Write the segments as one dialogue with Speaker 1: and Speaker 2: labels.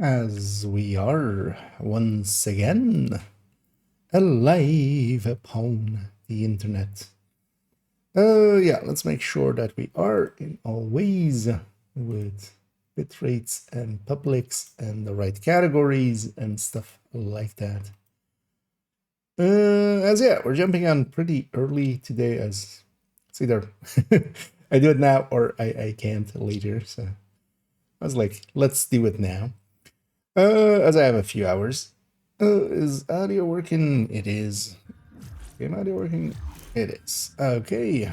Speaker 1: As we are once again alive upon the internet. Yeah, let's make sure that we are in all ways with bit rates and publics and the right categories and stuff like that. We're jumping on pretty early today, as it's either I do it now or I can't later. So I was like, let's do it now. As I have a few hours. Is audio working? It is. Game audio working? It is. Okay.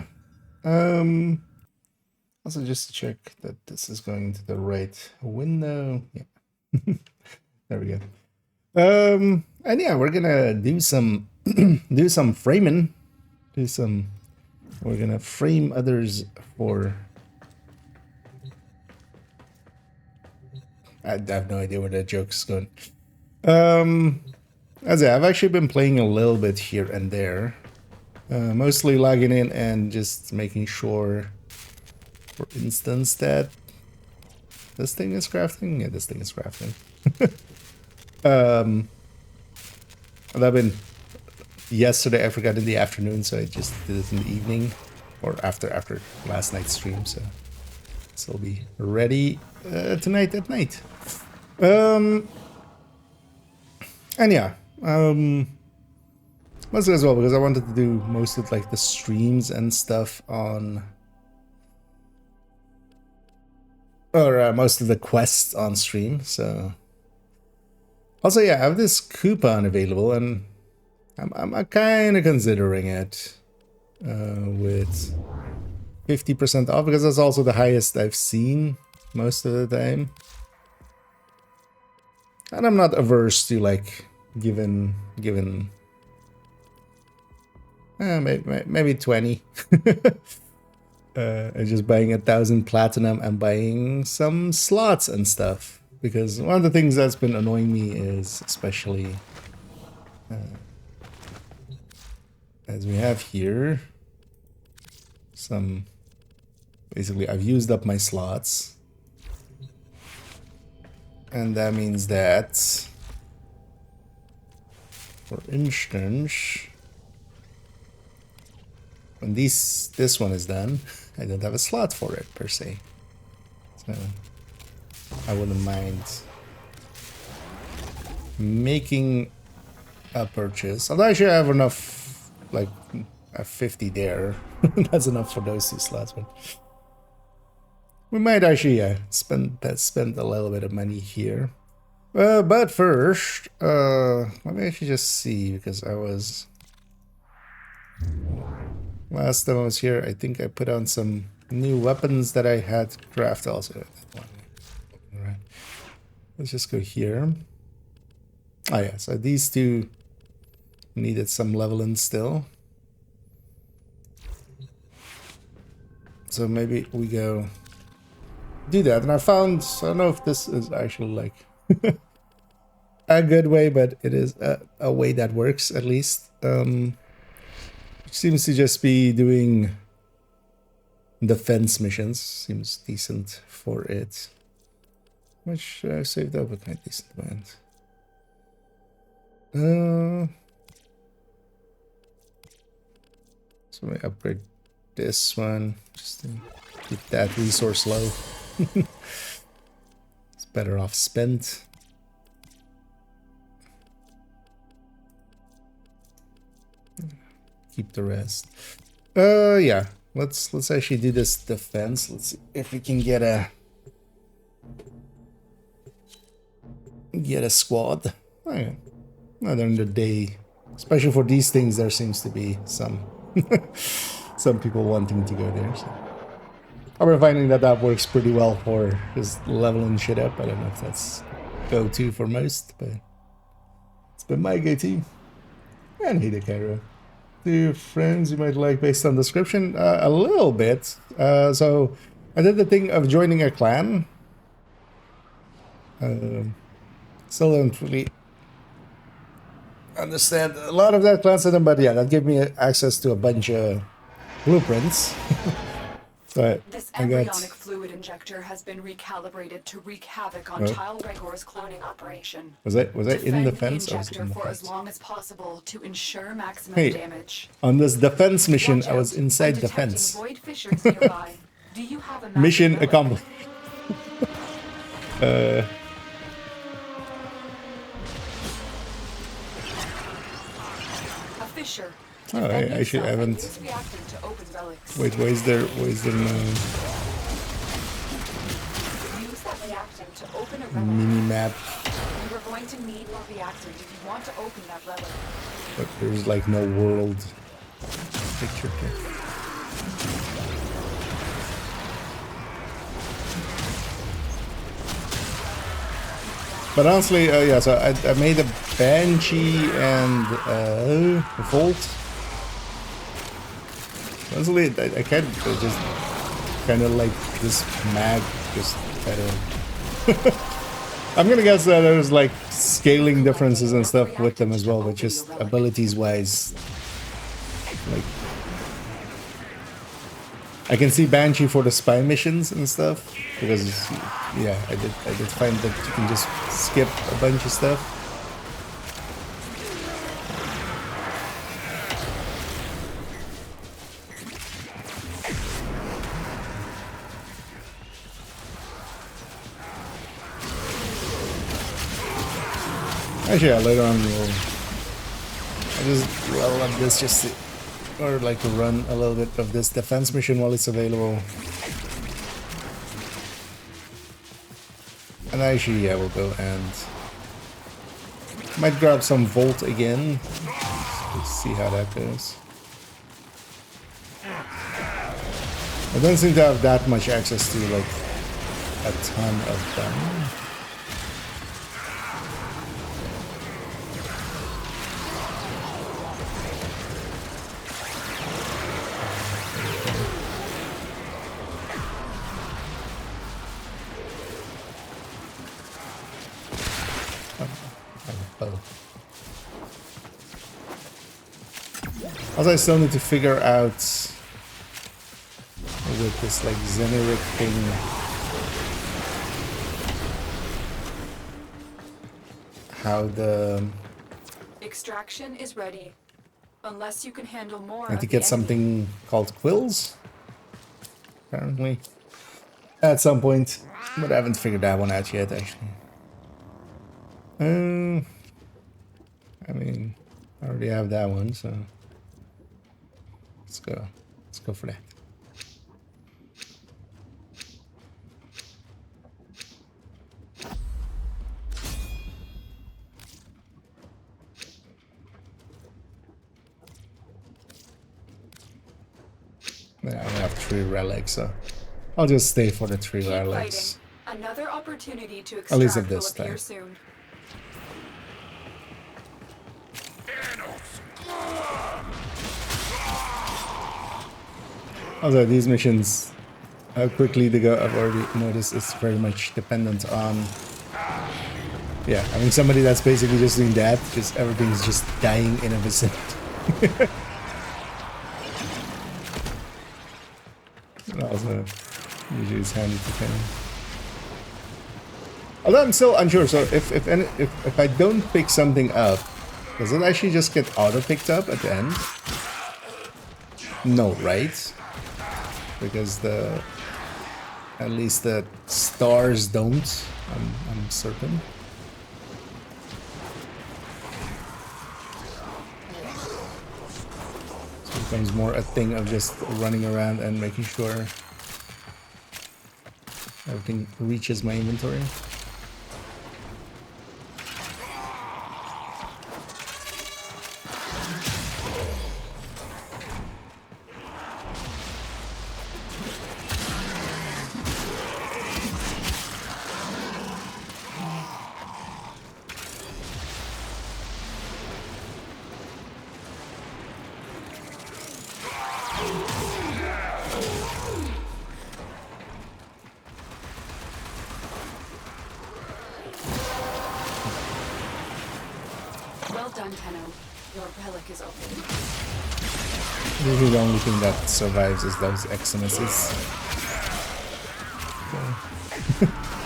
Speaker 1: Also just to check that this is going to the right window. Yeah. There we go. And yeah, we're gonna do some do some framing. We're gonna frame others for I have no idea where that joke's going. As I've actually been playing a little bit here and there, mostly logging in and just making sure, for instance, that this thing is crafting. Yeah, this thing is crafting. And I've been yesterday. I forgot in the afternoon, so I just did it in the evening or after last night's stream. So this will be ready tonight at night. And yeah, mostly as well because I wanted to do most of like the streams and stuff on, or most of the quests on stream. So also, yeah, I have this coupon available, and I'm kind of considering it with 50% off because that's also the highest I've seen most of the time. And I'm not averse to like giving maybe 20. Just buying 1,000 platinum and buying some slots and stuff, because one of the things that's been annoying me is, especially as we have here, basically I've used up my slots. And that means that, for instance, when this one is done, I don't have a slot for it per se. So I wouldn't mind making a purchase. Although I should have enough, like a 50 there. That's enough for those 2 slots, but we might actually spend a little bit of money here. But first, let me actually just see, because last time I was here, I think I put on some new weapons that I had crafted also. Alright. Let's just go here. Oh yeah, so these 2 needed some leveling still. So maybe we go do that. And I don't know if this is actually like a good way, but it is a way that works at least. Which seems to just be doing defense missions. Seems decent for it. Which I saved up a kind of decent amount. So I upgrade this one just to keep that resource low. It's better off spent. Keep the rest. Yeah. Let's actually do this defense. Let's see if we can get a squad. Oh, yeah. During the day, especially for these things, there seems to be some some people wanting to go there. So I've been finding that works pretty well for just leveling shit up. I don't know if that's go-to for most, but it's been my go-to. And Hidekaro. 2 friends you might like based on description? A little bit. So I did the thing of joining a clan. Still don't really understand a lot of that clan system, but yeah, that gave me access to a bunch of blueprints. So
Speaker 2: This
Speaker 1: I got...
Speaker 2: embryonic fluid injector has been recalibrated to wreak havoc on Child Gregor's cloning operation.
Speaker 1: Was I in the
Speaker 2: Defend the
Speaker 1: fence? I was
Speaker 2: injector
Speaker 1: in the
Speaker 2: for as
Speaker 1: fence.
Speaker 2: long as possible to ensure maximum
Speaker 1: Hey,
Speaker 2: damage.
Speaker 1: on this defense mission,
Speaker 2: Watch
Speaker 1: I was
Speaker 2: out.
Speaker 1: inside
Speaker 2: I'm
Speaker 1: the
Speaker 2: detecting
Speaker 1: fence.
Speaker 2: void fissures nearby. Do you have a magic
Speaker 1: Mission
Speaker 2: relic?
Speaker 1: accomplished.
Speaker 2: A fissure.
Speaker 1: Oh, I
Speaker 2: Defend
Speaker 1: actually
Speaker 2: yourself and
Speaker 1: haven't.
Speaker 2: use reactant to open relics.
Speaker 1: Wait, where's there no
Speaker 2: Use that reactant to open a relic.
Speaker 1: mini map?
Speaker 2: You are going to need more reactant if you want to open that relic.
Speaker 1: But there's like no world picture here. But honestly, yeah, so I made a Banshee and a Volt. Honestly, I can't just kind of like this mag, just kind of... I'm gonna guess that there's like scaling differences and stuff with them as well, but just abilities wise, like I can see Banshee for the spy missions and stuff because yeah, I did find that you can just skip a bunch of stuff. Actually, yeah, later on we'll... I just level up this just to, or like to run a little bit of this defense mission while it's available. And actually, yeah, we'll go and might grab some Volt again. Let's see how that goes. I don't seem to have that much access to like a ton of them. Also, I still need to figure out with this like Xeneric thing how the
Speaker 2: extraction is ready. Unless you can handle more.
Speaker 1: I have to get something called quills, apparently, at some point, but I haven't figured that one out yet, actually. I mean, I already have that one, so let's go. Let's go for that. Yeah, I have 3 relics, so I'll just stay for the 3 relics.
Speaker 2: Another opportunity to extract
Speaker 1: at least at this time.
Speaker 2: soon.
Speaker 1: Although these missions, how quickly they go, I've already noticed it's very much dependent on, yeah, I mean somebody that's basically just doing that, just everything's just dying in a vicinity. Also, usually it's handy to kind of... Although I'm still unsure, so if I don't pick something up, does it actually just get auto-picked up at the end? No, right? Because at least the stars don't, I'm certain. So it becomes more a thing of just running around and making sure everything reaches my inventory.
Speaker 2: Your relic is open.
Speaker 1: Usually the only thing that survives is those Eximuses.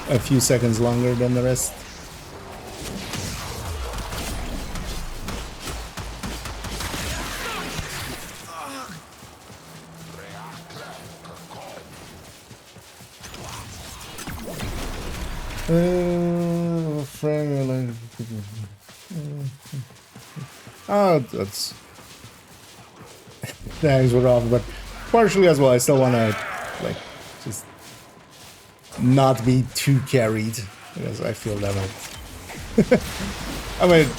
Speaker 1: a few seconds longer than the rest. Oh, that's the hangs were off, but partially as well. I still want to like just not be too carried because I feel that might. I mean,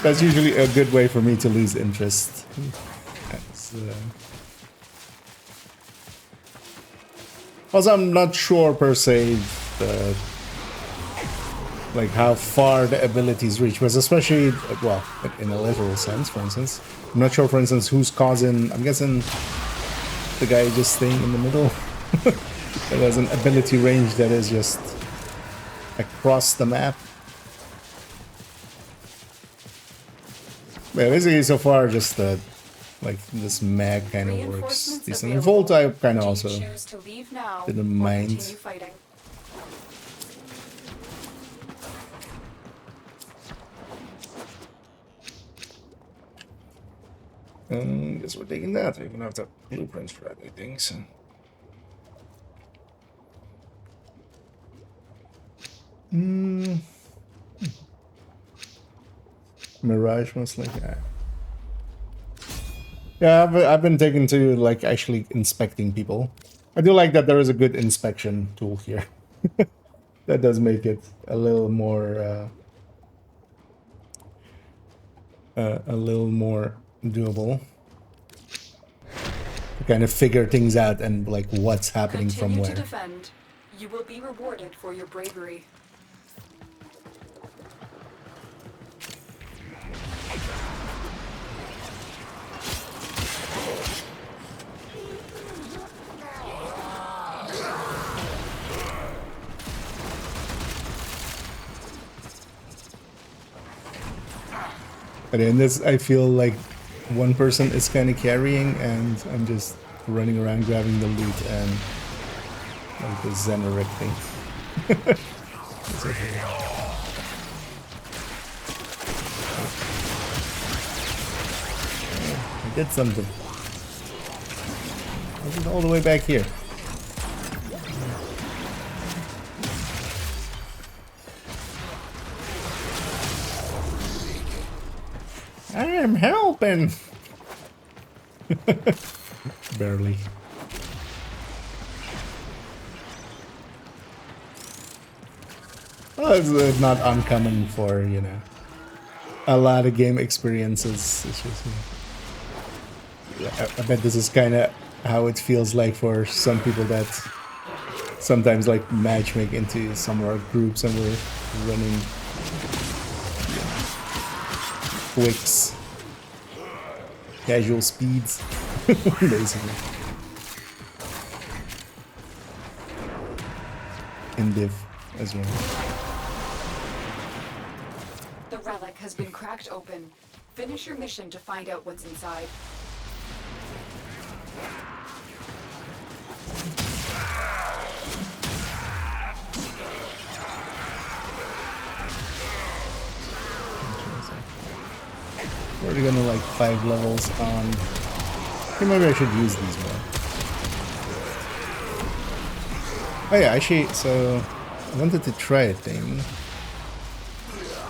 Speaker 1: that's usually a good way for me to lose interest. Also, I'm not sure per se like how far the abilities reach, because especially, well, in a literal sense, for instance, I'm not sure, for instance, who's causing. I'm guessing the guy just staying in the middle. That has an ability range that is just across the map. Yeah, basically, so far, just like this mag kind of works decently. Volt, I kind of also didn't mind. Guess we're taking that. We even have the blueprints for that, I think. So. Mirage most likely. Yeah, I've been taken to like actually inspecting people. I do like that there is a good inspection tool here. That does make it a little more doable. To kind of figure things out and like what's happening from where.
Speaker 2: To defend. You will be rewarded for your bravery.
Speaker 1: But in this, I feel like one person is kind of carrying, and I'm just running around grabbing the loot and like the Zeneric thing. I did something. This is all the way back here. I am helping. Barely. Well, it's not uncommon for, you know, a lot of game experiences. It's just, you know, I bet this is kind of how it feels like for some people that sometimes like matchmake into some of our groups, and we're running quicks, casual speeds, basically. In div as well.
Speaker 2: The relic has been cracked open. Finish your mission to find out what's inside.
Speaker 1: We're already gonna like 5 levels on. Okay, maybe I should use these more. Oh yeah, actually, so I wanted to try a thing.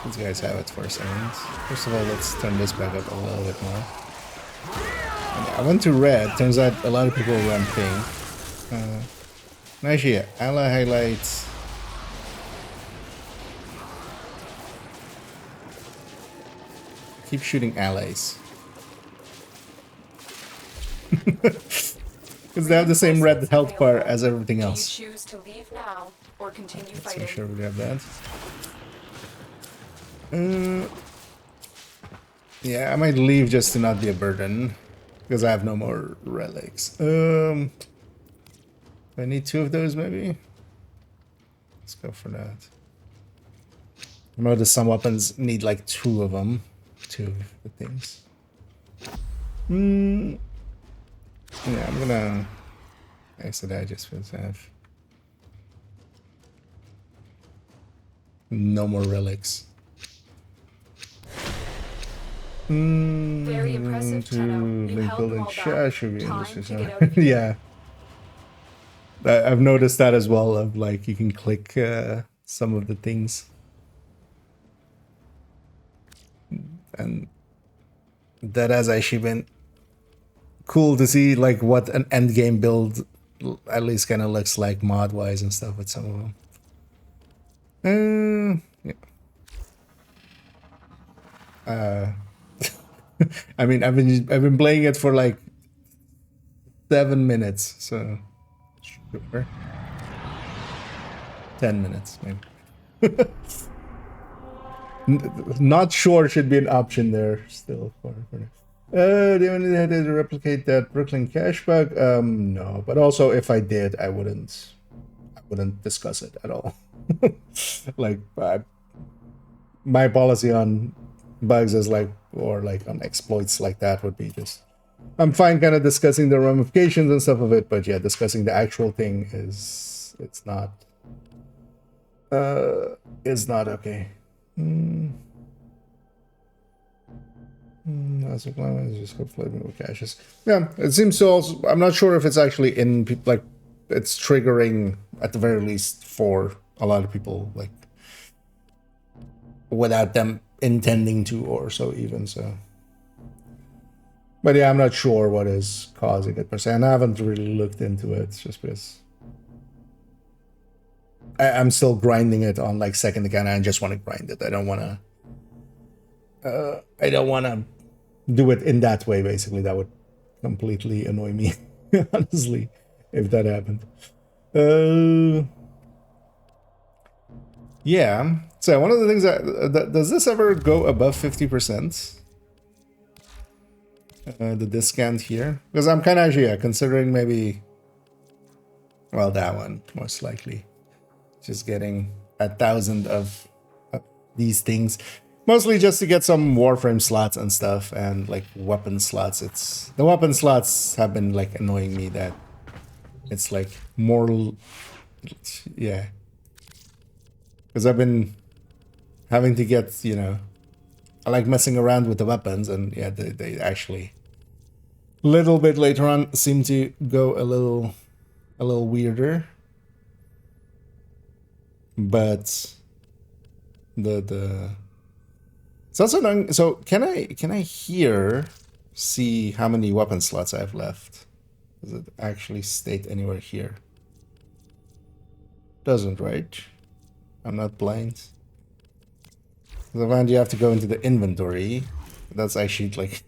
Speaker 1: These guys have it for a second. First of all, let's turn this back up a little bit more. And I went to red. Turns out a lot of people run pink. Actually, yeah, ally highlights. Keep shooting allies. Because they have the same red health bar as everything else.
Speaker 2: Do you choose to leave now or continue fighting?
Speaker 1: Make sure we have that. Yeah, I might leave just to not be a burden, because I have no more relics. I need 2 of those, maybe. Let's go for that. I know that some weapons need like 2 of them. 2 of the things. Yeah, I'm gonna exit that just for that. No more relics.
Speaker 2: Very impressive, Tenno. You
Speaker 1: Link
Speaker 2: held them
Speaker 1: building
Speaker 2: all
Speaker 1: share
Speaker 2: back.
Speaker 1: should be
Speaker 2: Time
Speaker 1: industry.
Speaker 2: to get out of here.
Speaker 1: Yeah. I've noticed that as well, of like you can click some of the things. And that has actually been cool to see, like what an end game build at least kind of looks like mod wise and stuff with some of them. Yeah. I mean, I've been playing it for like 7 minutes, so sure. 10 minutes maybe. Not sure should be an option there still for do you want to replicate that Brooklyn cash bug? No, but also if I did, I wouldn't discuss it at all. Like my policy on bugs is like, or like on exploits like that would be just, I'm fine kind of discussing the ramifications and stuff of it, but yeah, discussing the actual thing is, it's not okay. That's just floating with caches. Yeah, it seems to also, I'm not sure if it's actually in people, like it's triggering at the very least for a lot of people, like without them intending to or so even so. But yeah, I'm not sure what is causing it per se, and I haven't really looked into it just because I'm still grinding it on like second account. I just want to grind it. I don't want to do it in that way, basically. That would completely annoy me, honestly, if that happened. Yeah. So one of the things that does this ever go above 50%? The discount here, because I'm kind of actually considering maybe, well, that one most likely, just getting 1,000 of these things. Mostly just to get some Warframe slots and stuff, and like weapon slots. It's the weapon slots have been like annoying me, that it's like more, yeah. Because I've been having to get, you know, I like messing around with the weapons, and yeah, they actually little bit later on seem to go a little weirder. But the it's also annoying. So can I here see how many weapon slots I have left? Does it actually state anywhere here? Doesn't, right? I'm not blind. The one you have to go into the inventory. That's actually like,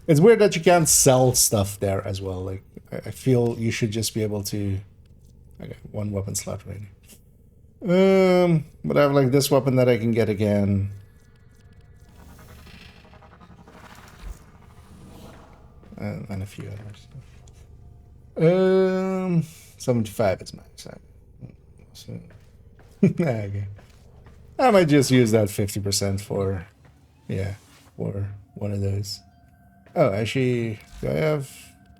Speaker 1: it's weird that you can't sell stuff there as well. Like I feel you should just be able to. Okay, one weapon slot right now. But I have like this weapon that I can get again. And a few others. 75 is max. So, okay. I might just use that 50% for, yeah, for one of those. Oh, actually, do I have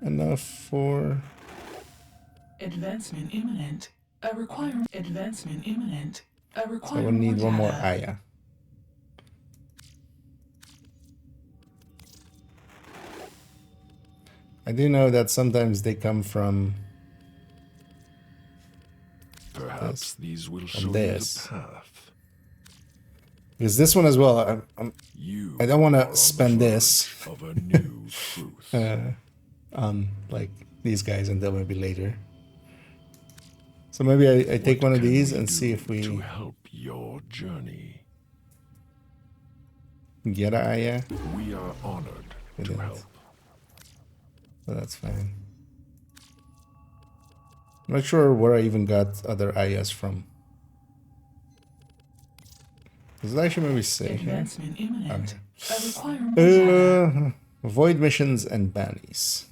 Speaker 1: enough for...
Speaker 3: Advancement imminent. A requirement. Advancement imminent. A requirement.
Speaker 1: So we'll need one more. Ah, yeah. I do know that sometimes they come from...
Speaker 4: Perhaps these will show you the path.
Speaker 1: Because this one as well, I don't want to spend this
Speaker 4: of a new truth.
Speaker 1: on like these guys until maybe later. So maybe I take one of these and see if we
Speaker 4: to help your journey.
Speaker 1: get a Aya.
Speaker 4: We are honored to help.
Speaker 1: So that's fine. I'm not sure where I even got other Ayas from. Does it actually maybe say here? Okay. Void missions and bannies.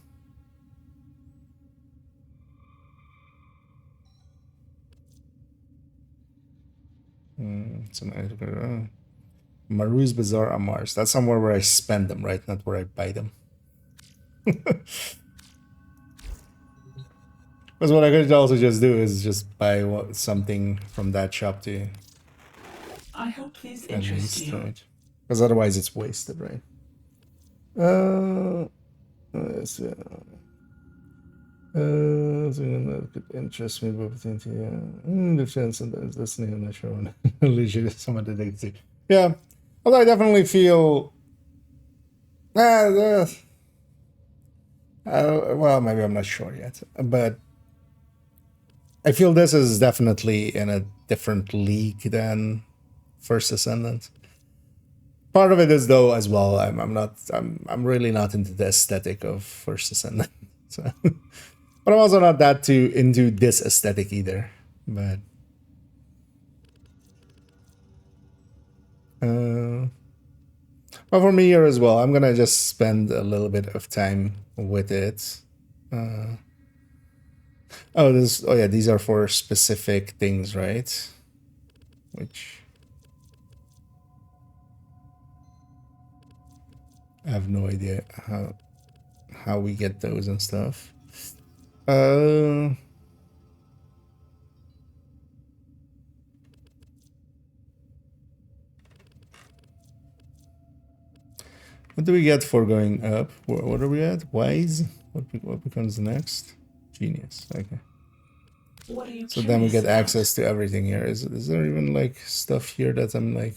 Speaker 1: Maru's Bazaar on Mars. That's somewhere where I spend them, right? Not where I buy them. Because what I could also just do is just buy something from that shop too.
Speaker 3: I hope these
Speaker 1: At
Speaker 3: interest
Speaker 1: least,
Speaker 3: you.
Speaker 1: right? Because otherwise it's wasted, right? Let's see. Something that could interest me, but the chance and there's listening on the show and leisure someone to dig to. Yeah, although I definitely feel. Well, maybe I'm not sure yet, but I feel this is definitely in a different league than First Ascendant. Part of it is though as well. I'm really not into the aesthetic of First Ascendant, so. But I'm also not that too into this aesthetic either. But for me here as well, I'm gonna just spend a little bit of time with it. Oh yeah, these are for specific things, right? Which I have no idea how we get those and stuff. What do we get for going up? What are we at? Wise? What becomes next? Genius. Okay.
Speaker 3: What are you
Speaker 1: So then we get
Speaker 3: about?
Speaker 1: access to everything here. Is there even like stuff here that I'm like...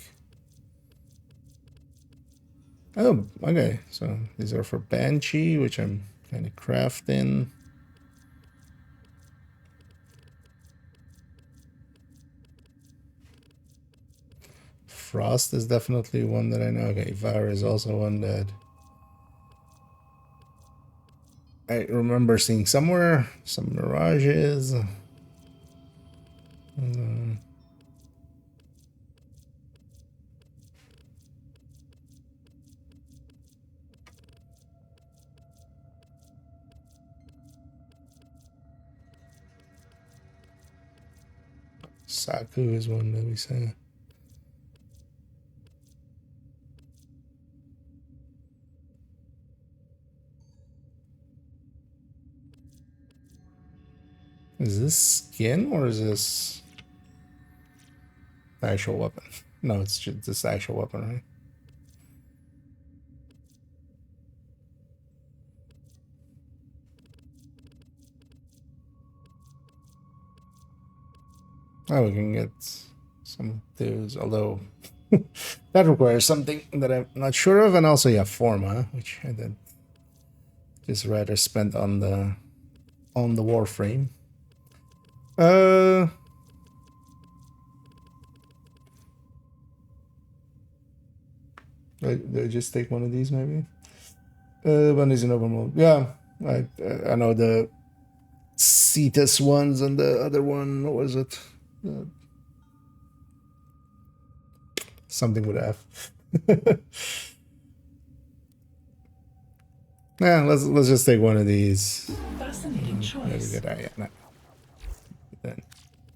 Speaker 1: Oh, okay. So these are for Banshee, which I'm kind of crafting. Frost is definitely one that I know. Okay, Var is also one that I remember seeing somewhere. Some mirages. Saku is one that we say. Is this skin or is this the actual weapon? No, it's just this actual weapon, right? Oh, we can get some of those, although that requires something that I'm not sure of, and also yeah, Forma, which I did just rather spend on the Warframe. Do I just take one of these maybe? One is in open mode. Yeah, I know the Cetus ones and the other one. What was it? Something with F. Yeah, let's just take one of these.
Speaker 3: Fascinating choice.
Speaker 1: Yeah, no. Then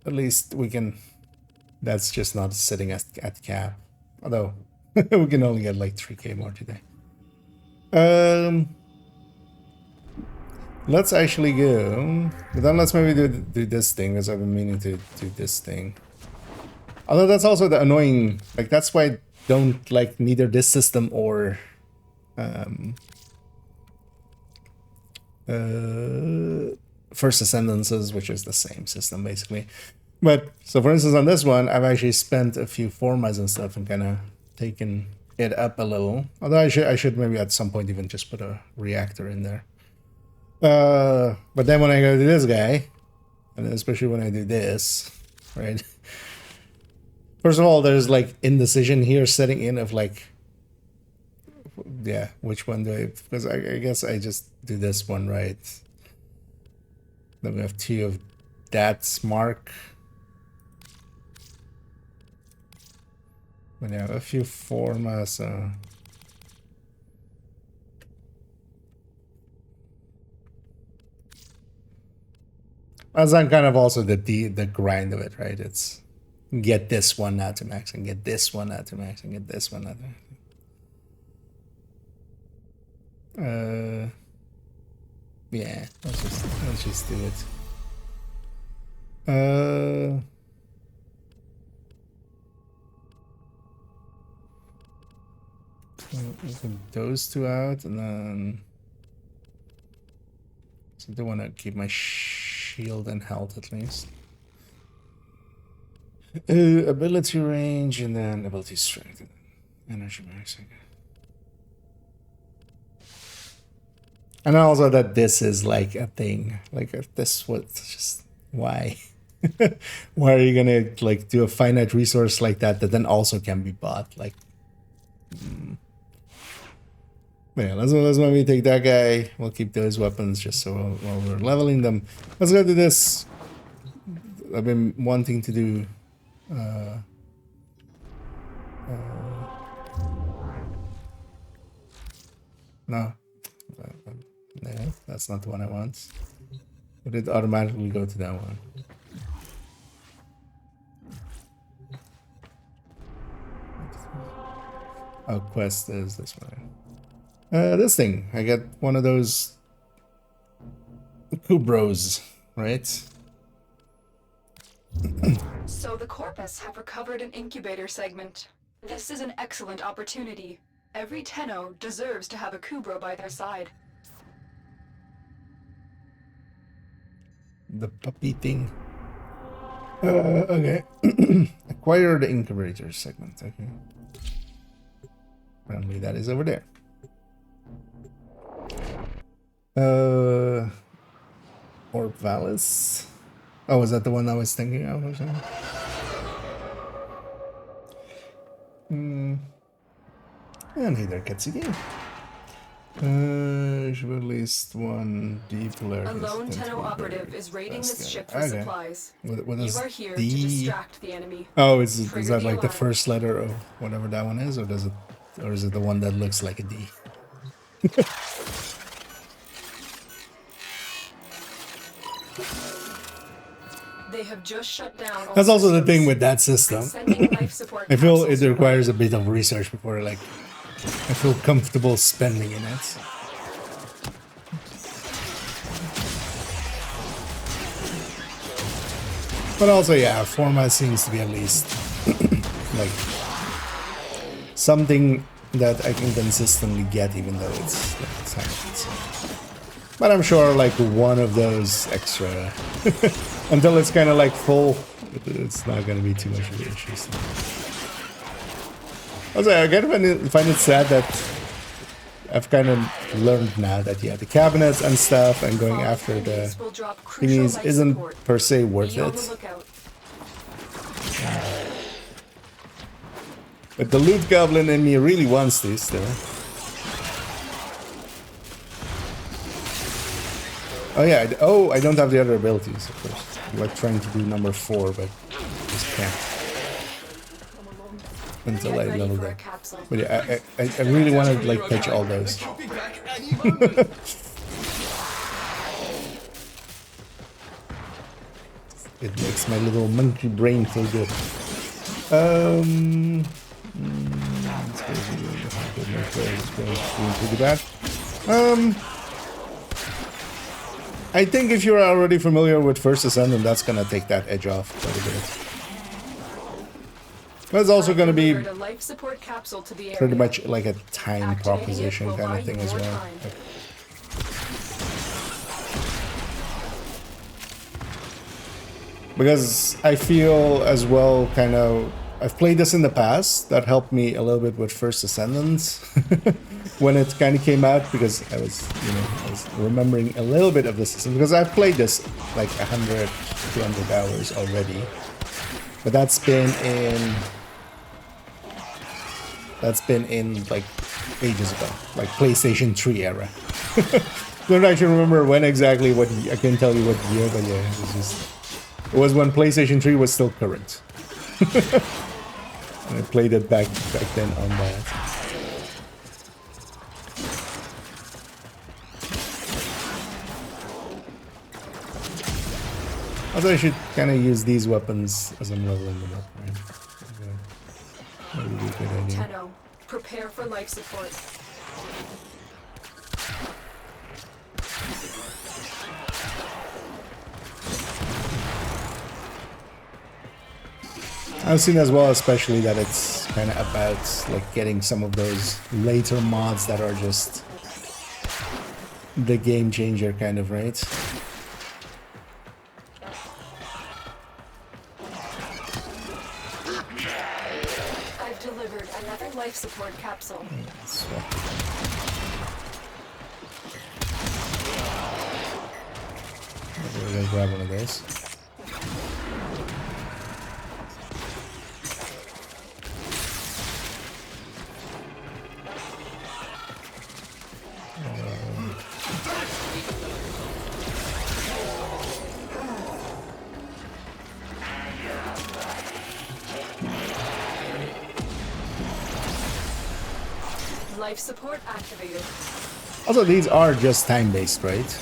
Speaker 1: at least we can. That's just not sitting at cap. Although we can only get like 3k more today. Let's actually go. But then let's maybe do this thing, because I've been meaning to do this thing. Although that's also the annoying, like that's why I don't like neither this system or First Ascendances, which is the same system basically. But so for instance on this one, I've actually spent a few formas and stuff and kind of taken it up a little. Although I should maybe at some point even just put a reactor in there. But then when I go to this guy, and especially when I do this, right? First of all, there's like indecision here setting in of like, yeah, which one do I, because I guess I just do this one, right? Then we have two of that's mark. But yeah, a few formas. That's kind of also the grind of it, right? It's get this one out to max and get this one out to max and get this one out to yeah, let's just do it. Those two out, and then so I do want to keep my shield and health at least. Ability range, and then ability strength, and energy max. And also that this is like a thing. Like if this was just why. Why are you gonna like do a finite resource like that that then also can be bought? Like, yeah, let's let me take that guy. We'll keep those weapons just so while we're leveling them. Let's go to this. I've been wanting to do. No, that's not the one I want. But it automatically go to that one. Oh, quest is this one. This thing. I got one of those Kubros, right?
Speaker 2: So the Corpus have recovered an incubator segment. This is an excellent opportunity. Every Tenno deserves to have a Kubro by their side.
Speaker 1: The puppy thing. Okay. Acquire the incubator segment. Okay. Apparently that is over there. Orvalis. Oh, is that the one I was thinking of or something? And neither gets it in. Should at least one D polarity.
Speaker 2: A lone Tenno operative is raiding this ship for
Speaker 1: Okay.
Speaker 2: supplies.
Speaker 1: What
Speaker 2: You
Speaker 1: is
Speaker 2: are here
Speaker 1: D?
Speaker 2: to distract the enemy.
Speaker 1: Oh, is
Speaker 2: Trigger
Speaker 1: that
Speaker 2: the
Speaker 1: like the
Speaker 2: alarm.
Speaker 1: first letter of whatever that one is, or is it the one that looks like a D?
Speaker 2: They have just shut down all
Speaker 1: That's also the thing
Speaker 2: systems.
Speaker 1: with that system.
Speaker 2: Sending life support
Speaker 1: I feel it
Speaker 2: capsules your
Speaker 1: requires
Speaker 2: way.
Speaker 1: a bit of research before like I feel comfortable spending in it. But also, yeah, format seems to be at least like something that I can consistently get, even though it's like tiny. But I'm sure like one of those extra until it's kind of like full, it's not going to be too much of an issue. Also, I kind of find it sad that I've kind of learned now that yeah, the cabinets and stuff and going after the
Speaker 2: Enemies will drop crucial
Speaker 1: thingies
Speaker 2: life
Speaker 1: isn't
Speaker 2: support.
Speaker 1: per se worth
Speaker 2: Be on
Speaker 1: it.
Speaker 2: the lookout.
Speaker 1: But the loot goblin in me really wants this still. Oh yeah, I don't have the other abilities, of course. I'm like trying to do number 4, but just can't. Until
Speaker 2: Get
Speaker 1: I
Speaker 2: ready
Speaker 1: level
Speaker 2: for a
Speaker 1: that.
Speaker 2: capsule.
Speaker 1: But yeah, I really want to like touch all those. It makes my little monkey brain feel good. Pretty bad. I think if you're already familiar with First Ascendant, that's gonna take that edge off quite a bit. But it's also gonna be
Speaker 2: Delivered a life support capsule to the area.
Speaker 1: pretty much like a time
Speaker 2: Activating it
Speaker 1: proposition
Speaker 2: will
Speaker 1: kind
Speaker 2: buy
Speaker 1: of thing
Speaker 2: you
Speaker 1: as
Speaker 2: more
Speaker 1: well.
Speaker 2: time.
Speaker 1: Because I feel as well kind of I've played this in the past. That helped me a little bit with First Ascendant when it kind of came out, because I was remembering a little bit of the system, because I've played this like 100, 200 hours already. But that's been in like ages ago, like PlayStation 3 era. Don't actually remember when exactly, I can tell you what year, but yeah, it was when PlayStation 3 was still current. And I played it back then on that. Also, I should kind of use these weapons as I'm leveling them up, right? That would be a good idea.
Speaker 2: Tenno, prepare for life support.
Speaker 1: I've seen as well, especially that it's kind of about like getting some of those later mods that are just the game changer kind of, right?
Speaker 2: I've delivered another life support capsule.
Speaker 1: So, we're gonna grab one of those.
Speaker 2: Life support activated.
Speaker 1: Also, these are just time-based, right?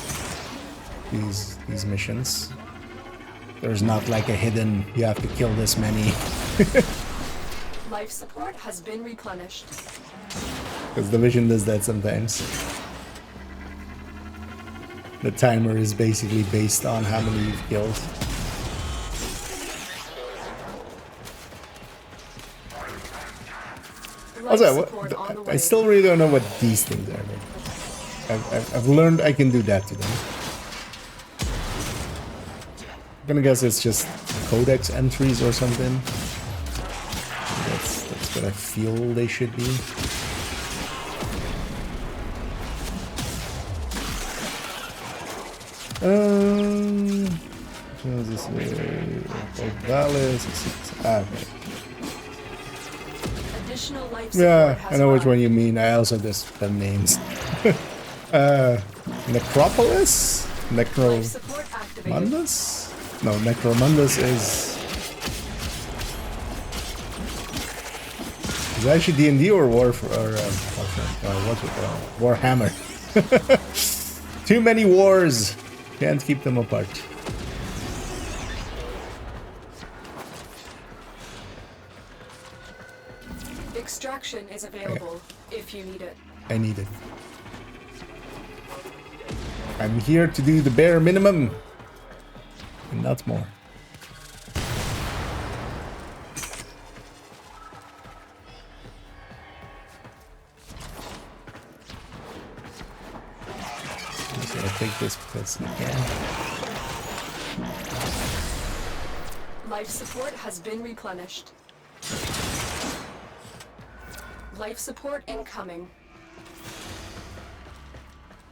Speaker 1: These missions. There's not like a hidden, you have to kill this many.
Speaker 2: Life support has been replenished.
Speaker 1: Because the mission does that sometimes. The timer is basically based on how many you've killed. Also, I still really don't know what these things are. I've learned I can do that to them. I'm gonna guess it's just codex entries or something. That's what I feel they should be. What is this? Okay.
Speaker 2: Additional life
Speaker 1: Yeah,
Speaker 2: support
Speaker 1: I know which
Speaker 2: has
Speaker 1: one you mean. I also just spell names. Necropolis?
Speaker 2: Life support activated.
Speaker 1: Necromundus? No, Necromundus is it actually D&D or Warhammer? Too many wars. Can't keep them apart.
Speaker 2: Extraction is available if you need it.
Speaker 1: I need it. I'm here to do the bare minimum. And not more. I'm just gonna take this because I can.
Speaker 2: Life support has been replenished. Life support incoming.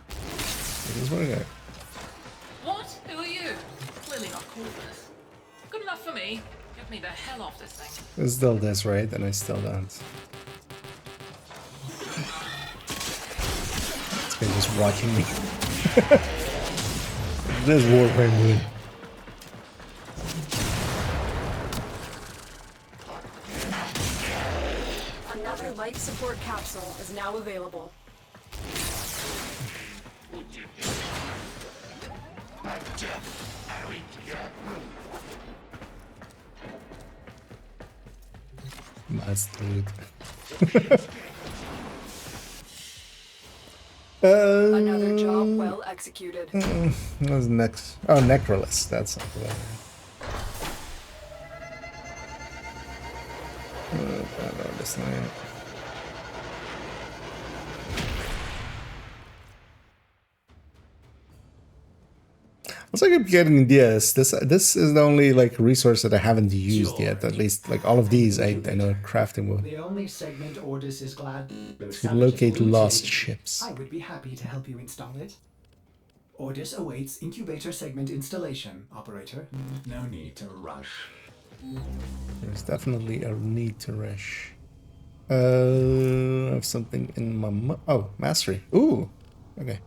Speaker 1: It is what I got.
Speaker 3: What? Who are you? Clearly not Corvus. Good enough for me. Get me the hell off this thing.
Speaker 1: It's still this, right? And I still don't. This guy just watching me. This Warframe mood.
Speaker 2: Another life support capsule is now available.
Speaker 1: Mastered.
Speaker 2: Another job well executed.
Speaker 1: What's next? Oh, Necrolist. That's something. I don't know this name. Once I keep getting ideas, this is the only like resource that I haven't used yet. At least like all of these, I know crafting will.
Speaker 5: The only segment Ordis is glad
Speaker 1: To locate lost ships.
Speaker 5: I would be happy to help you install it. Ordis awaits incubator segment installation, operator.
Speaker 6: No need to rush.
Speaker 1: There's definitely a need to rush. I have something in my mastery. Ooh, okay.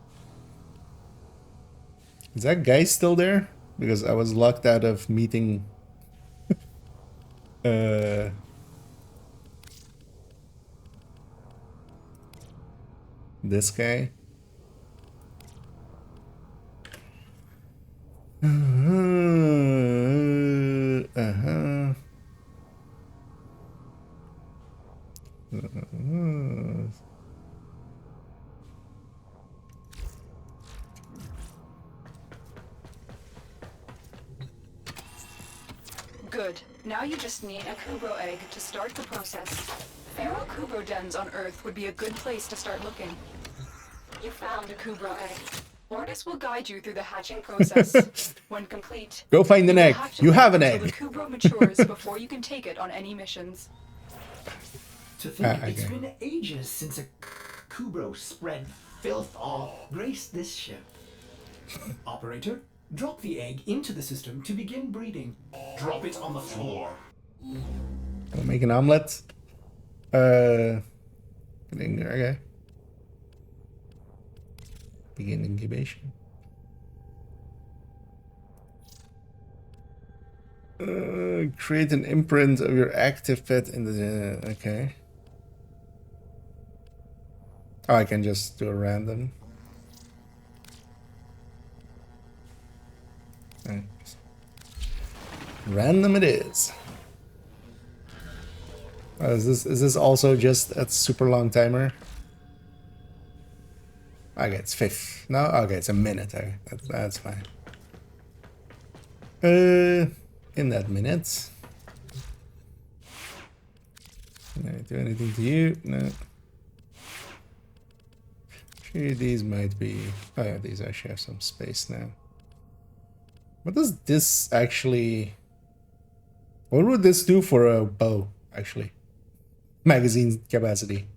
Speaker 1: Is that guy still there? Because I was locked out of meeting. This guy.
Speaker 2: Good. Now you just need a Kubro egg to start the process. Feral Kubro dens on Earth would be a good place to start looking. You found a Kubro egg. Ordis will guide you through the hatching process. When complete,
Speaker 1: Go find an egg. You have an egg.
Speaker 2: Until the Kubro matures before you can take it on any missions.
Speaker 5: To think
Speaker 1: okay.
Speaker 5: it's been ages since a Kubro spread filth all graced this ship. Operator, drop the egg into the system to begin breeding.
Speaker 6: Drop it on the floor.
Speaker 1: I'll make an omelet. Okay. Begin incubation. Create an imprint of your active pet in the... okay. Oh, I can just do a random. Okay. Random it is. Is this also just a super long timer? Okay, it's 5. No, okay, it's a minute. Okay, that's fine. In that minute, can I do anything to you? No. Sure, these might be. Oh yeah, these actually have some space now. What does this actually? What would this do for a bow? Actually, magazine capacity.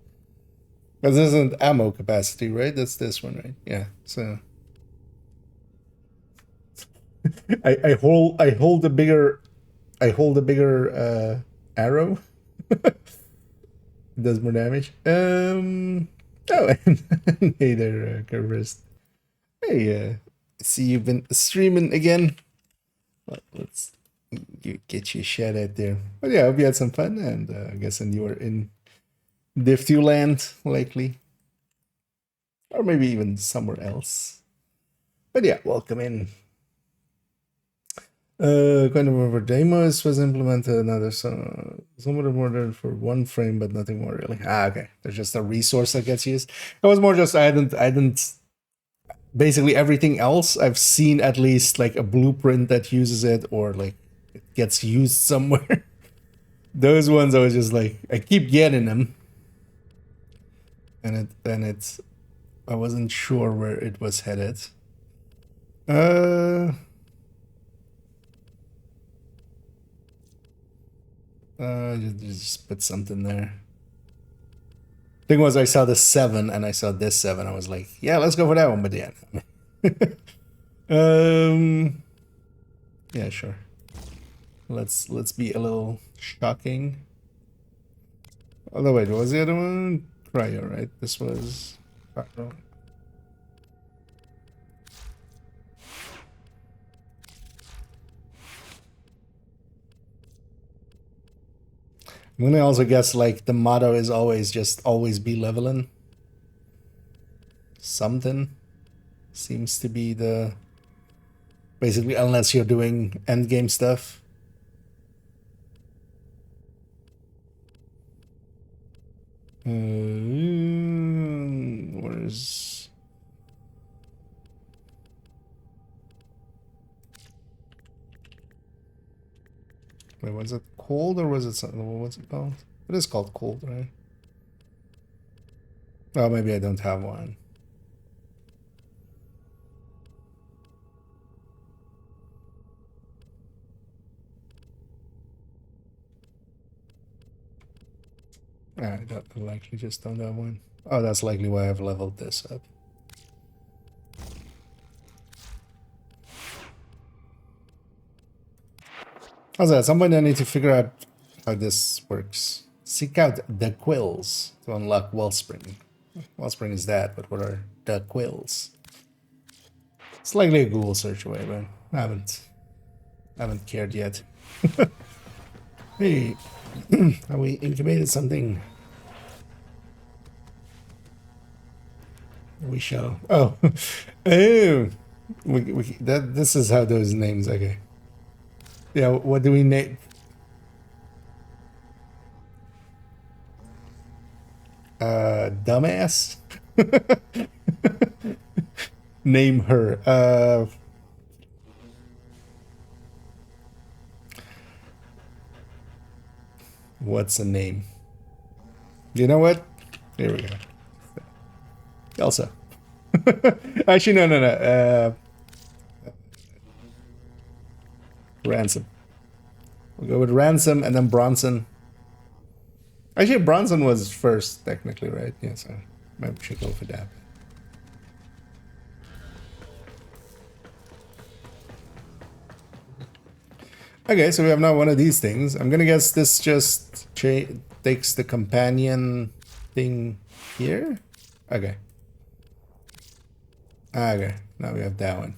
Speaker 1: But this isn't ammo capacity, right? That's this one, right? Yeah. So I hold a bigger arrow. It does more damage. Oh, hey there, Curvist. Hey, see you've been streaming again. Let's get your shit out there. But yeah, I hope you had some fun, and I'm guessing you were in Div2 land, likely. Or maybe even somewhere else. But yeah, welcome in. Kind of over demos was implemented, another somewhat more for one frame, but nothing more really. Okay. There's just a resource that gets used. It was more just I didn't basically everything else I've seen at least like a blueprint that uses it or like it gets used somewhere. Those ones I was just like I keep getting them. And it's I wasn't sure where it was headed. Just put something there. Thing was I saw the 7 and I saw this 7. I was like, yeah, let's go for that one, but yeah. Yeah, sure. Let's be a little shocking. Although wait, what was the other one? Cryo, right? This was cryo. I'm gonna also guess like the motto is always just always be leveling. Something seems to be the basically unless you're doing end game stuff. Where's wait, was it cold or was it something? What's it called? It is called cold, right? Oh, maybe I don't have one. I likely just don't have one. Oh, that's likely why I've leveled this up. Also, at some point I need to figure out how this works. Seek out the quills to unlock Wellspring. Wellspring is that, but what are the quills? It's likely a Google search away, but I haven't cared yet. Hey, have we incubated something? We shall. Oh, oh, this is how those names. Okay. Yeah, what do we name? Dumbass. Name her. What's a name? You know what? Here we go. Elsa. Actually, no. Ransom. We'll go with Ransom and then Bronson. Actually, Bronson was first, technically, right? Yeah, so maybe we should go for that. Okay, so we have now one of these things. I'm gonna guess this just takes the companion thing here. Okay. Okay, now we have that one.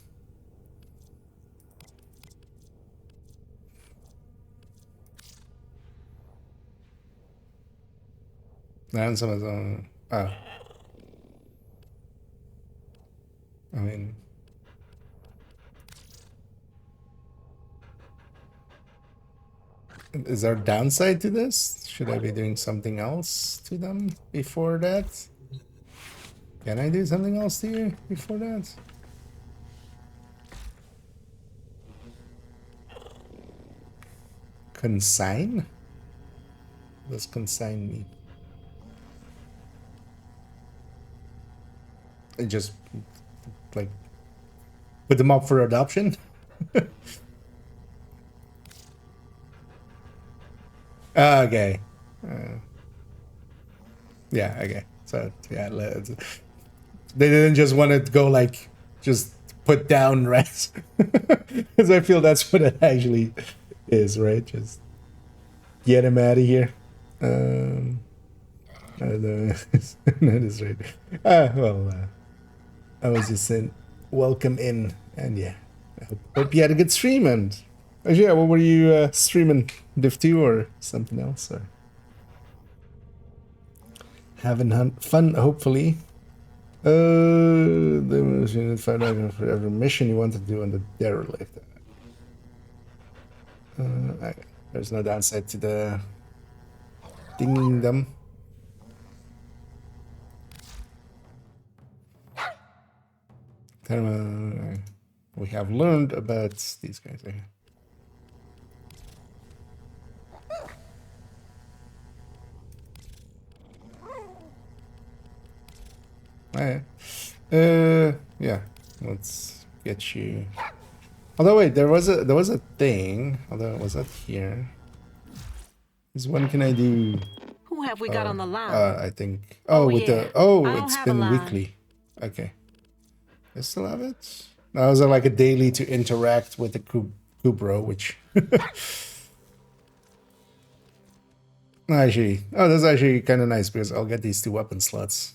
Speaker 1: Ransom is on. Oh. I mean. Is there a downside to this? Should I be doing something else to them before that? Can I do something else to you before that? Consign? What does consign mean? I just, like, put them up for adoption? Okay. Yeah, okay. So, yeah, they didn't just want to go, like, just put down rats. Because I feel that's what it actually is, right? Just get him out of here. No, that is right. I was just saying, welcome in. And yeah, I hope you had a good stream. And actually, yeah, what were you streaming? Div 2 or something else? Or having fun, hopefully. The machine find out for every mission you want to do on the derelict. There's no downside to the dinging them. We have learned about these guys here. Alright. Yeah. Let's get you. Although wait, there was a thing. Although was that here? Is when can I do?
Speaker 7: Who have we got on the line?
Speaker 1: I think. Oh, with
Speaker 7: yeah.
Speaker 1: the.
Speaker 7: I
Speaker 1: Oh,
Speaker 7: don't
Speaker 1: it's
Speaker 7: have a
Speaker 1: been
Speaker 7: line.
Speaker 1: weekly. Okay. I still have it. Now was it like a daily to interact with the Kubro, which. Actually, oh, that's actually kind of nice because I'll get these 2 weapon slots.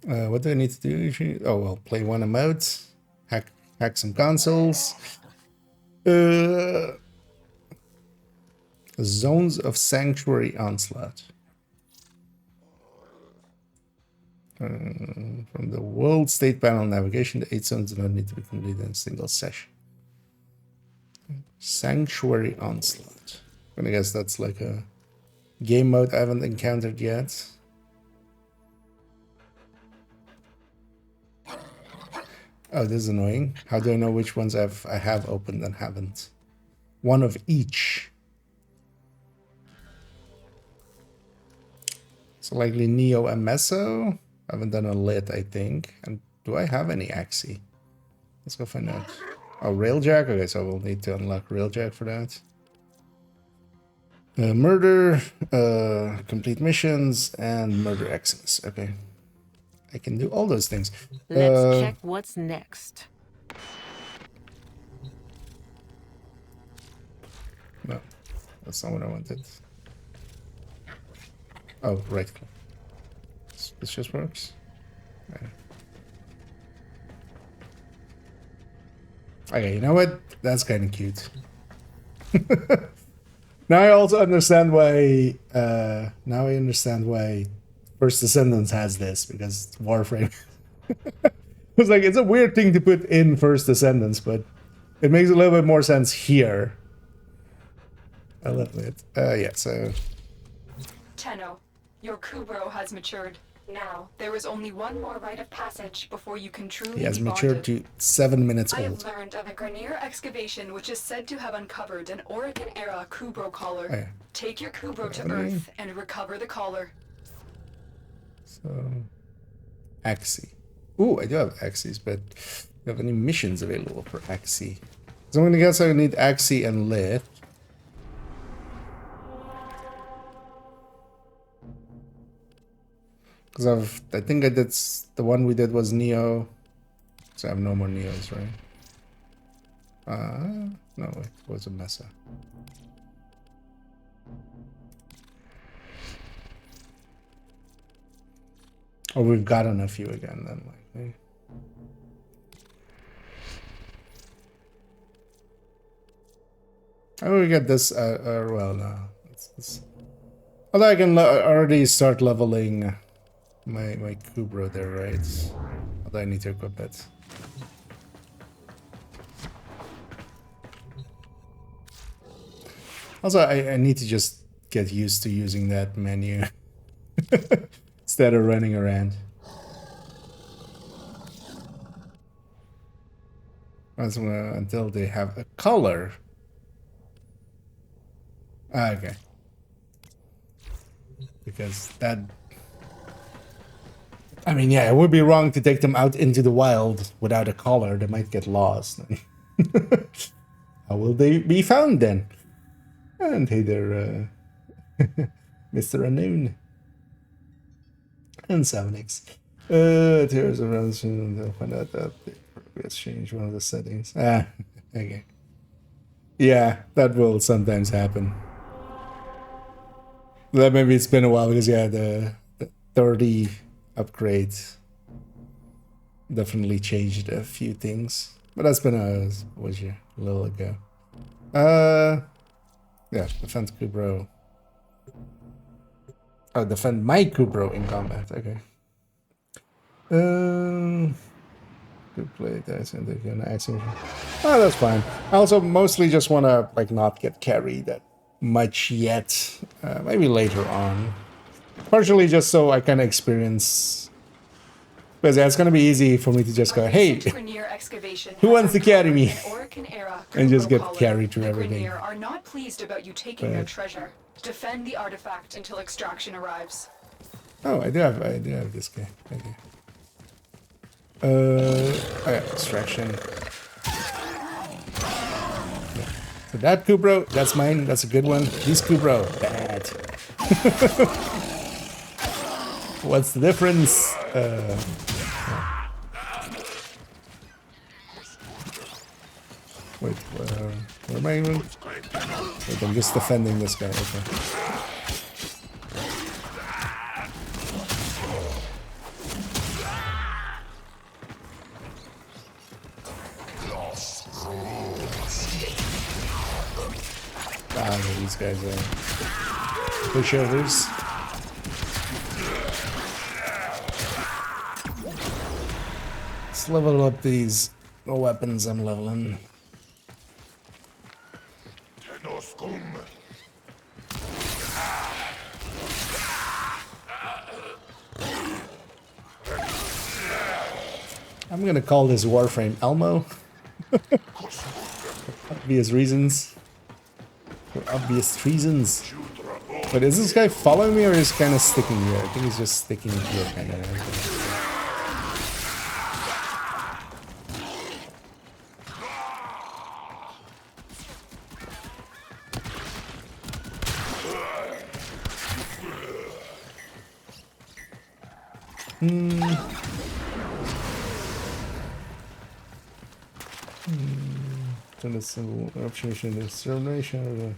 Speaker 1: What do I need to do usually? Oh, well, play one emote, hack some consoles. Zones of Sanctuary Onslaught. From the World State Panel Navigation, the 8 zones do not need to be completed in a single session. Sanctuary Onslaught. I'm gonna guess that's like a game mode I haven't encountered yet. Oh, this is annoying. How do I know which ones I have opened and haven't? One of each. So likely Neo and Meso. I haven't done a lit, I think. And do I have any Axie? Let's go find out. Oh, Railjack? Okay, so we'll need to unlock Railjack for that. Murder, complete missions, and Murder Exodus. Okay. I can do all those things.
Speaker 7: Let's check what's next.
Speaker 1: No, that's not what I wanted. Oh, right click. This just works. Yeah. Okay, you know what? That's kind of cute. Now I also understand why. Now I understand why First Descendants has this, because it's Warframe. It's like it's a weird thing to put in First Descendants, but it makes a little bit more sense here. A little bit. Yeah. So.
Speaker 2: Tenno, your Kubro has matured. Now, there is only one more rite of passage before you can truly
Speaker 1: He has
Speaker 2: be
Speaker 1: matured
Speaker 2: bonded.
Speaker 1: to 7 minutes
Speaker 2: I
Speaker 1: old.
Speaker 2: have learned of a Grenier excavation which is said to have uncovered an Oregon-era Kubro collar.
Speaker 1: Oh, yeah.
Speaker 2: Take your Kubro to
Speaker 1: Really?
Speaker 2: Earth and recover the collar.
Speaker 1: So, Axie. Ooh, I do have Axies, but do you have any missions available for Axie? So I'm gonna guess I need Axie and Lith. Because I think the one we did was Neo. So I have no more Neos, right? No, it was a Mesa. Oh, we've gotten a few again then, likely. How do we get this? Well, no. Although I can already start leveling my Kubro there, right? Although I need to equip it. Also, I need to just get used to using that menu instead of running around. Until they have a color. Ah, okay. Because that... I mean, yeah, it would be wrong to take them out into the wild without a collar. They might get lost. How will they be found then? And hey there, Mr. Unknown. And 7X. There's a ransom. They'll find out that let's change one of the settings. Ah, okay. Yeah, that will sometimes happen. That maybe it's been a while because yeah, the 30 upgrade definitely changed a few things, but that's been a little ago. Yeah, defend Kubro. Oh, defend my Kubro in combat. Okay. Good play. That's in the action. Oh, that's fine. I also mostly just want to like not get carried that much yet. Maybe later on. Partially just so I can experience. Because yeah, it's gonna be easy for me to just go, hey, who wants to carry me? And just get carried through everything.
Speaker 2: The Grenier are not pleased about you taking their treasure. Defend the artifact until extraction arrives.
Speaker 1: Oh, I do have this guy. Okay. Oh yeah, extraction. Yeah. So that Kubro, that's mine. That's a good one. This Kubro, bad. What's the difference? Wait, where am I even? Wait, I'm just defending this guy. Okay. These guys are pushovers. Let's level up these weapons I'm leveling. I'm gonna call this Warframe Elmo. For obvious reasons. For obvious reasons. But is this guy following me or is he kind of sticking here? I think he's just sticking here kind of. Turn the symbol observation to extermination.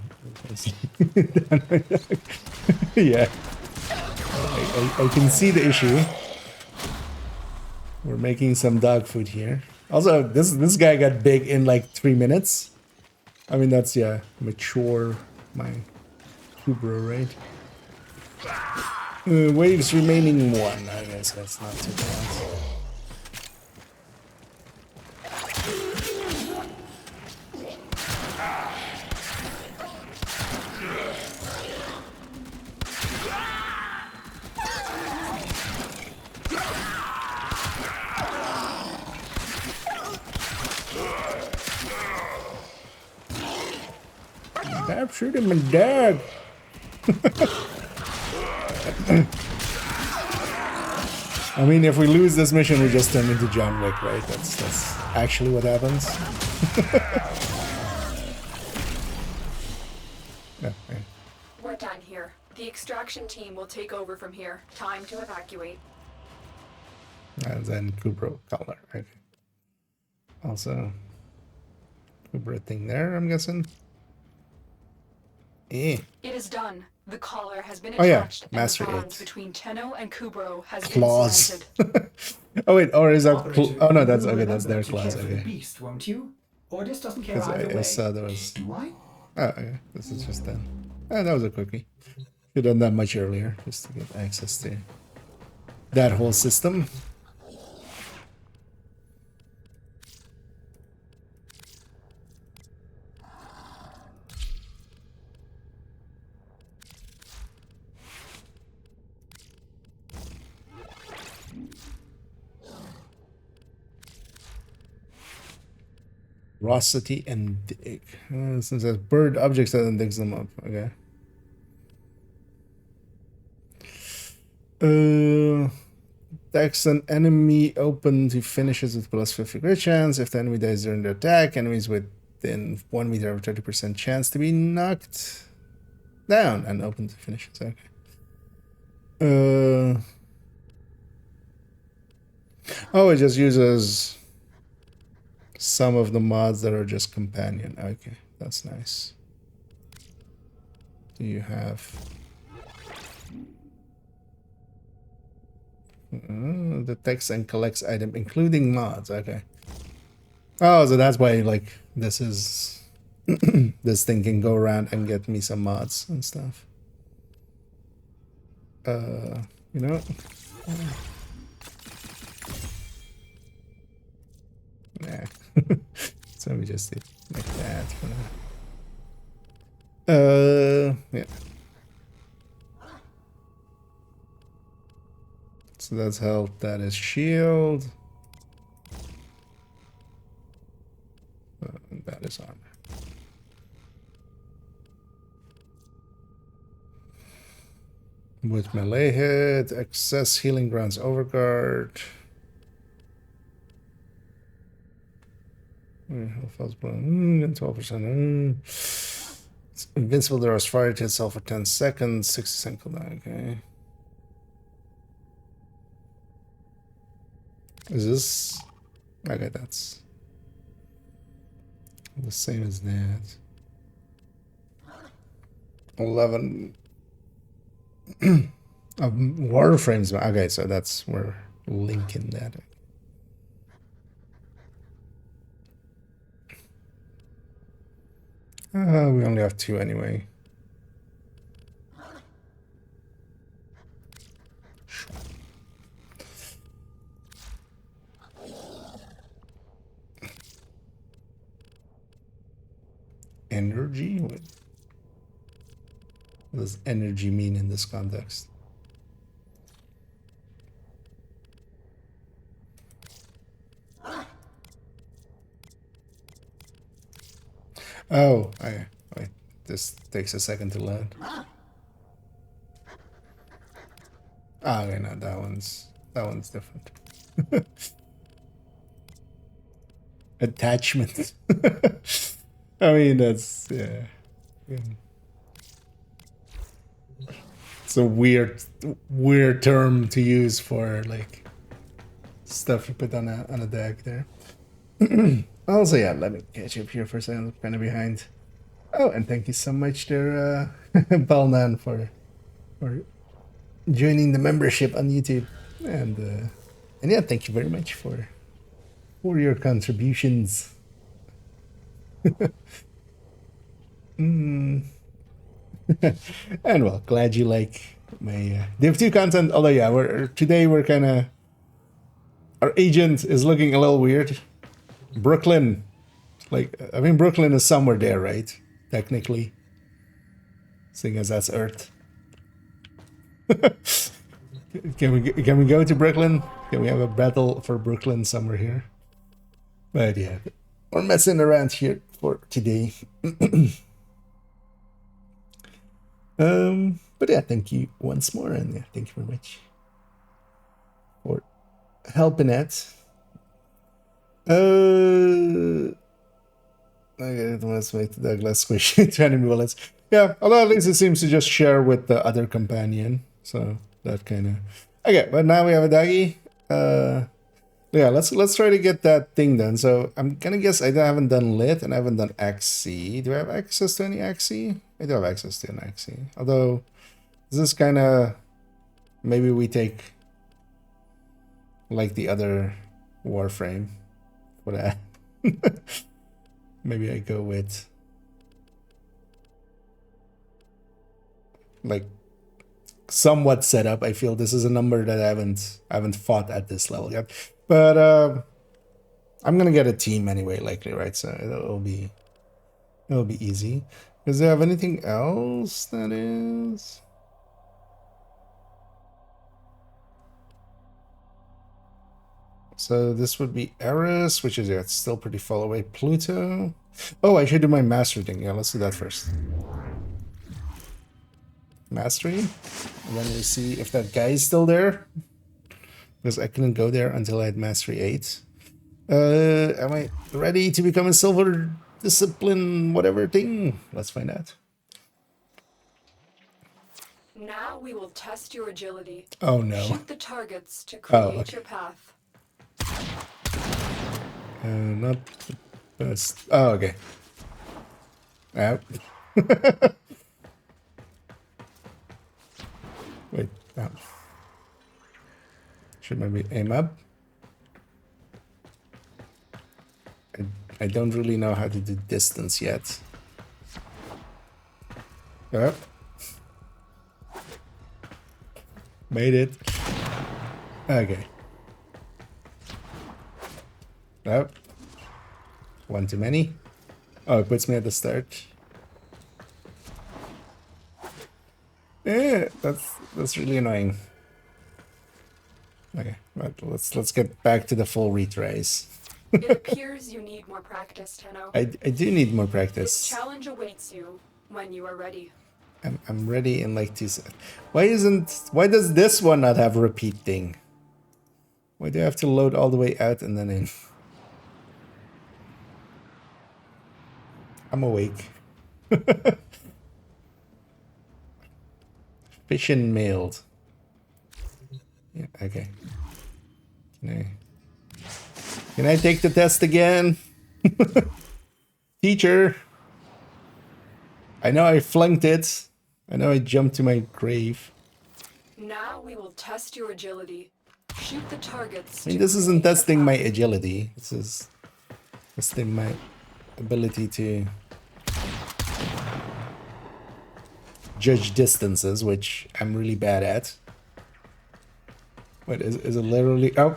Speaker 1: Yeah. I can see the issue. We're making some dog food here. Also, this guy got big in like 3 minutes. I mean, that's, yeah, mature, my Kubro, right? Waves remaining 1. I guess that's not too bad. I'm shooting my dog. I mean, if we lose this mission, we just turn into John Wick, right? That's actually what happens. Yeah, yeah.
Speaker 2: We're done here. The extraction team will take over from here. Time to evacuate.
Speaker 1: And then Kubro color. Okay. Also, Kubro thing there, I'm guessing. Eh.
Speaker 2: It is done. The collar has been
Speaker 1: Oh, yeah.
Speaker 2: attached, and
Speaker 1: Master
Speaker 2: the bond
Speaker 1: 8.
Speaker 2: between Tenno and Kubro has
Speaker 1: Claws.
Speaker 2: been cemented.
Speaker 1: Oh wait, or is that?
Speaker 5: Operator,
Speaker 1: Oh no, that's
Speaker 5: you'll
Speaker 1: okay. That's
Speaker 5: remember
Speaker 1: their
Speaker 5: to
Speaker 1: claws.
Speaker 5: care for the
Speaker 1: Okay.
Speaker 5: beast, won't you? Ordis doesn't care
Speaker 1: Because
Speaker 5: either
Speaker 1: I
Speaker 5: way.
Speaker 1: saw there was.
Speaker 5: Do I?
Speaker 1: Oh, okay. This is just done. Oh, that was a quickie. Could have done that much earlier, just to get access to that whole system. Ferocity and dig. Since there's bird objects that digs them up. Okay. Attacks an enemy open to finishes with plus 50 crit chance. If the enemy dies during the attack, enemies within 1 meter have a 30% chance to be knocked down and open to finishes. Okay. Oh, it just uses some of the mods that are just companion. Okay, that's nice. Do you have detects and collects item including mods? Okay. Oh, so that's why like this is this thing can go around and get me some mods and stuff. You know what? Yeah. So we just did like that for now. Yeah. So that's health, that is shield. That is armor. With melee hit, excess healing grounds overguard. Health falls below 12%. It's invincible to rest fire to itself for 10 seconds, 60% cooldown. Okay. Is this okay? That's the same as that. 11 of Warframes. Okay, so that's we're linking that. We only have 2 anyway. Energy? What does energy mean in this context? Oh, wait. This takes a second to load. Ah, okay, no, that one's different. Attachment. I mean, that's yeah. It's a weird term to use for like stuff you put on a deck there. Also, yeah, let me catch up here for a second. I'm kind of behind. Oh, and thank you so much there, Balnan, for joining the membership on YouTube. And yeah, thank you very much for your contributions. And well, glad you like my Div 2 content. Although yeah, today we're kind of, our agent is looking a little weird. Brooklyn, like I mean Brooklyn is somewhere there, right? Technically, seeing as that's Earth. Can we go to Brooklyn? Can we have a battle for Brooklyn somewhere here? But yeah, we're messing around here for today. But yeah, thank you once more, and yeah, thank you very much for helping it. Okay, let's make the Douglas squishy to enemy bullets. Yeah, although at least it seems to just share with the other companion, so that kind of. Okay, but now we have a doggy. Yeah, let's try to get that thing done. So I'm gonna guess I haven't done lit and I haven't done XC. Do I have access to any XC? I do have access to an XC. Although this is kind of maybe we take like the other Warframe for that. Maybe I go with like somewhat set up. I feel this is a number that I haven't fought at this level yet. But I'm gonna get a team anyway, likely, right? So it'll be easy. Does it have anything else that is? So this would be Eris, which is yeah, it's still pretty far away. Pluto. Oh, I should do my mastery thing. Yeah, let's do that first. Mastery, and then we see if that guy is still there. Because I couldn't go there until I had mastery 8. Am I ready to become a silver discipline whatever thing? Let's find out.
Speaker 2: Now we will test your agility.
Speaker 1: Oh no.
Speaker 2: Shoot the targets to create
Speaker 1: okay.
Speaker 2: your path.
Speaker 1: Not the best. Oh, okay. Out. Wait, down. Should maybe aim up. I don't really know how to do distance yet. Up. Made it. Okay. Up. One too many. Oh, it puts me at the start. Yeah, that's really annoying. Okay, but let's get back to the full retrace.
Speaker 2: It appears you need more practice, Tenno.
Speaker 1: I do need more
Speaker 2: This
Speaker 1: practice.
Speaker 2: challenge awaits you when you are ready.
Speaker 1: I'm ready in like 2 seconds. Why does this one not have a repeat thing? Why do I have to load all the way out and then in? I'm awake. Fission mailed. Yeah, okay. Can I take the test again? Teacher. I know I flunked it. I know I jumped to my grave.
Speaker 2: Now we will test your agility. Shoot the targets.
Speaker 1: I mean,
Speaker 2: to
Speaker 1: this isn't
Speaker 2: create your
Speaker 1: testing my
Speaker 2: path.
Speaker 1: agility. This is testing my ability to judge distances, which I'm really bad at. Wait, is it literally... Oh!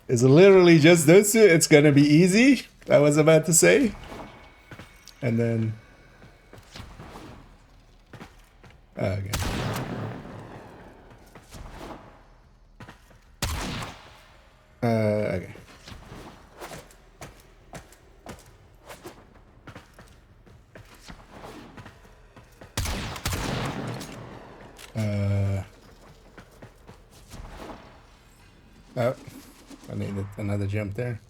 Speaker 1: Is it literally just those two? It's gonna be easy, I was about to say. And then... Okay. Okay. Oh, I needed another jump there.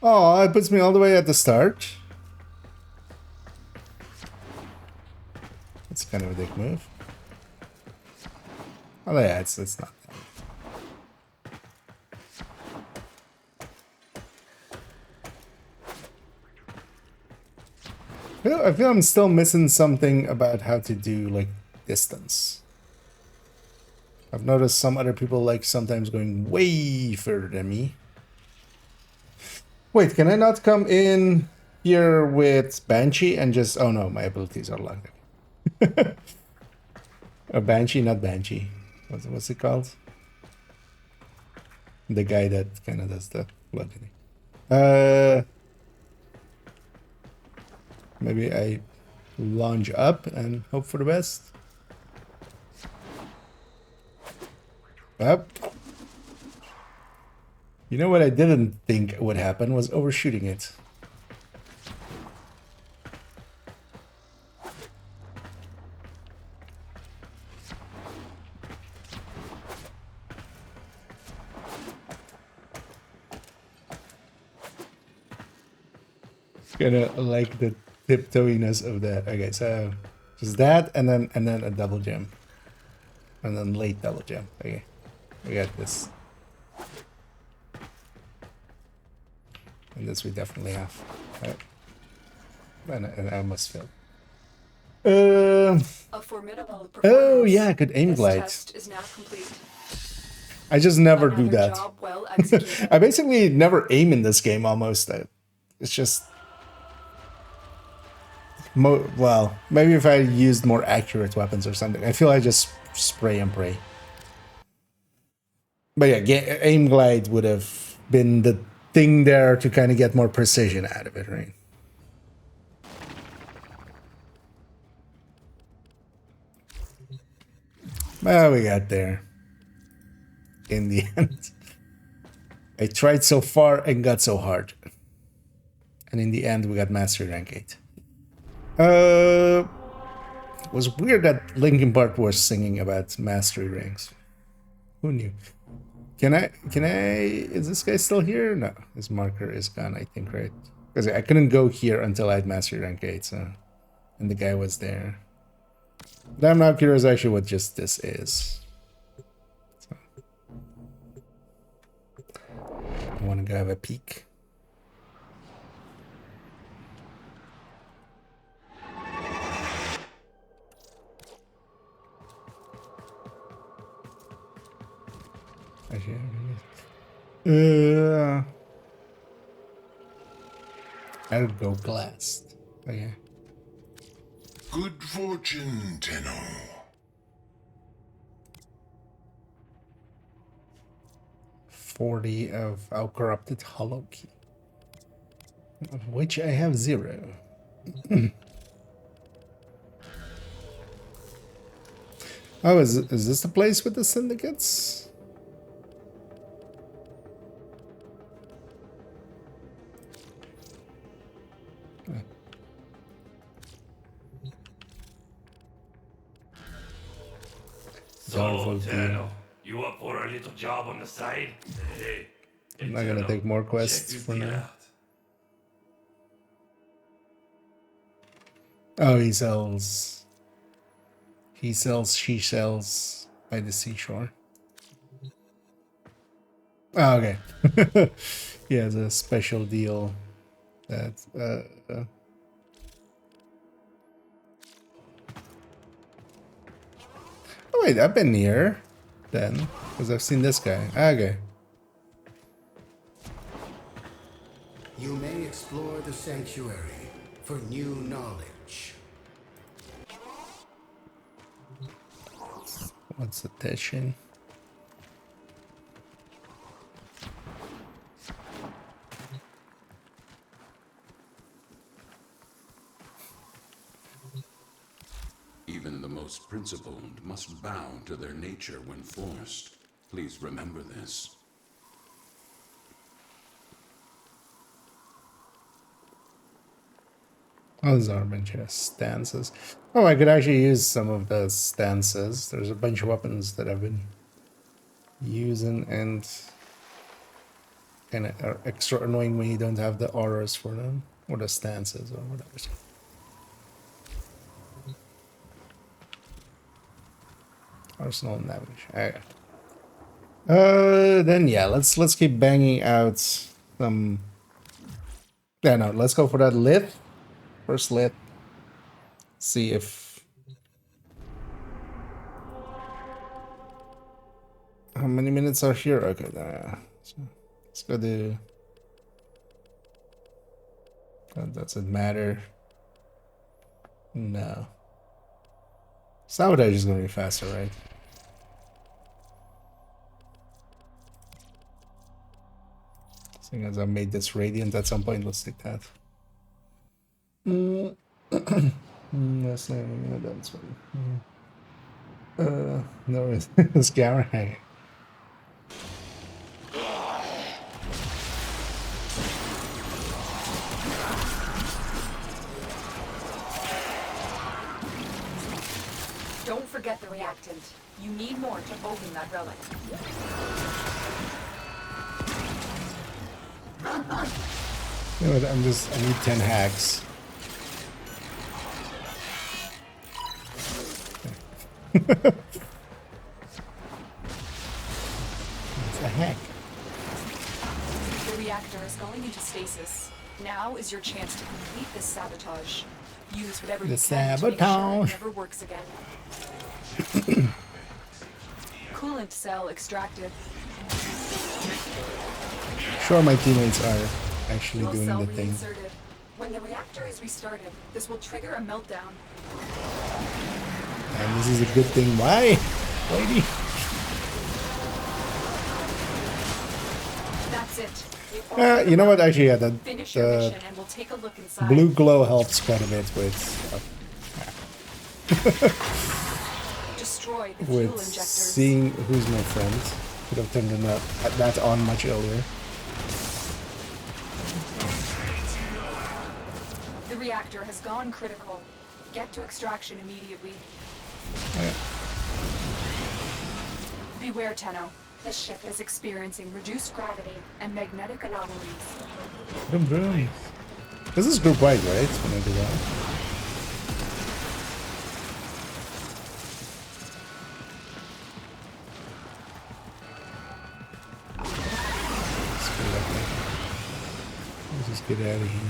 Speaker 1: Oh, it puts me all the way at the start. That's kind of a dick move. Oh yeah, it's not. I feel I'm still missing something about how to do like distance. I've noticed some other people like sometimes going way further than me. Wait, can I not come in here with Banshee and just... Oh no, my abilities are locked. A Banshee, not Banshee. What's it called? The guy that kind of does the bludgeoning. Maybe I launch up and hope for the best. Up. You know what I didn't think would happen was overshooting it. Kind of like the tiptoeiness of that. Okay, so just that, and then a double jump, and then late double jump. Okay, we got this, and this we definitely have. And I almost failed.
Speaker 2: A formidable
Speaker 1: Oh
Speaker 2: performance.
Speaker 1: yeah, I could aim
Speaker 2: This
Speaker 1: glide.
Speaker 2: test is now complete.
Speaker 1: I just never do
Speaker 2: Another
Speaker 1: that.
Speaker 2: job well executed.
Speaker 1: I basically never aim in this game almost. It's just... well, maybe if I used more accurate weapons or something. I feel I just spray and pray. But yeah, aim glide would have been the thing there to kind of get more precision out of it, right? Well, we got there. In the end. I tried so far and got so hard. And in the end, we got Mastery Rank 8. It was weird that Linkin Park was singing about Mastery Ranks. Who knew? Can I, is this guy still here? No, his marker is gone, I think, right? Because I couldn't go here until I had Mastery Rank 8, so... And the guy was there. But I'm now curious actually what just this is. So. I want to go have a peek. I'll go glass. Okay.
Speaker 6: Good fortune, Tenno.
Speaker 1: 40 of our corrupted hollow key, of which I have 0. Oh, is this the place with the syndicates?
Speaker 8: So, Tenno, you up for a little job on the side? Hey,
Speaker 1: I'm not gonna take more quests for now. Oh, he sells, she sells by the seashore. Oh, okay. He has a special deal that oh wait, I've been here then, because I've seen this guy. Okay.
Speaker 9: You may explore the sanctuary for new knowledge.
Speaker 1: What's the tension?
Speaker 10: Even the most principled must bow to their nature when forced. Please remember this.
Speaker 1: Oh, there's a bunch of stances. Oh, I could actually use some of the stances. There's a bunch of weapons that I've been using and kind of are extra annoying when you don't have the auras for them, or the stances or whatever. Arsenal navigation. Okay. Then yeah, let's keep banging out some. Yeah, no, let's go for that lit. First lit. See if how many minutes are here? Okay, so let's go to. That doesn't matter. No. Sabotage is going to be faster, right? Seeing as I made this radiant at some point, let's take that. That's not even that's one. No, it's Gamma hanging.
Speaker 2: Don't forget the reactant. You need more to open that relic.
Speaker 1: You know what, I need 10 hacks. It's a hack.
Speaker 2: The reactor is going into stasis. Now is your chance to complete this sabotage. Use whatever you can to make sure it never works again. Coolant cell extracted.
Speaker 1: Sure, my teammates are actually doing the thing.
Speaker 2: Reinserted. When the reactor is restarted, this will trigger a meltdown.
Speaker 1: And this is a good thing. Why? Lady?
Speaker 2: That's it.
Speaker 1: You know what? Actually, yeah, the
Speaker 2: We'll take a look inside.
Speaker 1: blue glow helps quite a bit with
Speaker 2: Destroy the fuel
Speaker 1: with
Speaker 2: injectors.
Speaker 1: seeing who's my friend. Could have turned that on much earlier.
Speaker 2: The reactor has gone critical. Get to extraction immediately.
Speaker 1: Yeah.
Speaker 2: Beware, Tenno. This ship is experiencing reduced gravity and magnetic anomalies.
Speaker 1: Vroom, vroom. This is group wide, right? When I do that. Let's just get out of here.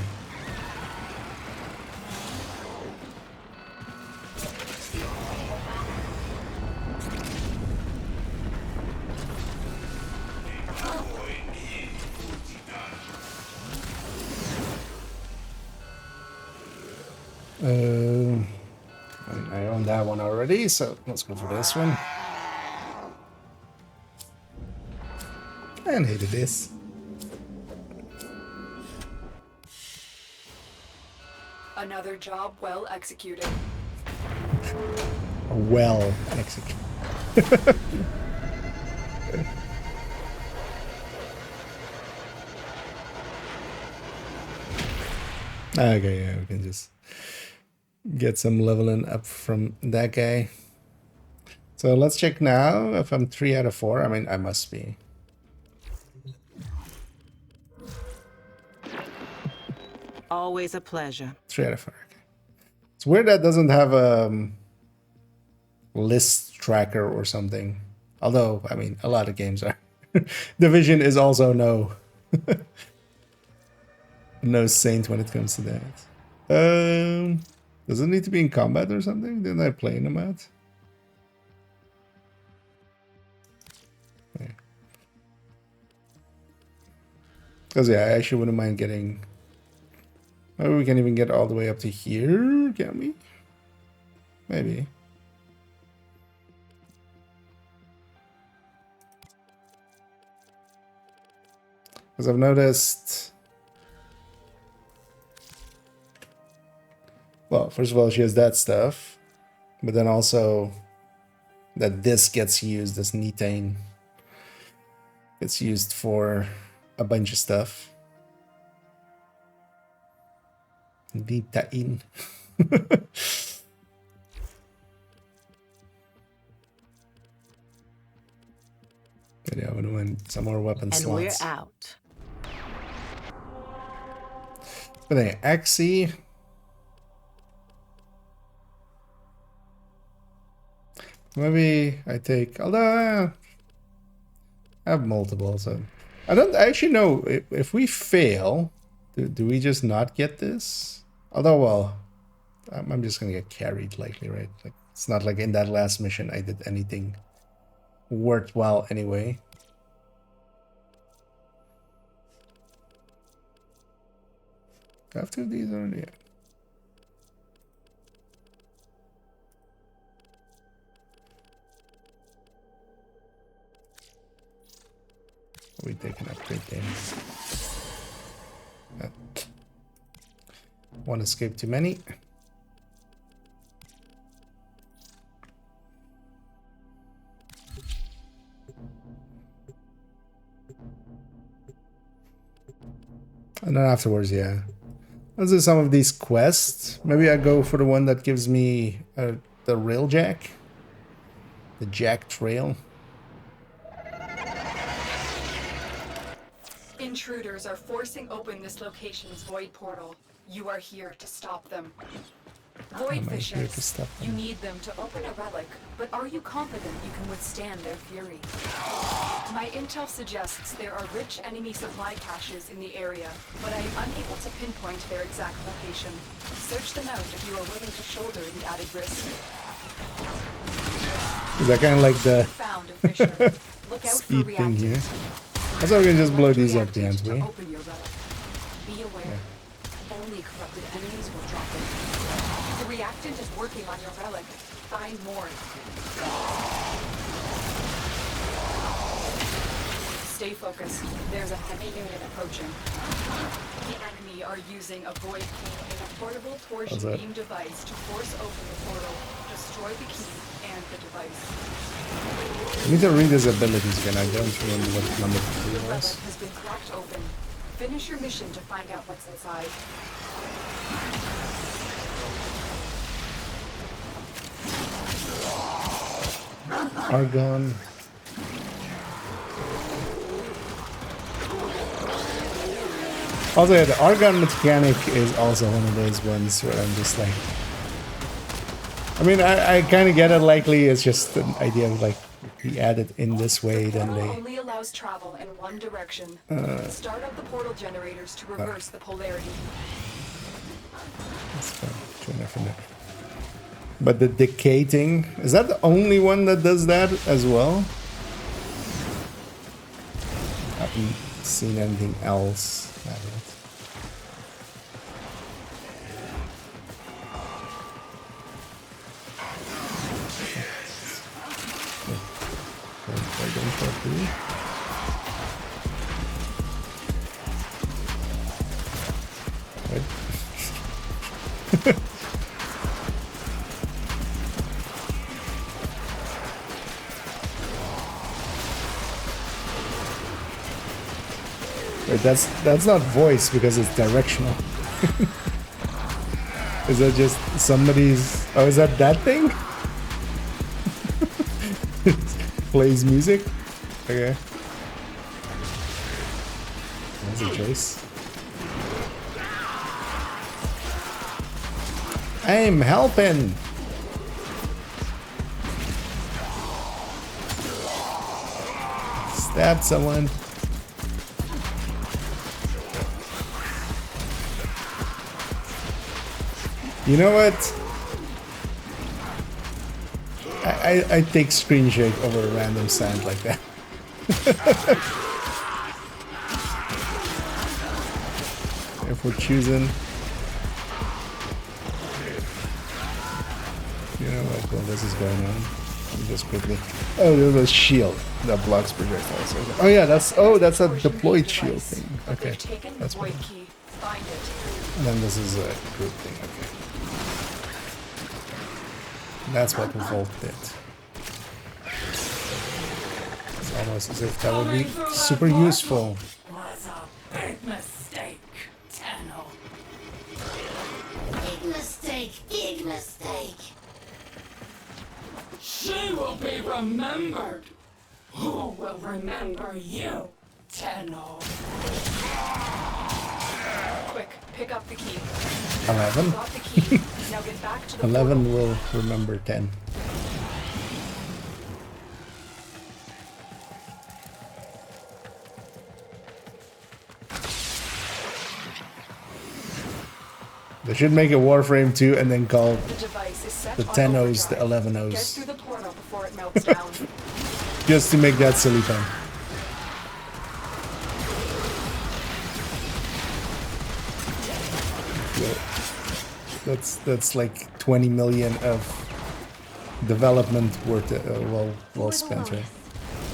Speaker 1: I own that one already, so let's go for this one. And hated this.
Speaker 2: Another job well executed.
Speaker 1: Well executed. Okay, yeah, we can just get some leveling up from that guy. So let's check now if I'm 3 out of 4. I mean, I must be.
Speaker 7: Always a pleasure.
Speaker 1: 3 out of 4. Okay. It's weird that doesn't have a list tracker or something. Although, I mean, a lot of games are. Division is also no saint when it comes to that. Does it need to be in combat or something? Didn't I play in a mat? Because yeah, I actually wouldn't mind getting. Maybe we can even get all the way up to here, can we? Maybe. Because I've noticed. Well, first of all, she has that stuff, but then also that this gets used, this Nitane gets used for a bunch of stuff. Nitane. But yeah, I would want some more weapon slots.
Speaker 7: And we're out.
Speaker 1: But anyway, Axie. Maybe I take, although I have multiple, so I don't actually know if we fail, do we just not get this? Although, well, I'm just gonna get carried likely, right? Like it's not like in that last mission I did anything worthwhile anyway. After these already. Yeah. We take an upgrade there. One escape too many. And then afterwards, yeah. Let's do some of these quests. Maybe I go for the one that gives me the rail jack. The jack trail.
Speaker 2: intruders are forcing open this location's void portal. You are here to stop them. Void
Speaker 1: Am I here to
Speaker 2: fishers,
Speaker 1: stop
Speaker 2: you
Speaker 1: them?
Speaker 2: need them to open a relic, but are you confident you can withstand their fury? My intel suggests there are rich enemy supply caches in the area, but I am unable to pinpoint their exact location. Search them out if you are willing to shoulder the added risk.
Speaker 1: Is that kind of like the
Speaker 2: Found a fisher. Look out for
Speaker 1: speed thing here?
Speaker 2: reactants.
Speaker 1: I thought we can just blow these up,
Speaker 2: Reactant
Speaker 1: can't we?
Speaker 2: to open your relic. Be aware. Only corrupted enemies will drop it. The reactant is working on your relic. Find more. Stay focused. There's a heavy unit approaching. The enemy are using a void key and a portable torsion
Speaker 1: How's that?
Speaker 2: beam device to force open the portal, destroy the key and the device.
Speaker 1: I need to read his abilities again. I don't remember what number
Speaker 2: The
Speaker 1: 2
Speaker 2: relic
Speaker 1: was.
Speaker 2: has been cracked open. Finish your mission to find out what's inside.
Speaker 1: Argon. Also, yeah, the Argon mechanic is also one of those ones where I'm just like... I mean, I kind of get it, likely it's just an idea of like, he added in this way, then
Speaker 2: Portal
Speaker 1: they...
Speaker 2: only allows travel in one direction. Start up the portal generators to reverse the polarity.
Speaker 1: That's fine. Tune for that. But the decating, is that the only one that does that as well? I haven't seen anything else. That is. I don't talk to you. Right. Wait, that's not voice because it's directional. Is that just somebody's... Oh, is that thing? Plays music? Okay. That's a choice. I'm helping! Stab someone. You know what? I take screen shake over a random sound like that. If we're choosing... You know what? While this is going on, let me just quickly... Oh, there's a shield that blocks projectiles. Oh yeah, that's a deployed shield thing. Okay, that's what. And then this is a group thing. Okay. That's what Revolt did. It's almost as if that would be super useful.
Speaker 3: Was a big mistake, Tenno.
Speaker 11: Big mistake, big mistake.
Speaker 3: She will be remembered. Who will remember you, Tenno?
Speaker 2: Quick, pick up the key.
Speaker 1: 11?
Speaker 2: Got the key. Now get back to the
Speaker 1: 11 will remember 10. They should make a Warframe 2 and then call the 10-Os the 11-Os.
Speaker 2: Get through the portal before it melts down.
Speaker 1: Just to make that silly fun. That's like 20 million of development worth well spent, right?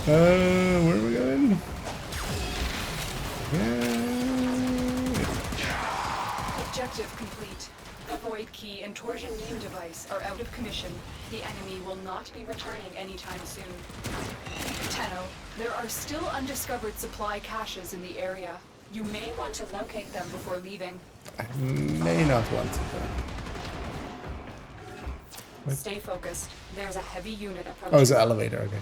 Speaker 1: Where are we going?
Speaker 2: Objective complete. The void key and torsion beam device are out of commission. The enemy will not be returning anytime soon. Tenno, there are still undiscovered supply caches in the area. You may want to locate them before leaving.
Speaker 1: I may not want to. What?
Speaker 2: Stay focused. There's a heavy unit approaching.
Speaker 1: Oh, it's an elevator, okay.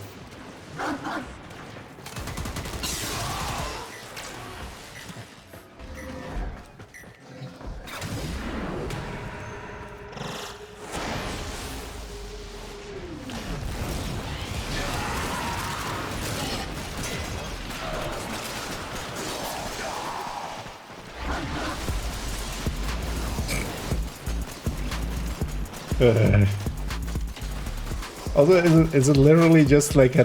Speaker 1: Also, is it literally just like a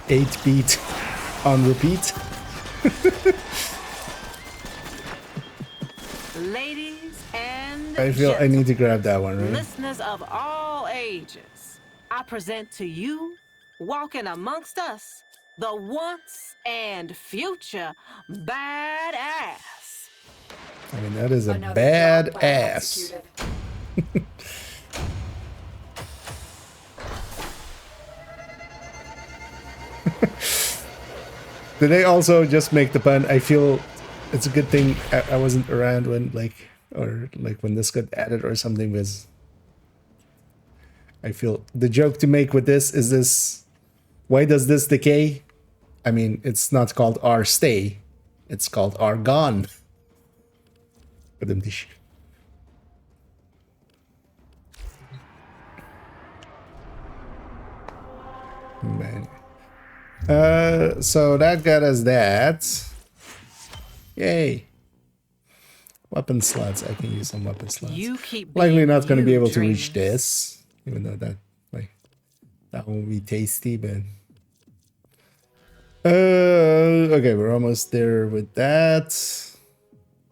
Speaker 1: 8-beat on repeat?
Speaker 7: Ladies and
Speaker 1: I feel I need to grab that one, right?
Speaker 7: listeners of all ages, I present to you, walking amongst us, the once and future badass.
Speaker 1: I mean, that is a
Speaker 2: Another
Speaker 1: bad
Speaker 2: job well
Speaker 1: ass.
Speaker 2: executed.
Speaker 1: Did they also just make the pun? I feel it's a good thing I wasn't around when when this got added or something, because I feel the joke to make with this is this: why does this decay? I mean, it's not called R stay, it's called R gone. Man. So that got us that. Yay. Weapon slots. I can use some weapon slots.
Speaker 7: You keep
Speaker 1: Likely not going to be able to
Speaker 7: dreamers.
Speaker 1: reach this, even though that will be tasty, but okay, we're almost there with that.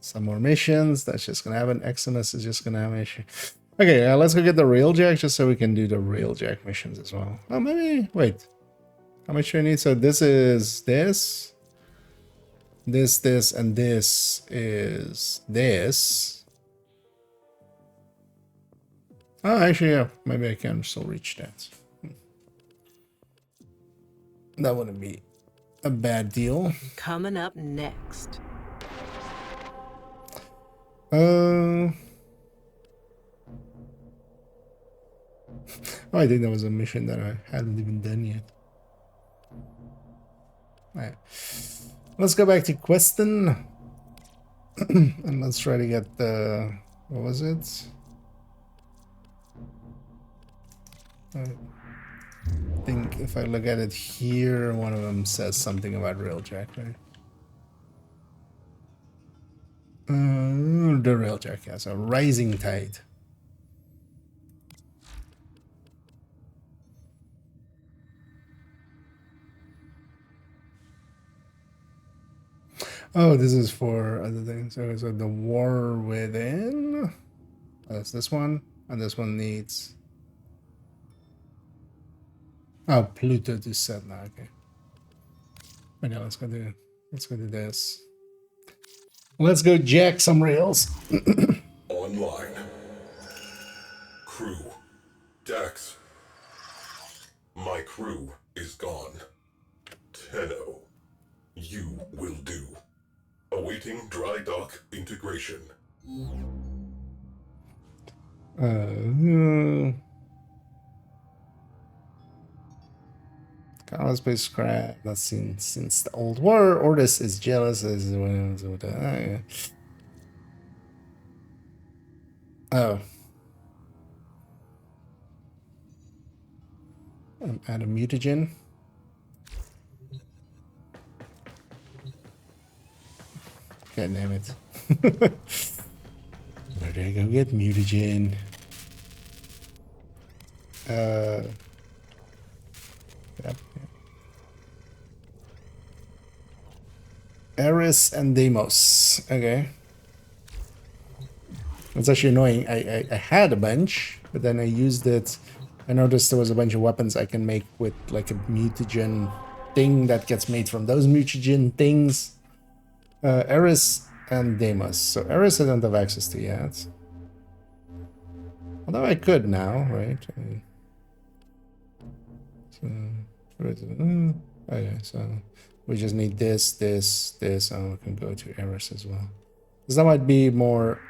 Speaker 1: Some more missions. That's just gonna happen. Exodus is just gonna have an issue. Okay, let's go get the railjack just so we can do the railjack missions as well. Oh, maybe wait. How much do I need? So this is this, and this is this. Oh, actually, yeah. Maybe I can still reach that. That wouldn't be a bad deal.
Speaker 7: Coming up next.
Speaker 1: Oh, I think that was a mission that I hadn't even done yet. Alright. Let's go back to Queston. And let's try to get the... What was it? I think if I look at it here, one of them says something about railjack, right? The railjack, yeah, so Rising Tide. Oh, this is for other things. So the War Within. That's this one, and this one needs. Oh, Pluto to set now. Okay. Okay, let's go do this. Let's go jack some rails.
Speaker 6: Online. Crew. Dax. My crew is gone. Tenno. You will do. Awaiting dry dock integration.
Speaker 1: Carlos space scrap. That's since the old war. Ordis is jealous. Oh. Add a mutagen. God damn it. Where did I go get mutagen? Yep. Eris and Deimos. Okay. It's actually annoying. I had a bunch, but then I used it. I noticed there was a bunch of weapons I can make with like a mutagen thing that gets made from those mutagen things. Eris and Deimos. So Eris I don't have access to yet. Although I could now, right? Okay, so we just need this, and we can go to Eris as well. Because that might be more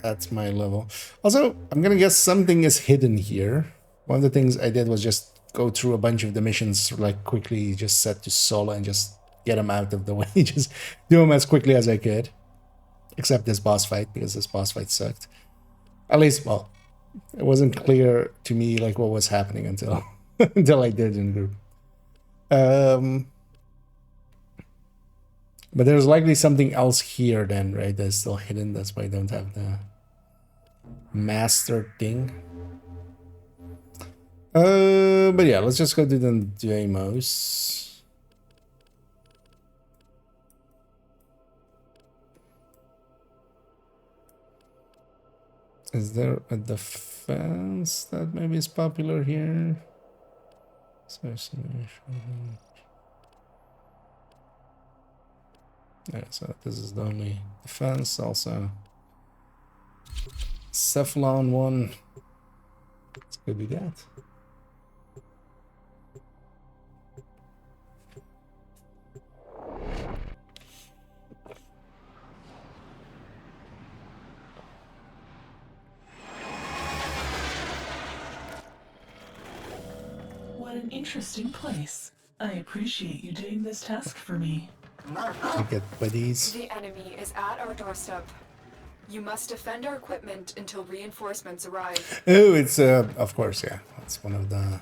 Speaker 1: at my level. Also, I'm gonna guess something is hidden here. One of the things I did was just go through a bunch of the missions like quickly, just set to solo and just get them out of the way. Just do them as quickly as I could. Except this boss fight, because this boss fight sucked. At least, well, it wasn't clear to me like what was happening until until I did in group. But there's likely something else here then, right? That's still hidden. That's why I don't have the master thing. But yeah, let's just go to the demos. Is there a defense that maybe is popular here? Yeah, so this is the only defense. Also, Cephalon one. It's good we got.
Speaker 12: What an interesting place. I appreciate you doing this task for me.
Speaker 1: I get buddies.
Speaker 2: The enemy is at our doorstep. You must defend our equipment until reinforcements arrive.
Speaker 1: Oh, it's of course, yeah. That's one of the.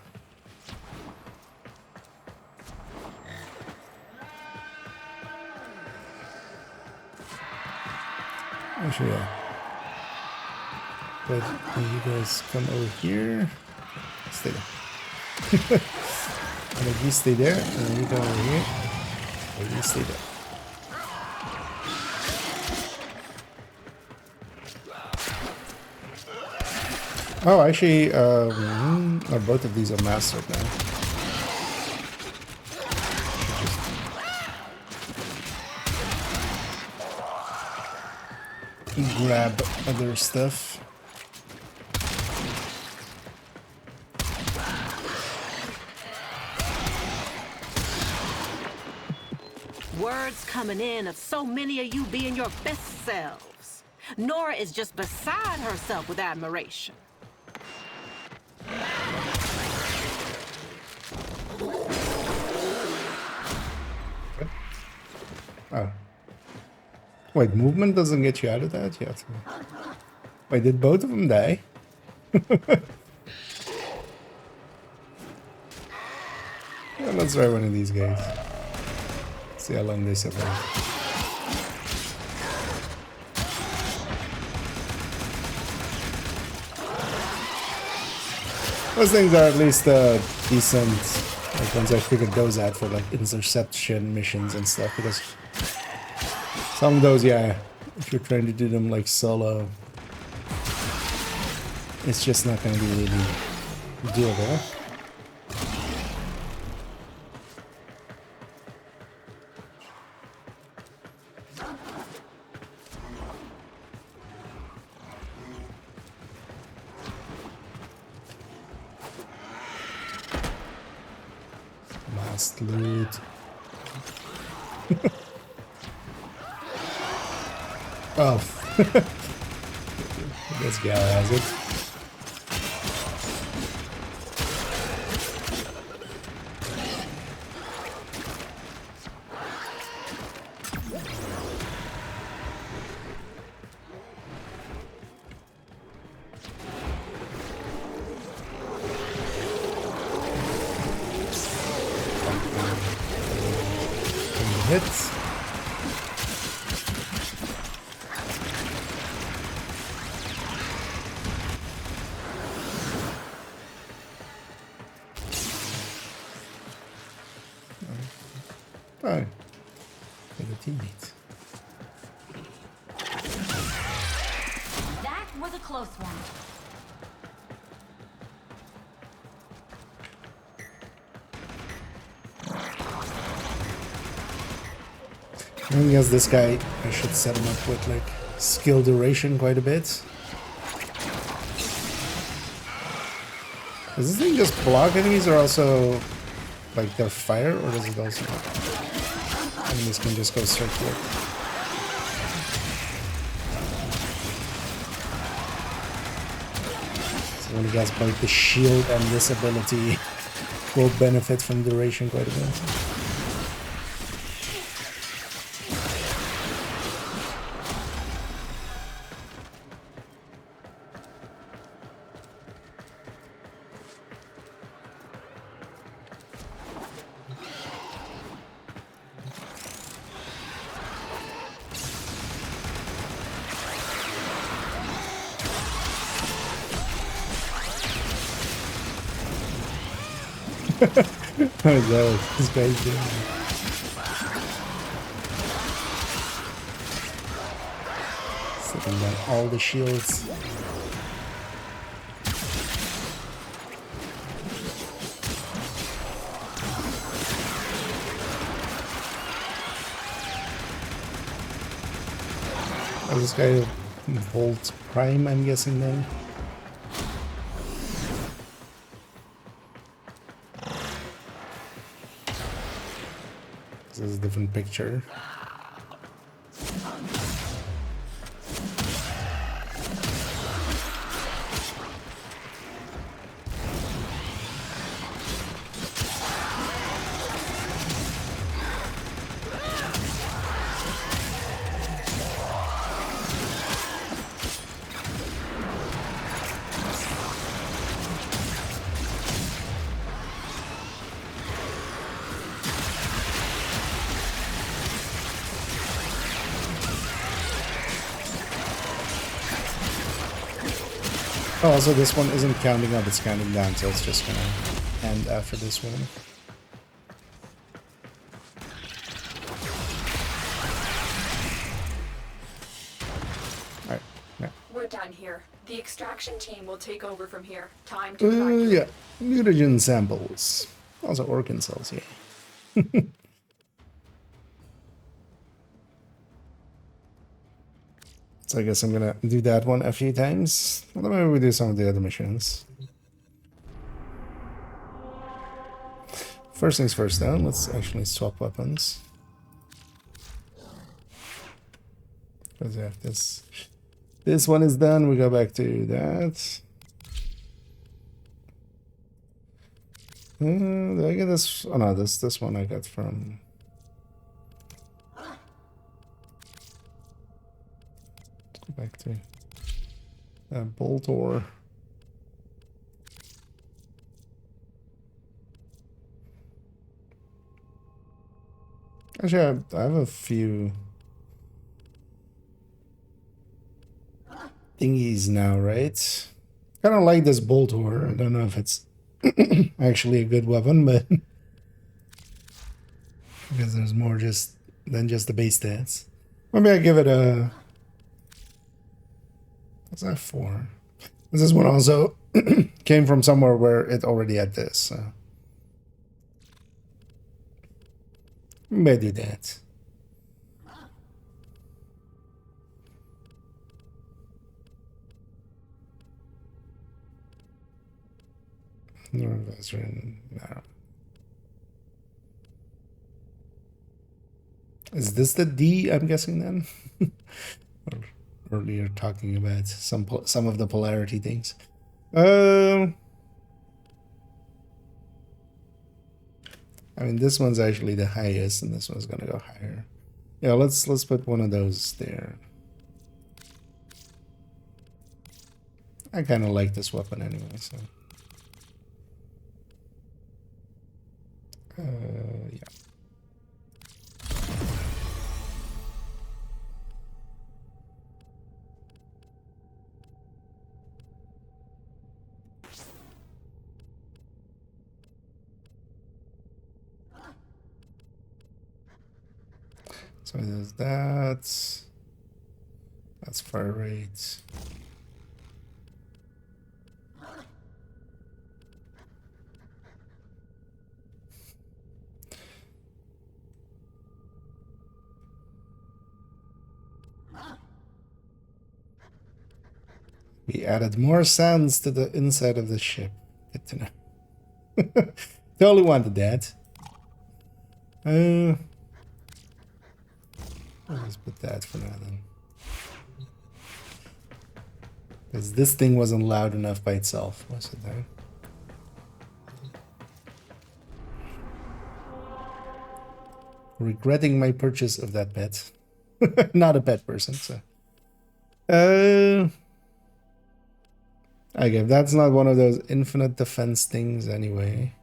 Speaker 1: Actually, yeah. But you guys come over here. Stay there. And if you stay there, and then you come over here, and you stay there. Oh, actually, both of these are mastered now. Just grab other stuff.
Speaker 7: Words coming in of so many of you being your best selves. Nora is just beside herself with admiration.
Speaker 1: Oh. Wait, movement doesn't get you out of that yet. Wait, did both of them die? Yeah, let's try one of these guys. See how long they survive. Those things are at least decent. Like ones I figured those out for like interception missions and stuff, because some of those, yeah, if you're trying to do them like solo, it's just not going to be really doable. Last loot. Oh. This guy has it. Hits. Oh, for the teammates.
Speaker 13: That was a close one.
Speaker 1: I guess this guy, I should set him up with like skill duration quite a bit. Does this thing just block enemies or also like their fire, or does it also enemies can just go straight through it? So when he gets both the shield and this ability will benefit from duration quite a bit. What is that? What this guy's doing? Setting down all the shields. Oh, this guy Volt Prime, I'm guessing then. This is a different picture. Oh, also this one isn't counting up, it's counting down, so it's just gonna end after this one. Alright, yeah.
Speaker 2: We're done here. The extraction team will take over from here. Time to evacuate.
Speaker 1: Yeah, mutagen samples. Also organ cells, yeah. So I guess I'm gonna do that one a few times. Well, maybe we do some of the other missions. First things first though, let's actually swap weapons. Because yeah, this one is done, we go back to that. Did I get this? Oh no, this one I got from... Go back to bolt ore. Actually, I have a few thingies now, right? Kind of like this bolt ore. I don't know if it's actually a good weapon, but because there's more than just the base stats. Maybe I give it a... What's that for? This one also came from somewhere where it already had this, so may do that. No. Is this the D, I'm guessing then? Or earlier talking about some of the polarity things. I mean, this one's actually the highest, and this one's gonna go higher. Yeah, let's put one of those there. I kind of like this weapon anyway, so. Yeah. So there's that. That's fire rate. We added more sounds to the inside of the ship. Good to know. Totally wanted that. I'll just put that for now then. Because this thing wasn't loud enough by itself, was it though? Regretting my purchase of that pet. Not a pet person, so. Okay, that's not one of those infinite defense things anyway.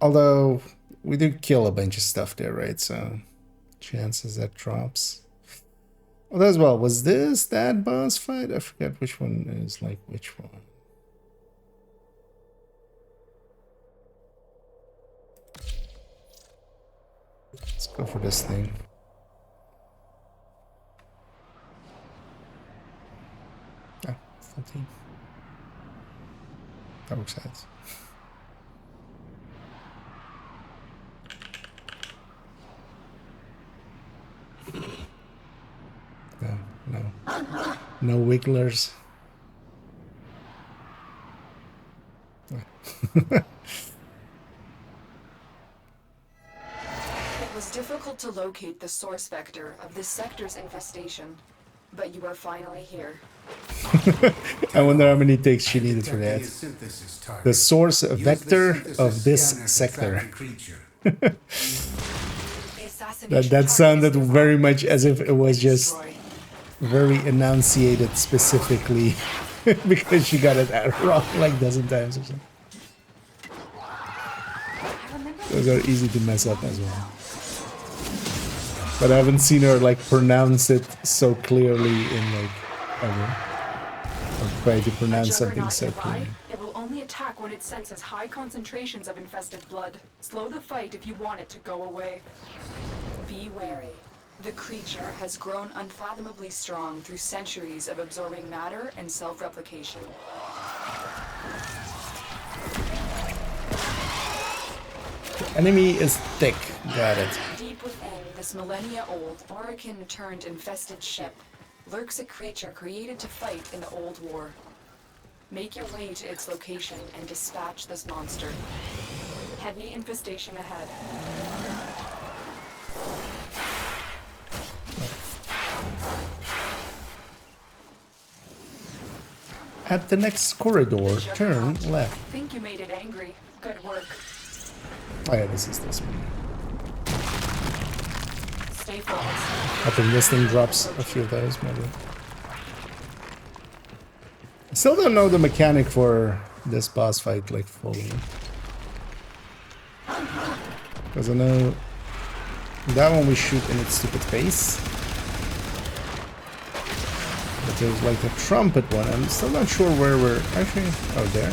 Speaker 1: Although, we do kill a bunch of stuff there, right? So, chances that drops. Well, as well, was this that boss fight? I forget which one is like which one. Go for this thing. Oh, 14. That works out. No wigglers.
Speaker 2: It was difficult to locate the source vector of this sector's infestation, but you are finally here.
Speaker 1: I wonder how many takes she needed for that. The source vector of this sector. that sounded very much as if it was just very enunciated specifically because she got it wrong like a dozen times or something. Those are easy to mess up as well. But I haven't seen her like pronounce it so clearly in like ever. Or try to pronounce something so clearly.
Speaker 2: It will only attack when it senses high concentrations of infested blood. Slow the fight if you want it to go away. Be wary. The creature has grown unfathomably strong through centuries of absorbing matter and self-replication.
Speaker 1: The enemy is thick. Got it.
Speaker 2: Deep within this millennia-old, Orokin-turned infested ship lurks a creature created to fight in the Old War. Make your way to its location and dispatch this monster. Heavy infestation ahead.
Speaker 1: At the next corridor, turn left.
Speaker 2: Think you made it angry. Good work.
Speaker 1: Oh yeah, this is this one.
Speaker 2: Stay focused.
Speaker 1: I think this thing drops a few of those, maybe. I still don't know the mechanic for this boss fight, like, fully. Because I know that one we shoot in its stupid face. But there's like a trumpet one. I'm still not sure where we're actually. Oh, there.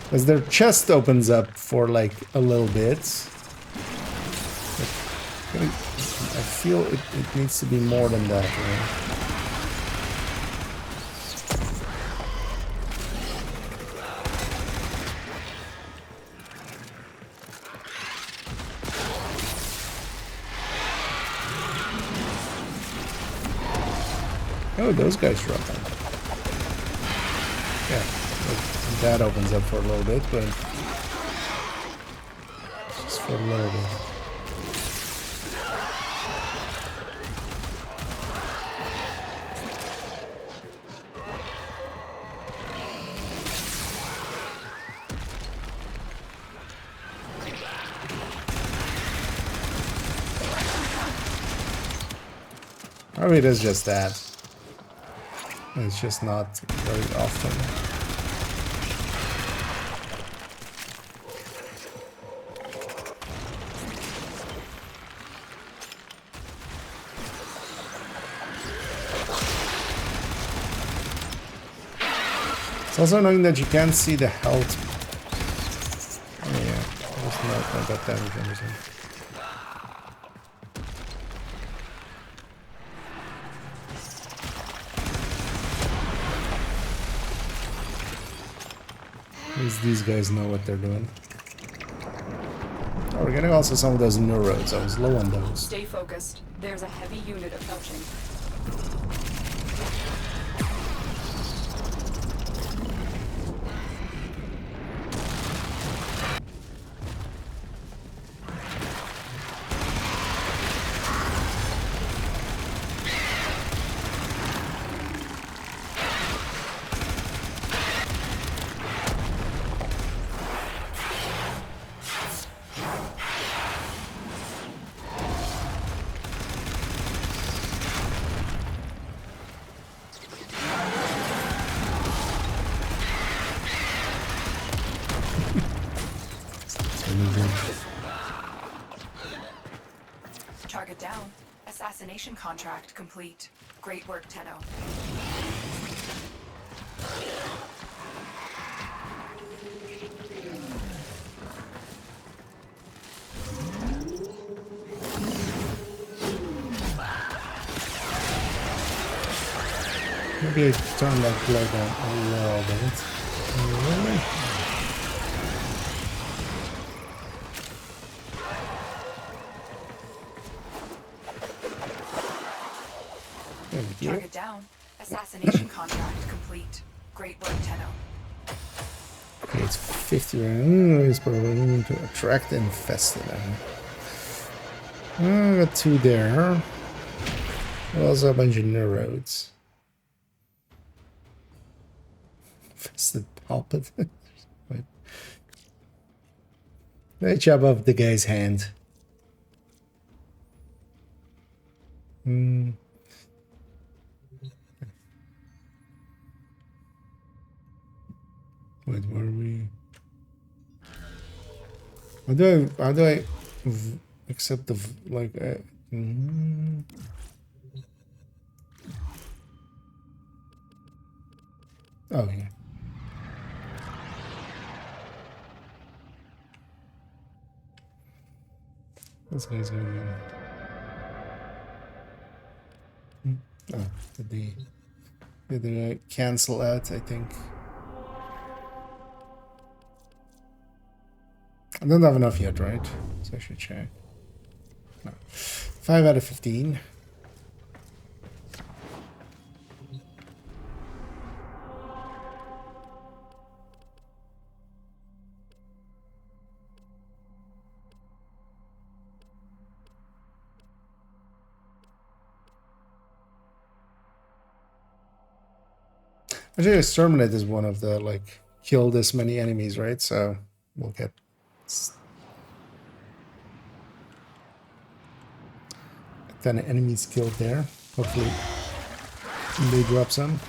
Speaker 1: Because their chest opens up for like a little bit. But I feel it needs to be more than that, right? Oh, those guys drop out. Yeah, that opens up for a little bit, but just for a little bit. Maybe it is just that. It's just not very often. It's also annoying that you can't see the health. Oh, yeah, there's not that damage or anything. At least these guys know what they're doing. Oh, we're getting also some of those neurodes. I was low on those.
Speaker 2: Stay focused. There's a heavy unit approaching. Target down. Assassination contract complete. Great work, Tenno.
Speaker 1: Maybe I turn that glow down a little bit. Really?
Speaker 2: Target down. Assassination contract complete. Great work, Tenno.
Speaker 1: Okay, it's 50 rounds. It's probably to attract and infested. I got 2 there. Also a bunch of neurodes. Infested pulpit. Wait. They chop off the guy's hand. Wait, where are we? How do I accept the like? Oh yeah. This guy's going on. Oh, did they cancel out? I think. I don't have enough yet, right? So I should check. No. 5 out of 15. Actually, exterminate is one of the like kill this many enemies, right? So we'll get 10 enemies killed there. Hopefully they drop some.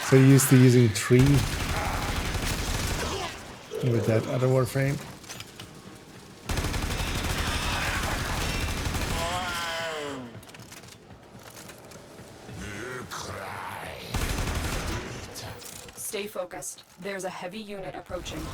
Speaker 1: So used to using 3 with that other warframe.
Speaker 2: Stay focused. There's a heavy unit approaching.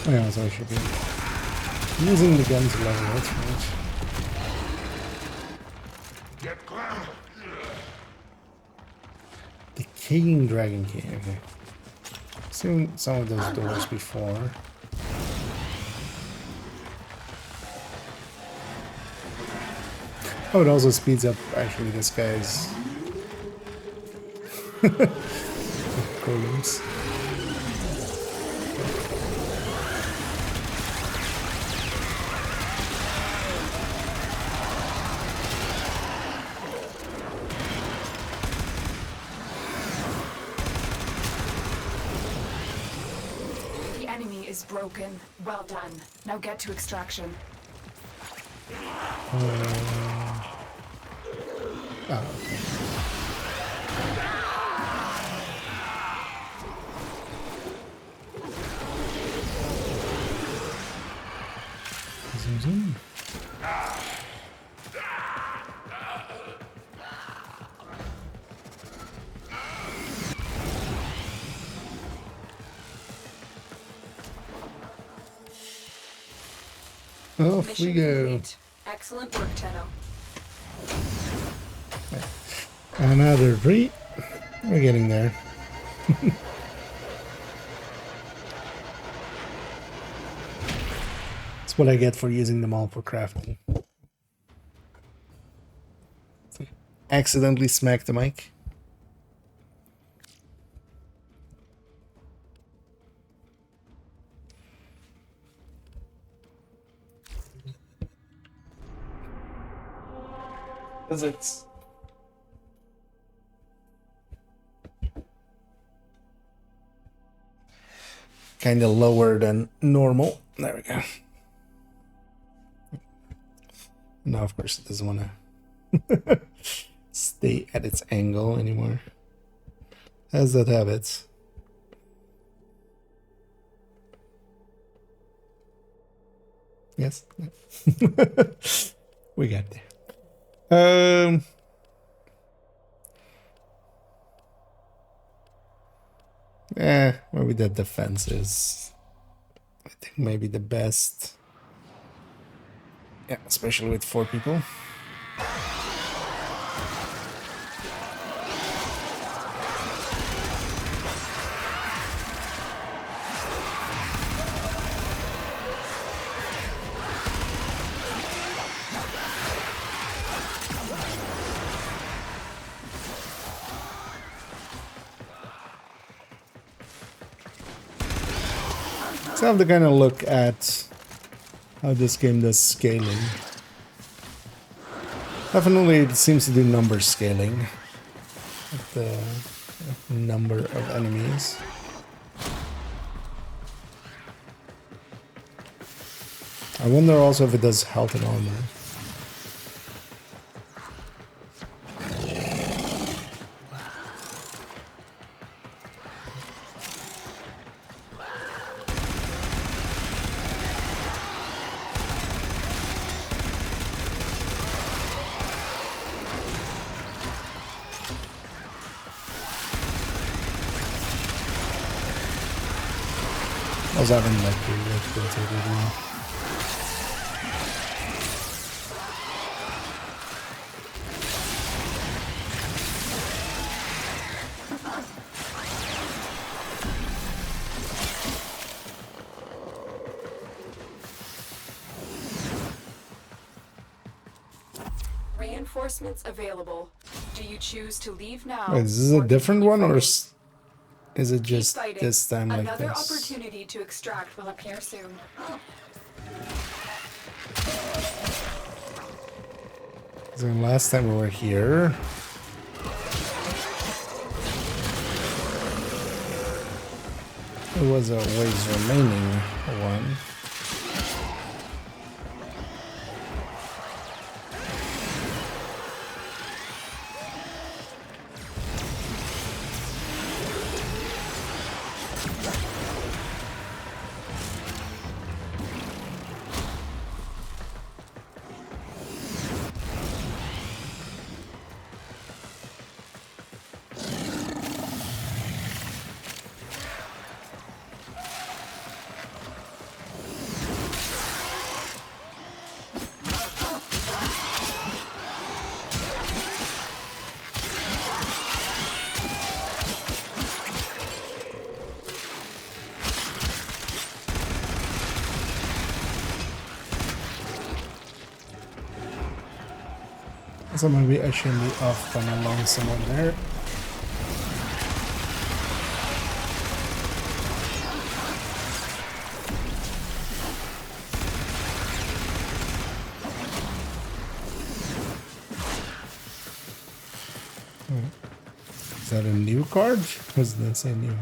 Speaker 1: Oh yeah, so I should be using the gun to level it, right? Decaying Dragon Key, okay. Seen some of those doors before. Oh, it also speeds up actually this guy's golems.
Speaker 2: Broken. Well done. Now get to extraction.
Speaker 1: Oh, okay. Zoom, zoom. Off we go.
Speaker 2: Complete. Excellent work, Tenno.
Speaker 1: Another 3. We're getting there. That's what I get for using them all for crafting. Accidentally smacked the mic. Is it? Kind of lower than normal. There we go. Now, of course, it doesn't want to stay at its angle anymore. Has that habit. Yes. We got there. Maybe the defense is, I think, maybe the best. Yeah, especially with 4 people. So I have to kind of look at how this game does scaling. Definitely it seems to do number scaling. At the number of enemies. I wonder also if it does health and armor. I was having like the
Speaker 2: Reinforcements available. Do you choose to leave now?
Speaker 1: Wait, is this a different one or is it just this time like
Speaker 2: Another
Speaker 1: this?
Speaker 2: opportunity to extract will appear soon.
Speaker 1: So last time we were here. It was a ways remaining one. So maybe I shouldn't be off on along someone there. Is that a new card? Or does that say new?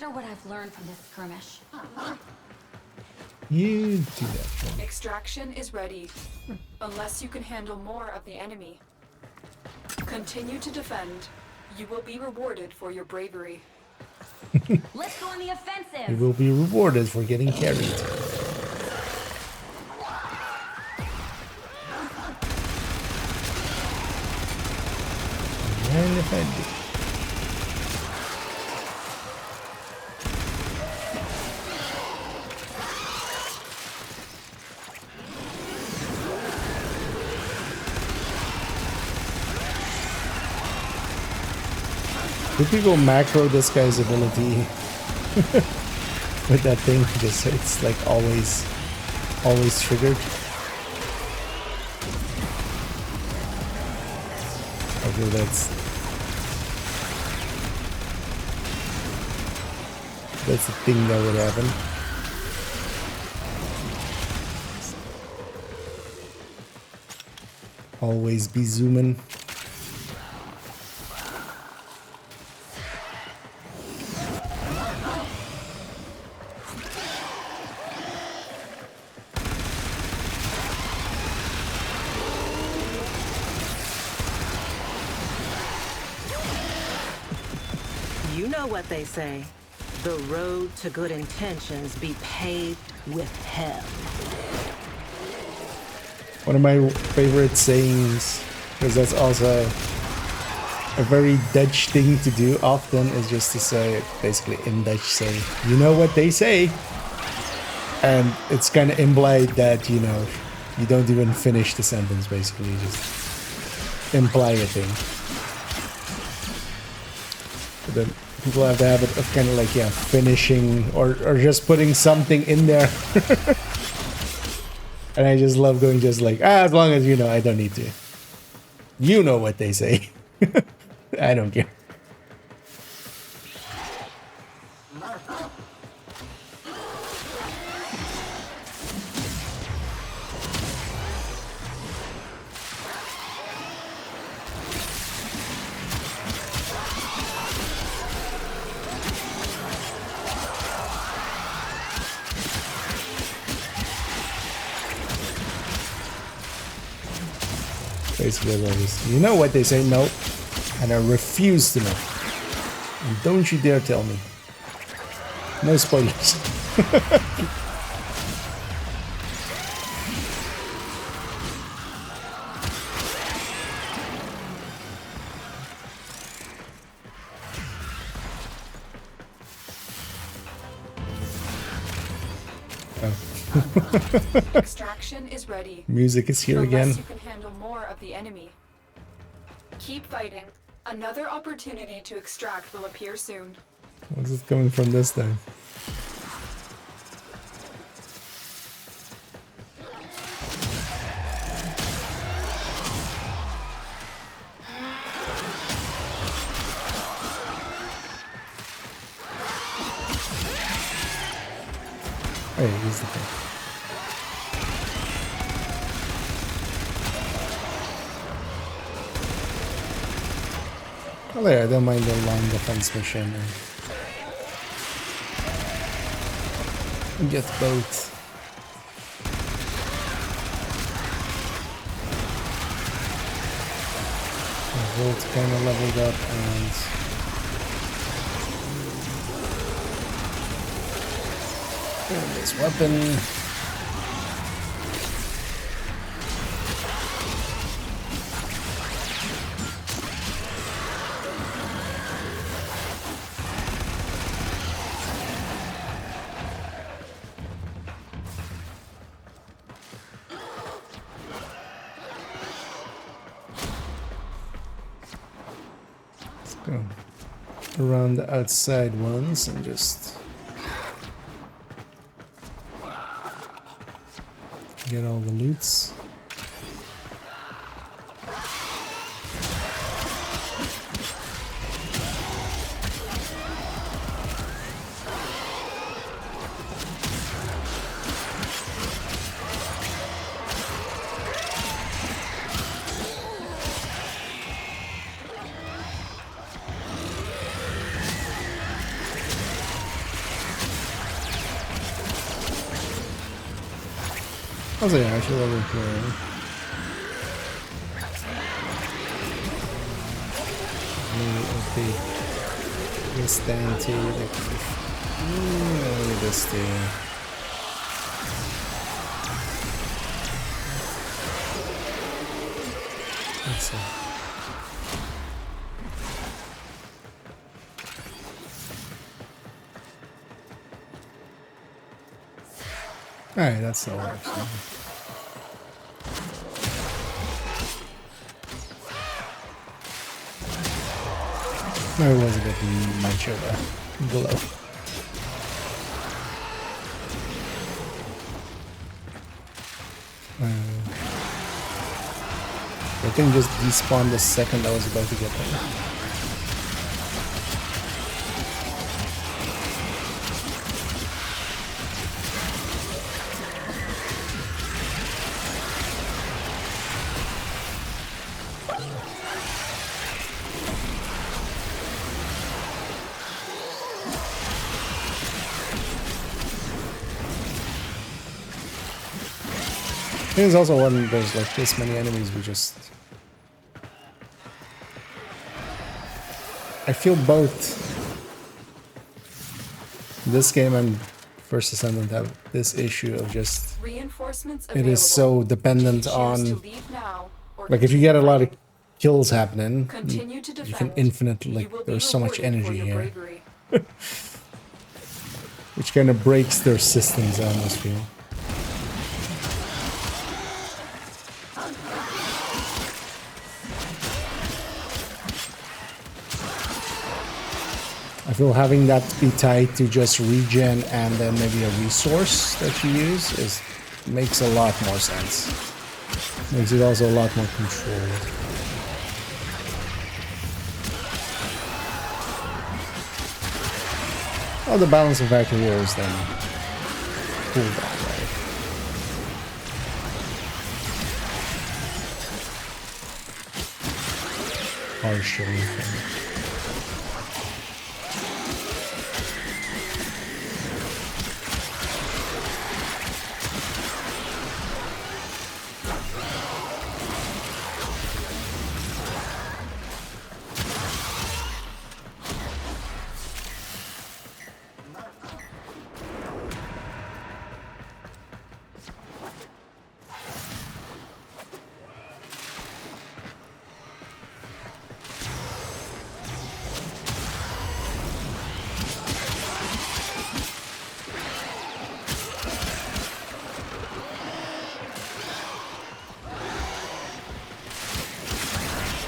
Speaker 13: consider what I've learned from this skirmish.
Speaker 1: You do that for me.
Speaker 2: Extraction is ready, unless you can handle more of the enemy. Continue to defend. You will be rewarded for your bravery.
Speaker 13: Let's go on the offensive.
Speaker 1: You will be rewarded for getting carried. And if I do. Do people macro this guy's ability with that thing? Just it's like always triggered. Okay, that's the thing that would happen. Always be zooming.
Speaker 7: You know what they say. The road to good intentions be paved with hell.
Speaker 1: One of my favorite sayings, because that's also a very Dutch thing to do often, is just to say, basically in Dutch say, you know what they say. And it's kind of implied that, you know, you don't even finish the sentence, basically. You just imply a thing. But then people have the habit of kind of like, yeah, finishing or just putting something in there. And I just love going just like, as long as you know, I don't need to. You know what they say. I don't care. Basically, you know what they say, no, and I refuse to know. And don't you dare tell me. No spoilers.
Speaker 2: Extraction is ready.
Speaker 1: Music is here again.
Speaker 2: Unless you can handle more of the enemy. Keep fighting. Another opportunity to extract will appear soon.
Speaker 1: What's it coming from this time? Hey, here's the thing. Well, yeah, I don't mind the long defense mission. And get both. Volt kind of leveled up and this weapon. Let's go around the outside ones and just get all the loots. Also, yeah, I should level here. Okay. This thing too. Look at this thing. Let's see. Alright, that's the worst. No, it was a bit much of a glow. I think just despawned the second I was about to get there. I think it's also when there's like this many enemies, we just... I feel both this game and First Ascendant have this issue of just... It is so dependent on... Like if you get a lot of kills happening, you can infinitely... Like there's so much energy here. Which kind of breaks their systems, I almost feel. I feel having that be tied to just regen and then maybe a resource that you use makes a lot more sense. Makes it also a lot more controlled. Well, the balancing factor here is then cooldown, right? Partially.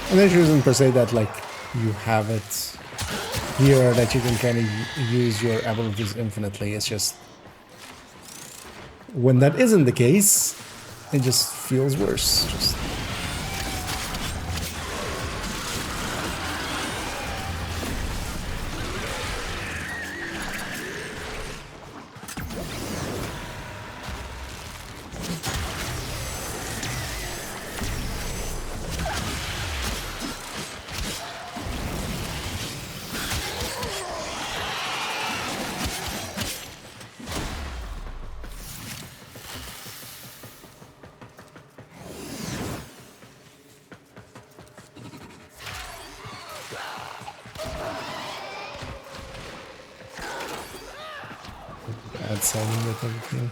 Speaker 1: And the issue isn't per se that like you have it here that you can kind of use your abilities infinitely. It's just when that isn't the case, it just feels worse. Just add something with everything.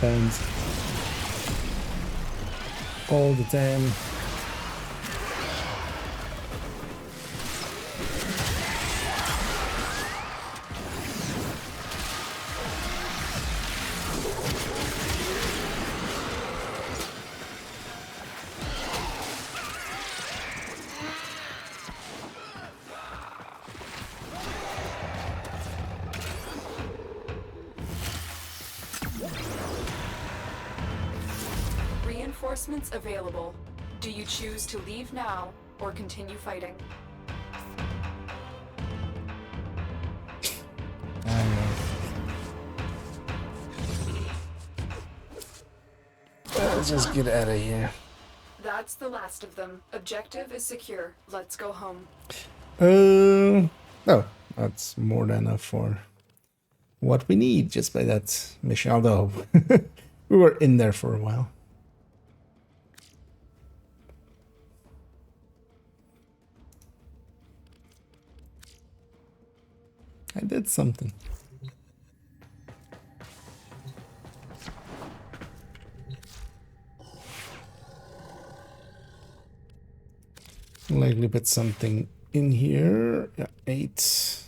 Speaker 1: Pens all the time.
Speaker 2: Reinforcements available. Do you choose to leave now or continue fighting?
Speaker 1: Let's just get out of here.
Speaker 2: That's the last of them. Objective is secure. Let's go home.
Speaker 1: No, that's more than enough for what we need just by that mission. Although we were in there for a while. I did something. Likely put something in here. Yeah, 8.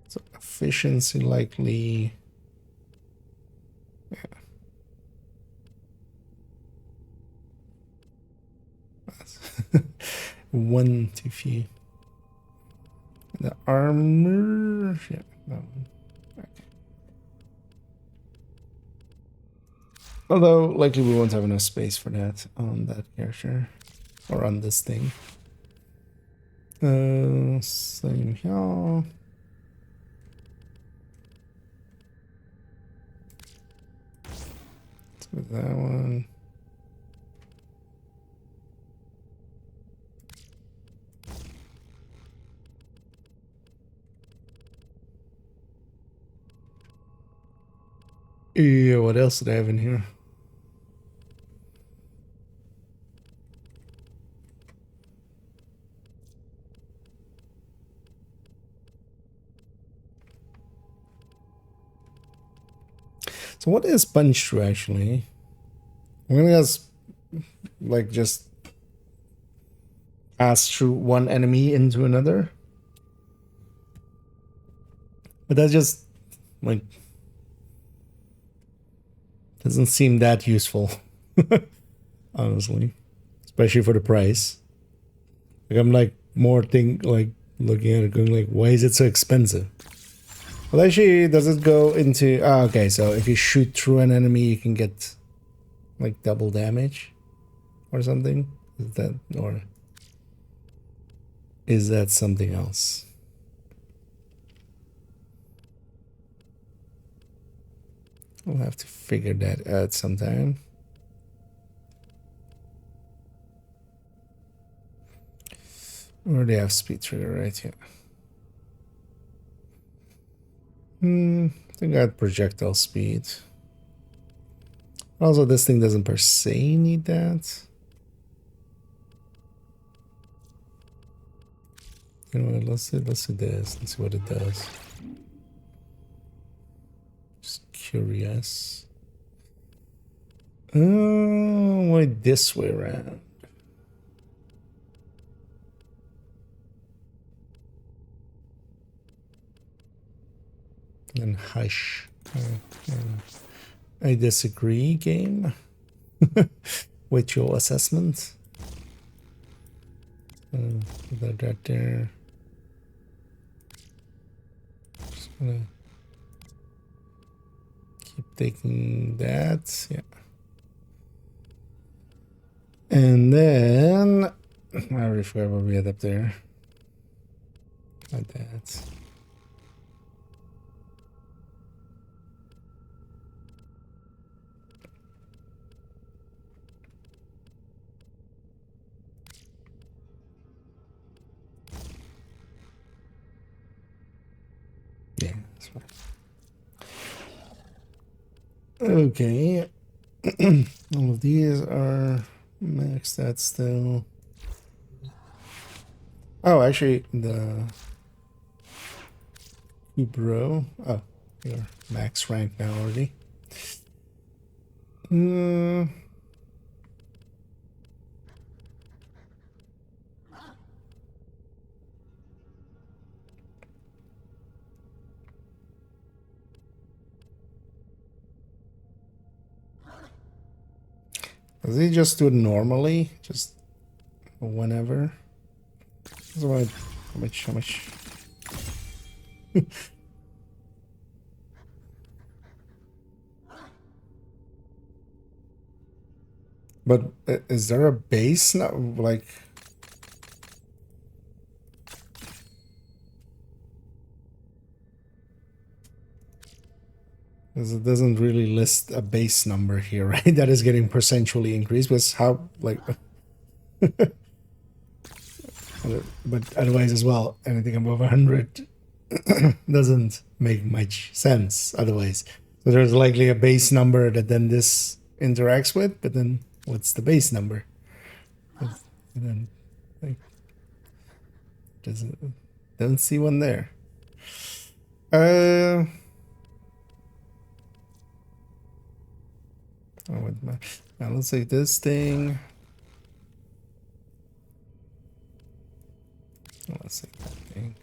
Speaker 1: So efficiency likely. Yeah. 1 too few. The armor, yeah, that one. Okay. Although likely we won't have enough space for that on that character or on this thing. Same here. Let's put that one. Yeah, what else did I have in here? So what is punch through actually? I'm gonna guess like just pass through one enemy into another. But that just like doesn't seem that useful. Honestly. Especially for the price. Like I'm like more looking at it going like, why is it so expensive? Well actually does it go into okay, so if you shoot through an enemy you can get like double damage or something? Is that something else? We'll have to figure that out sometime. Or they have speed trigger right here. I think I had projectile speed. Also, this thing doesn't per se need that. You know what? Let's do this. Let's see what it does. Just curious. Oh, why this way around? And hush. I disagree, game, with your assessment. Put that there. Just gonna keep taking that. Yeah. And then I already forgot what we had up there. Like that. Yeah, that's fine. Okay. All of these are maxed out still. Oh, actually, the Bro. Oh, you're max rank now already. Does he just do it normally? Just whenever? So how much? But is there a base now? Like, because it doesn't really list a base number here, right? That is getting percentually increased. But how, like, but otherwise as well, anything above 100 doesn't make much sense otherwise. So there's likely a base number that then this interacts with, but then what's the base number? And then, like, don't see one there. Now let's say this thing. Let's say that thing.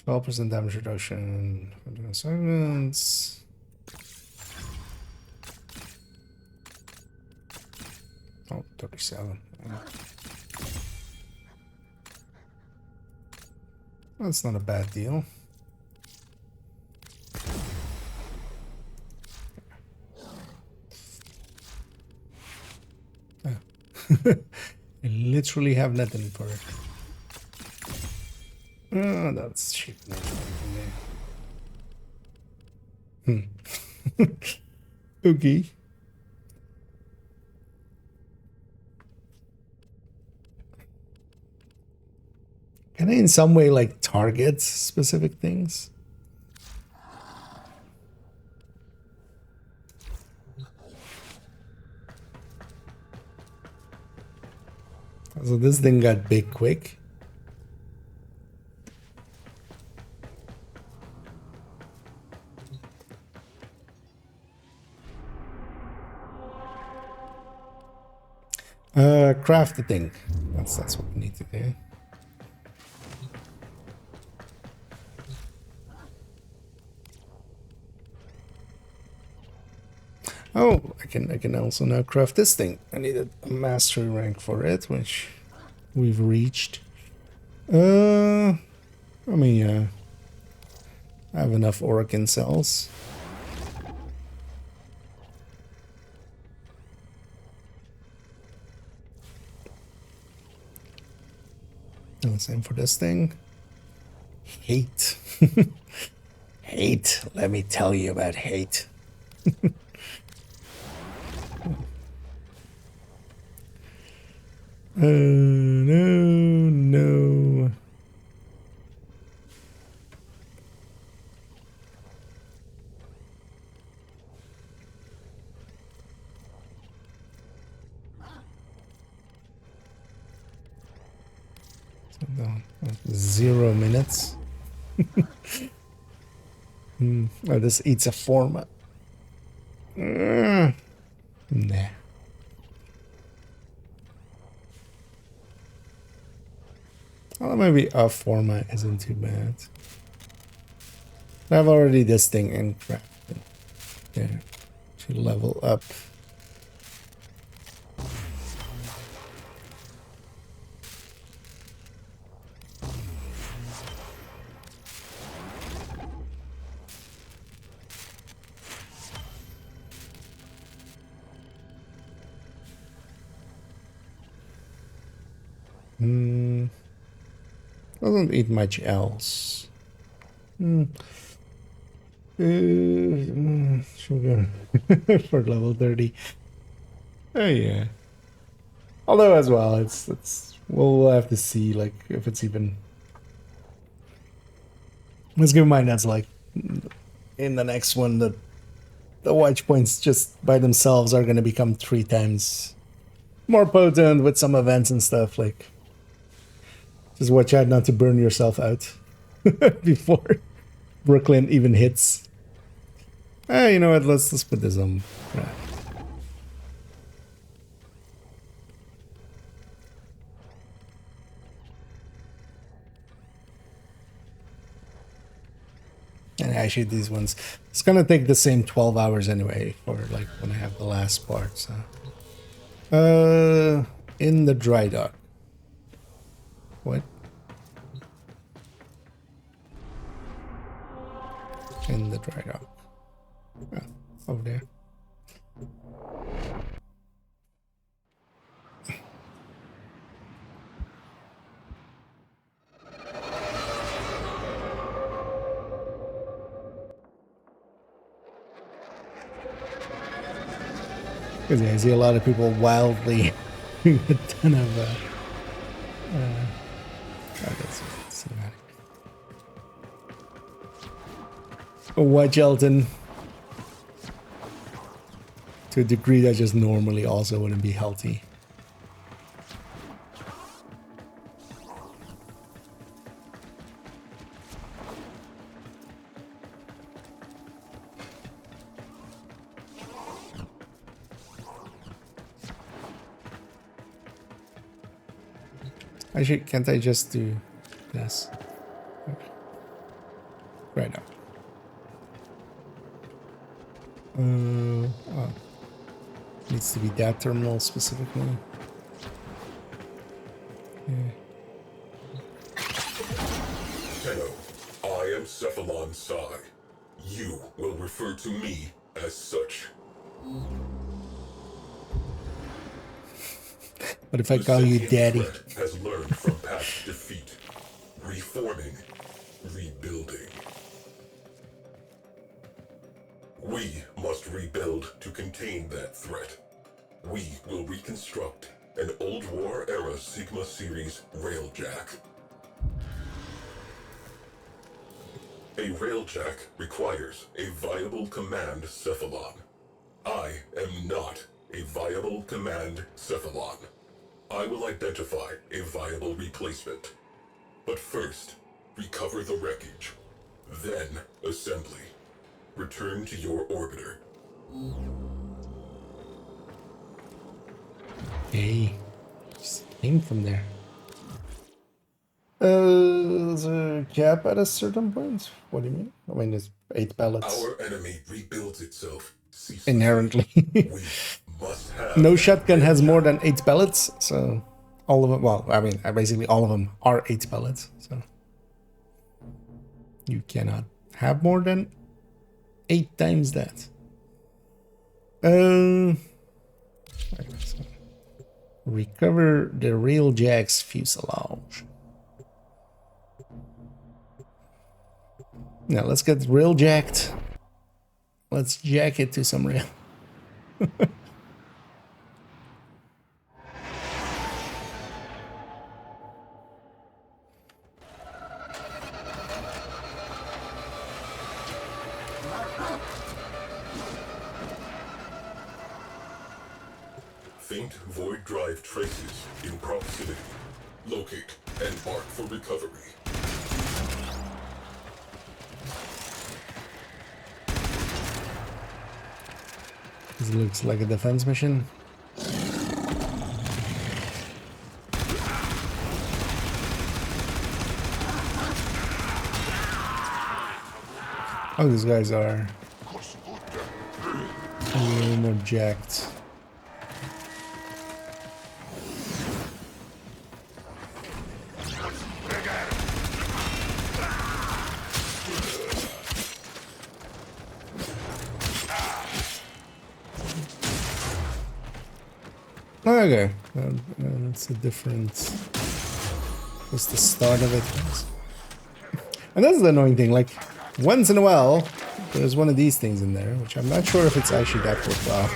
Speaker 1: %, damage reduction, 20 seconds. Oh, 37. That's not a bad deal. Oh. I literally have nothing for it. Oh, that's cheap. Okay. Can I in some way like target specific things? So this thing got big quick. Craft the thing. That's what we need to do. Oh, I can also now craft this thing. I needed a mastery rank for it, which we've reached. I mean, I have enough Orokin cells. And same for this thing. Hate. Hate. Let me tell you about hate. No. No, 0 minutes. Oh, this eats a forma. Nah. Well, maybe a format isn't too bad. I have already this thing in crafted. Yeah, to level up. Doesn't eat much else. Sugar for level 30. Oh yeah. Although as well, it's we'll have to see like if it's even. Let's keep in mind that's like in the next one the watch points just by themselves are gonna become 3 times more potent with some events and stuff like. Just watch out not to burn yourself out before Brooklyn even hits. You know what? Let's put this on. Right. And actually, these ones, it's gonna take the same 12 hours anyway for like when I have the last part. So, in the dry dock. What? In the dry dock. Oh, over there. Because I see a lot of people wildly doing a ton of that's cinematic. Watch Elton. To a degree that just normally also wouldn't be healthy. Actually, can't I just do this? Right now. Oh. Needs to be that terminal specifically. Yeah.
Speaker 6: Hello, I am Cephalon Psi. You will refer to me as such.
Speaker 1: What if I call you Daddy?
Speaker 6: Has learned from past defeat, reforming, rebuilding. We must rebuild to contain that threat. We will reconstruct an old war-era Sigma Series railjack. A railjack requires a viable command cephalon. I am not a viable command cephalon. I will identify a viable replacement. But first, recover the wreckage. Then, assembly. Return to your orbiter.
Speaker 1: Hey, just came from there. There's a cap at a certain point? What do you mean? I mean, it's 8 pellets.
Speaker 6: Our enemy rebuilds itself ceaselessly.
Speaker 1: Inherently.
Speaker 6: We must have
Speaker 1: No shotgun has more than 8 pellets, so all of them, well, I mean, basically all of them are 8 pellets, so you cannot have more than 8 times that. Okay, so recover the railjack's fuselage. Now let's get railjacked. Let's jack it to some rail.
Speaker 6: Faint void drive traces in proximity. Locate and mark for recovery.
Speaker 1: This looks like a defense mission. Oh, these guys are a little more jacked. Okay, that's a different. Just the start of it. And that's the annoying thing. Like, once in a while, there's one of these things in there, which I'm not sure if it's actually that worthwhile.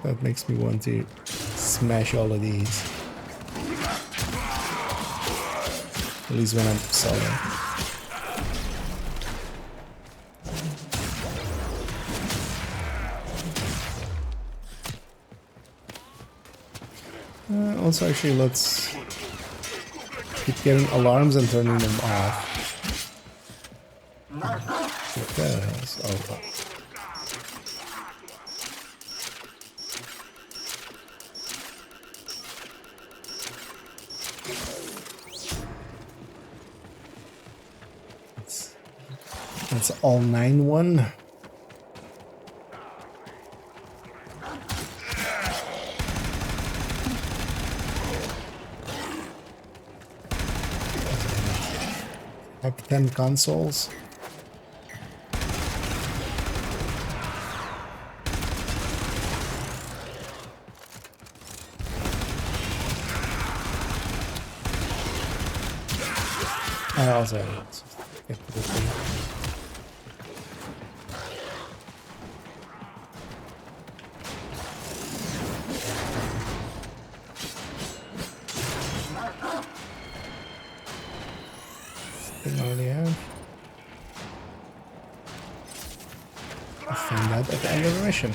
Speaker 1: That makes me want to smash all of these. At least when I'm solo. Also, actually, let's keep getting alarms and turning them off. Because that's all 9-1. Like 10 consoles. I also get to the thing. Already have. I'll find that at the end of the mission.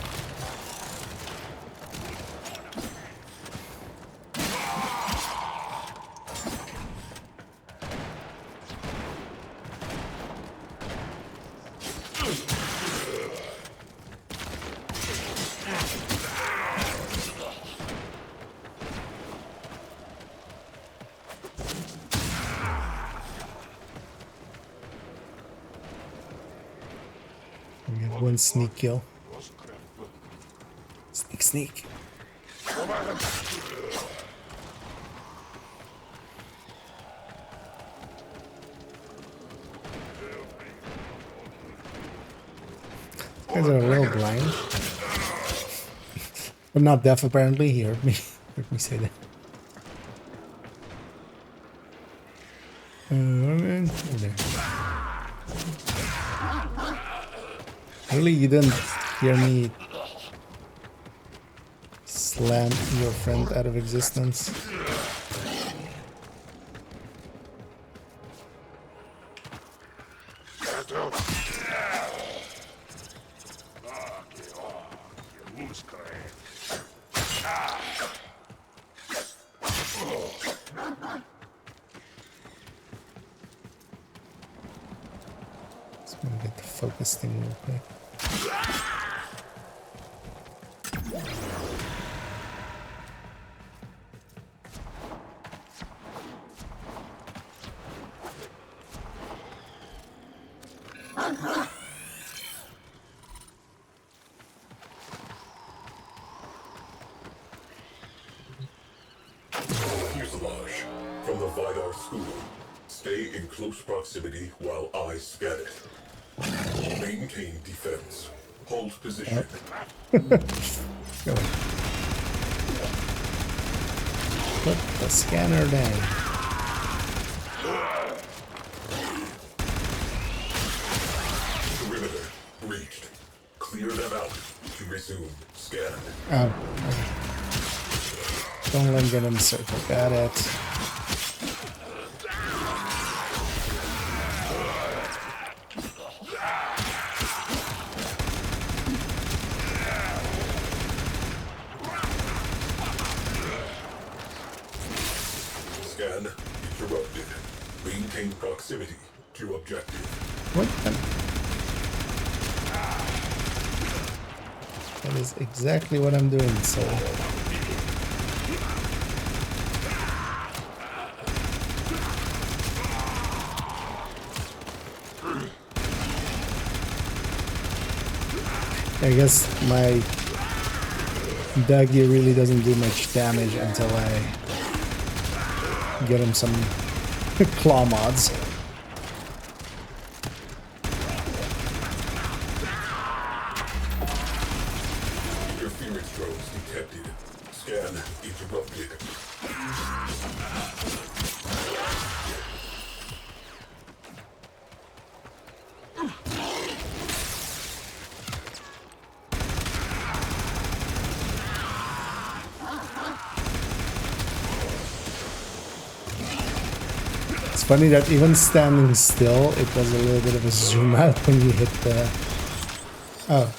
Speaker 1: We get one sneak kill. Sneak, sneak. These guys are real blind. But not deaf apparently. He heard me say that. There. Really, you didn't hear me slam your friend out of existence? Just want to get the focus thing real quick.
Speaker 6: Fuselage from the Vidar school. Stay in close proximity while I scan it. Maintain defense. Hold position.
Speaker 1: Go. Put the scanner down.
Speaker 6: Perimeter breached. Clear them out to resume scan.
Speaker 1: Oh. Okay. Don't let him get in the circle. Got it.
Speaker 6: Scan interrupted. Maintain proximity to objective.
Speaker 1: What? That is exactly what I'm doing, so. I guess my Daggy really doesn't do much damage until I get him some claw mods.
Speaker 6: Interference drones detected. Scan interrupted.
Speaker 1: It's funny that even standing still, it does a little bit of a zoom out when you hit the... Oh, okay.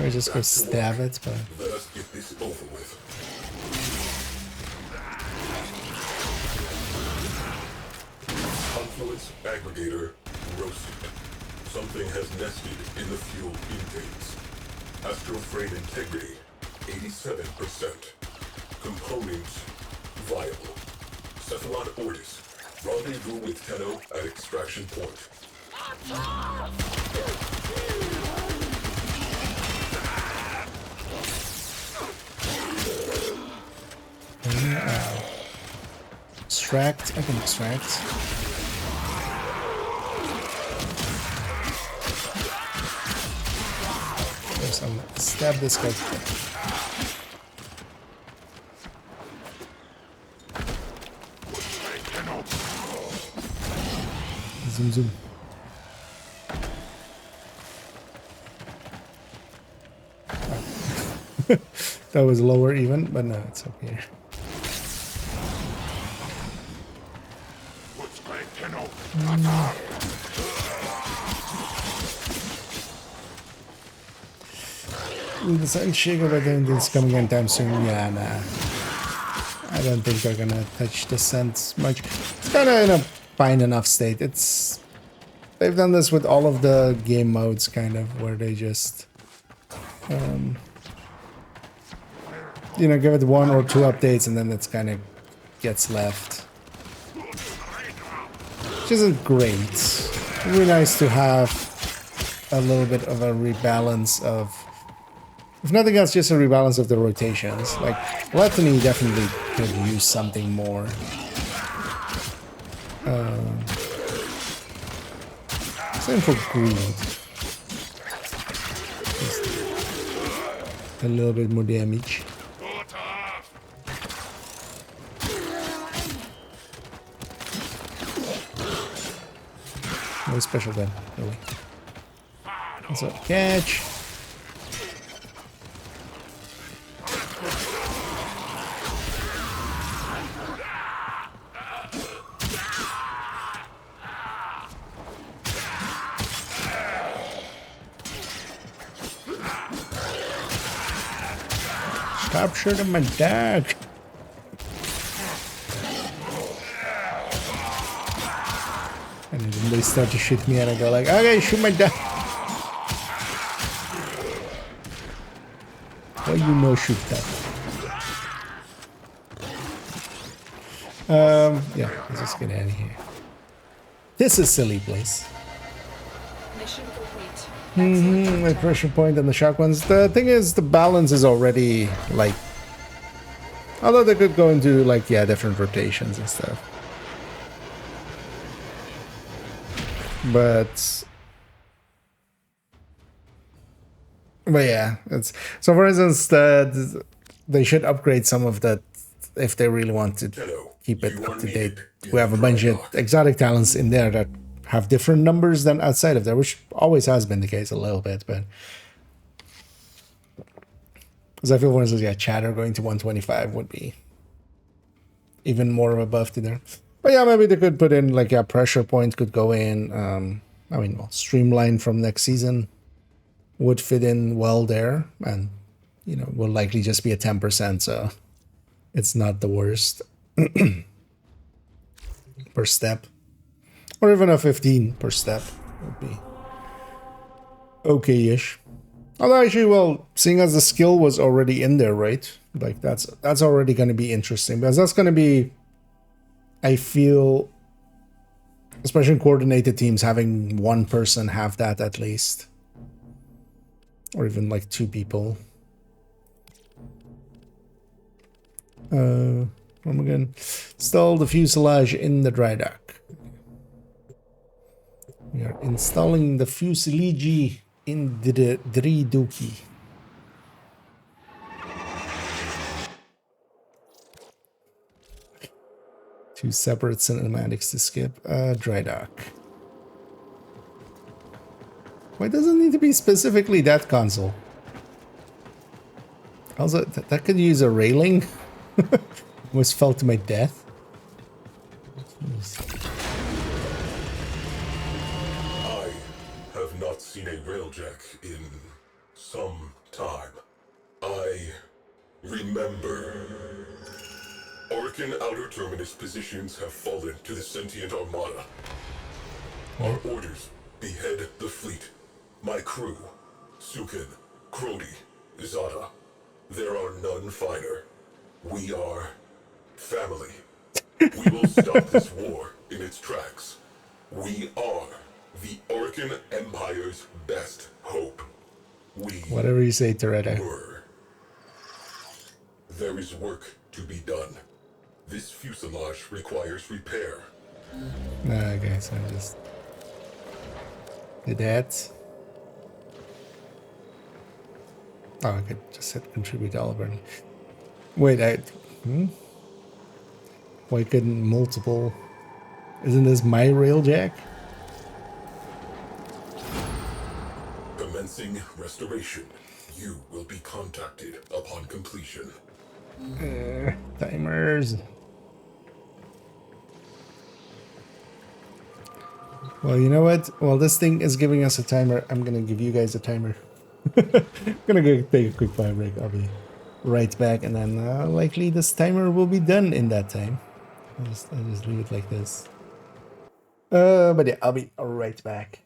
Speaker 1: I just go stab it, but
Speaker 6: Let us get this over with. Confluence aggregator roasted. Something has nested in the fuel intakes. Astral freight integrity 87%. Components viable. Cephalon Ortis. Rendezvous with Tenno at extraction point.
Speaker 1: Extract. I can extract. Yes, I'm gonna stab this guy. Zoom, zoom. That was lower even, but no, it's okay. The sun shaker, but then it's coming anytime soon. Yeah, nah. I don't think they're gonna touch the scent much. It's kind of in a fine enough state. They've done this with all of the game modes, kind of, where they just, you know, give it 1 or 2 updates and then it's kind of gets left. Which isn't great. It would be nice to have a little bit of a rebalance of, if nothing else, just a rebalance of the rotations. Like, Gluttony definitely could use something more. Same for Greed. Just a little bit more damage. No special gun, really. What's up? Catch! Stop shooting my dog! And then they start to shoot me and I go like, okay, shoot my dog! Why you no shoot that? Yeah, let's just get out of here. This is a silly place.
Speaker 2: Mission complete.
Speaker 1: My pressure point and the shotguns. The thing is, the balance is already, like... Although they could go into, like, yeah, different rotations and stuff. But yeah, it's... So, for instance, they should upgrade some of that if they really want to keep it up to date. We have a bunch of exotic talents in there that have different numbers than outside of there, which always has been the case a little bit, but because I feel, for instance, yeah, Chatter going to 125 would be even more of a buff to there. But yeah, maybe they could put in, like, a pressure point could go in. I mean, well, Streamline from next season would fit in well there, and, you know, will likely just be a 10%, so it's not the worst per step. Or even a 15 per step would be okay-ish. Although actually, well, seeing as the skill was already in there, right? Like, that's already going to be interesting, because that's going to be, I feel, especially in coordinated teams, having one person have that at least. Or even like 2 people. From again, install the fuselage in the dry dock. We are installing the fuselage in the Driduki. Two separate cinematics to skip. Dry dock. Why does it need to be specifically that console? Also, that could use a railing. Almost fell to my death. Jeez.
Speaker 6: I have not seen a railjack in some time. I remember. Orkin Outer Terminus positions have fallen to the sentient armada. Our orders: behead the fleet. My crew: Sukin, Crody, Zada. There are none finer. We are family. We will stop this war in its tracks. We are the Orkin Empire's best hope. We
Speaker 1: Whatever you say, Toretto.
Speaker 6: were. There is work to be done. This fuselage requires repair.
Speaker 1: Okay, so I just did that. Oh, I could just hit contribute to Oliver. Wait, why couldn't multiple? Isn't this my railjack?
Speaker 6: Commencing restoration. You will be contacted upon completion.
Speaker 1: Timers. Well, you know what? Well, this thing is giving us a timer. I'm gonna give you guys a timer. Gonna go take a quick fire break. I'll be right back, and then likely this timer will be done in that time. I'll just leave it like this. But yeah, I'll be right back.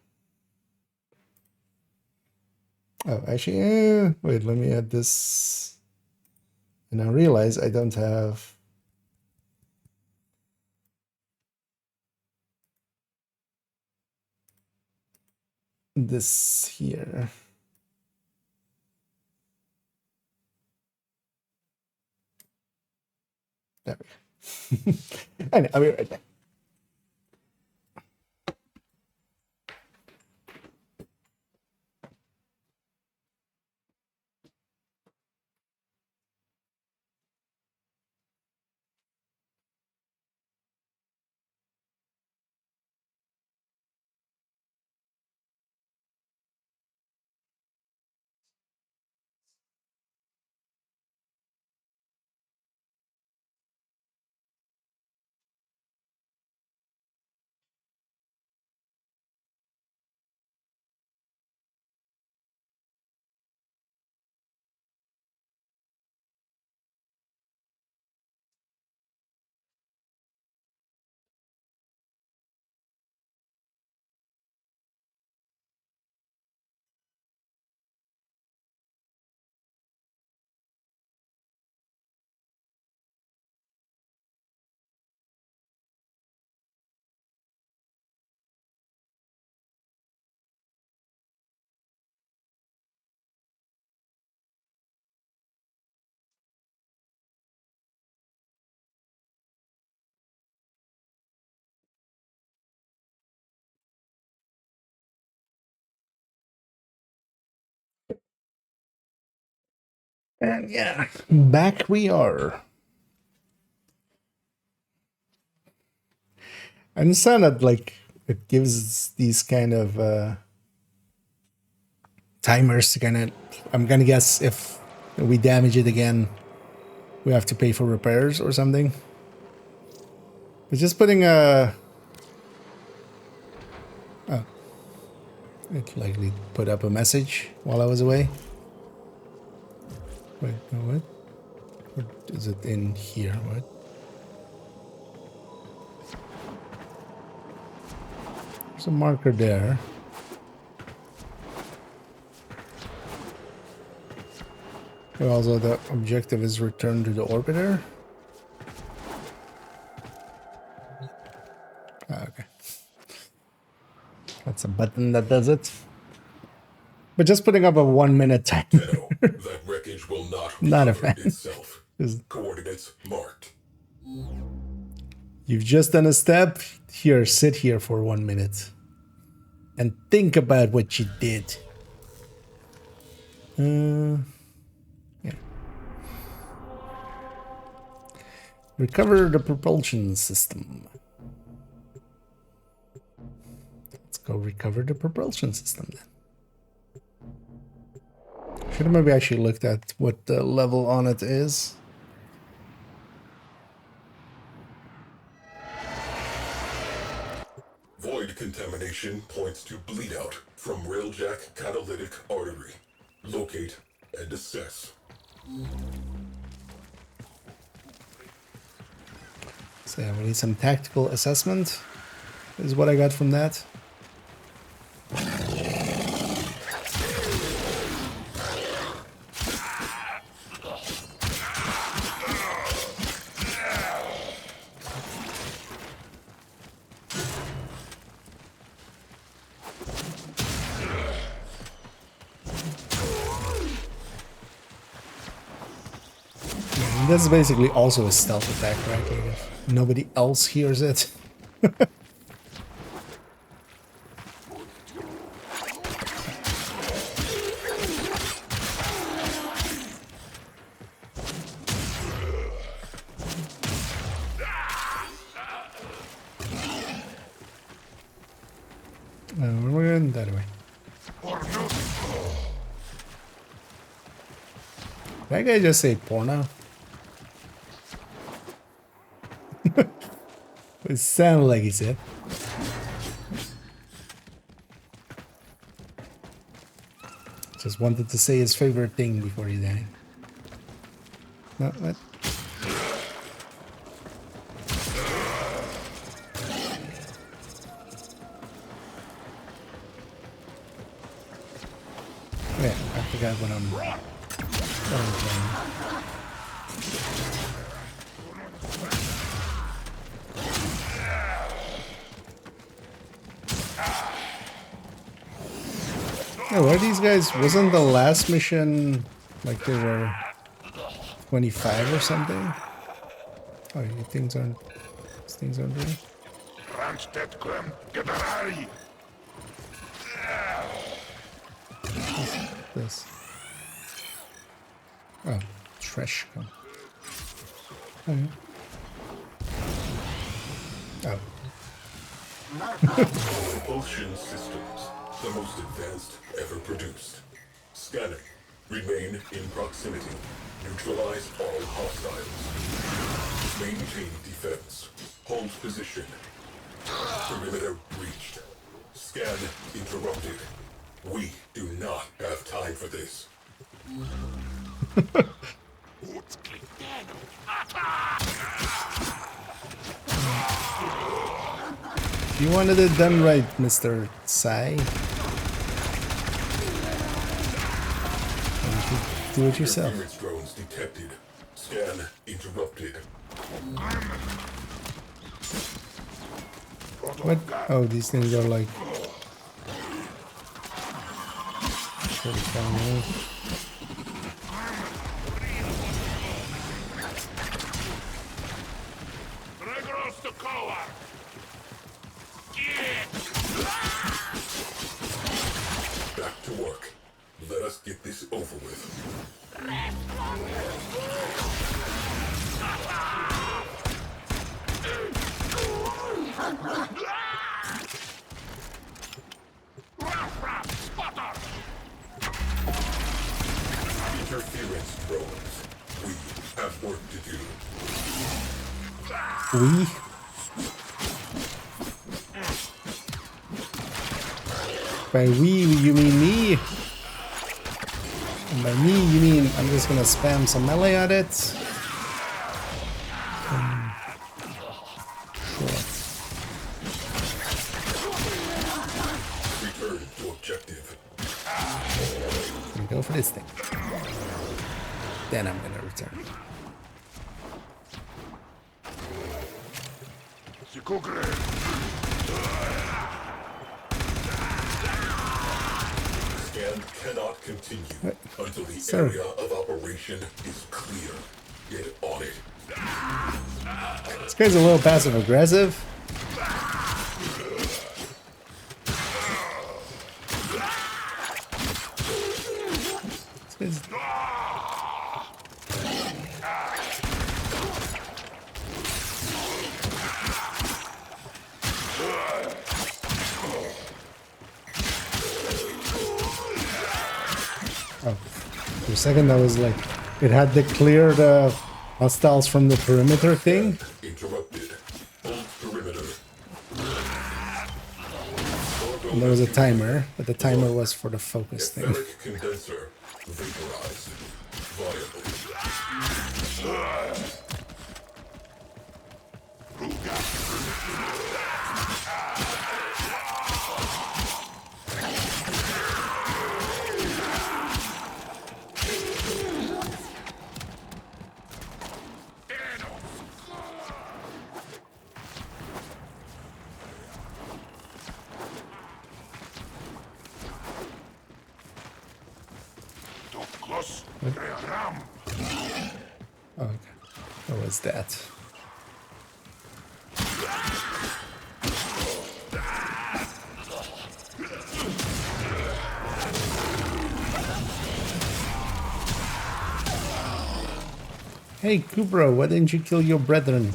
Speaker 1: Oh, actually, wait, let me add this. And I realize I don't have this here. There we go. Anyway, I'll be right back. And yeah, back we are. I understand that, like, it gives these kind of timers to kind of, I'm gonna guess if we damage it again, we have to pay for repairs or something. But just putting a... Oh. It likely put up a message while I was away. Wait, no, what? Or is it in here? What? There's a marker there. And also, the objective is return to the orbiter. Ah, okay. That's a button that does it. But just putting up a 1 minute timer.
Speaker 6: That wreckage will
Speaker 1: not a
Speaker 6: recover
Speaker 1: fan.
Speaker 6: itself. Coordinates marked.
Speaker 1: You've just done a step. Here, sit here for 1 minute. And think about what you did. Yeah. Recover the propulsion system. Let's go recover the propulsion system then. Should have maybe actually looked at what the level on it is.
Speaker 6: Void contamination points to bleed out from railjack catalytic artery. Locate and assess.
Speaker 1: So yeah, we need some tactical assessment. This is what I got from that. That's basically also a stealth attack, right? Like if nobody else hears it. We're going that way. Did that guy just say porno? It sounded like he said. Just wanted to say his favorite thing before he died. No, what? Yeah, I forgot what I'm playing. Yeah, were these guys? Wasn't the last mission like they were 25 or something? Oh, things aren't ready. What's this? Oh, trash can. Oh. Oh.
Speaker 6: Propulsion systems, the most advanced ever produced. Scanning. Remain in proximity. Neutralize all hostiles. Maintain defense. Hold position. Perimeter breached. Scan interrupted. We do not have time for this.
Speaker 1: You wanted it done right, Mr. Sai. Do it yourself.
Speaker 6: Interference drones detected. Scan interrupted.
Speaker 1: What? Oh, these things are like...
Speaker 6: Back to work. Let us get this over with. Interference drones. We have work to do.
Speaker 1: We? By we, you mean me? And by me, you mean I'm just gonna spam some melee at it? Sure.
Speaker 6: Return to objective.
Speaker 1: Let me go for this thing. Then I'm gonna return.
Speaker 6: Scan cannot continue until the
Speaker 1: Sir.
Speaker 6: area of operation is clear. Get on it.
Speaker 1: This guy's a little passive aggressive. This guy's... Oh, for a second I was like, it had to clear the hostiles from the perimeter thing.
Speaker 6: Interrupted. Hold perimeter.
Speaker 1: And there was a timer, but the timer was for the focus thing.
Speaker 6: Etheric condenser Vaporized. Viable.
Speaker 1: Okay. What was that? Hey, Kubro, why didn't you kill your brethren?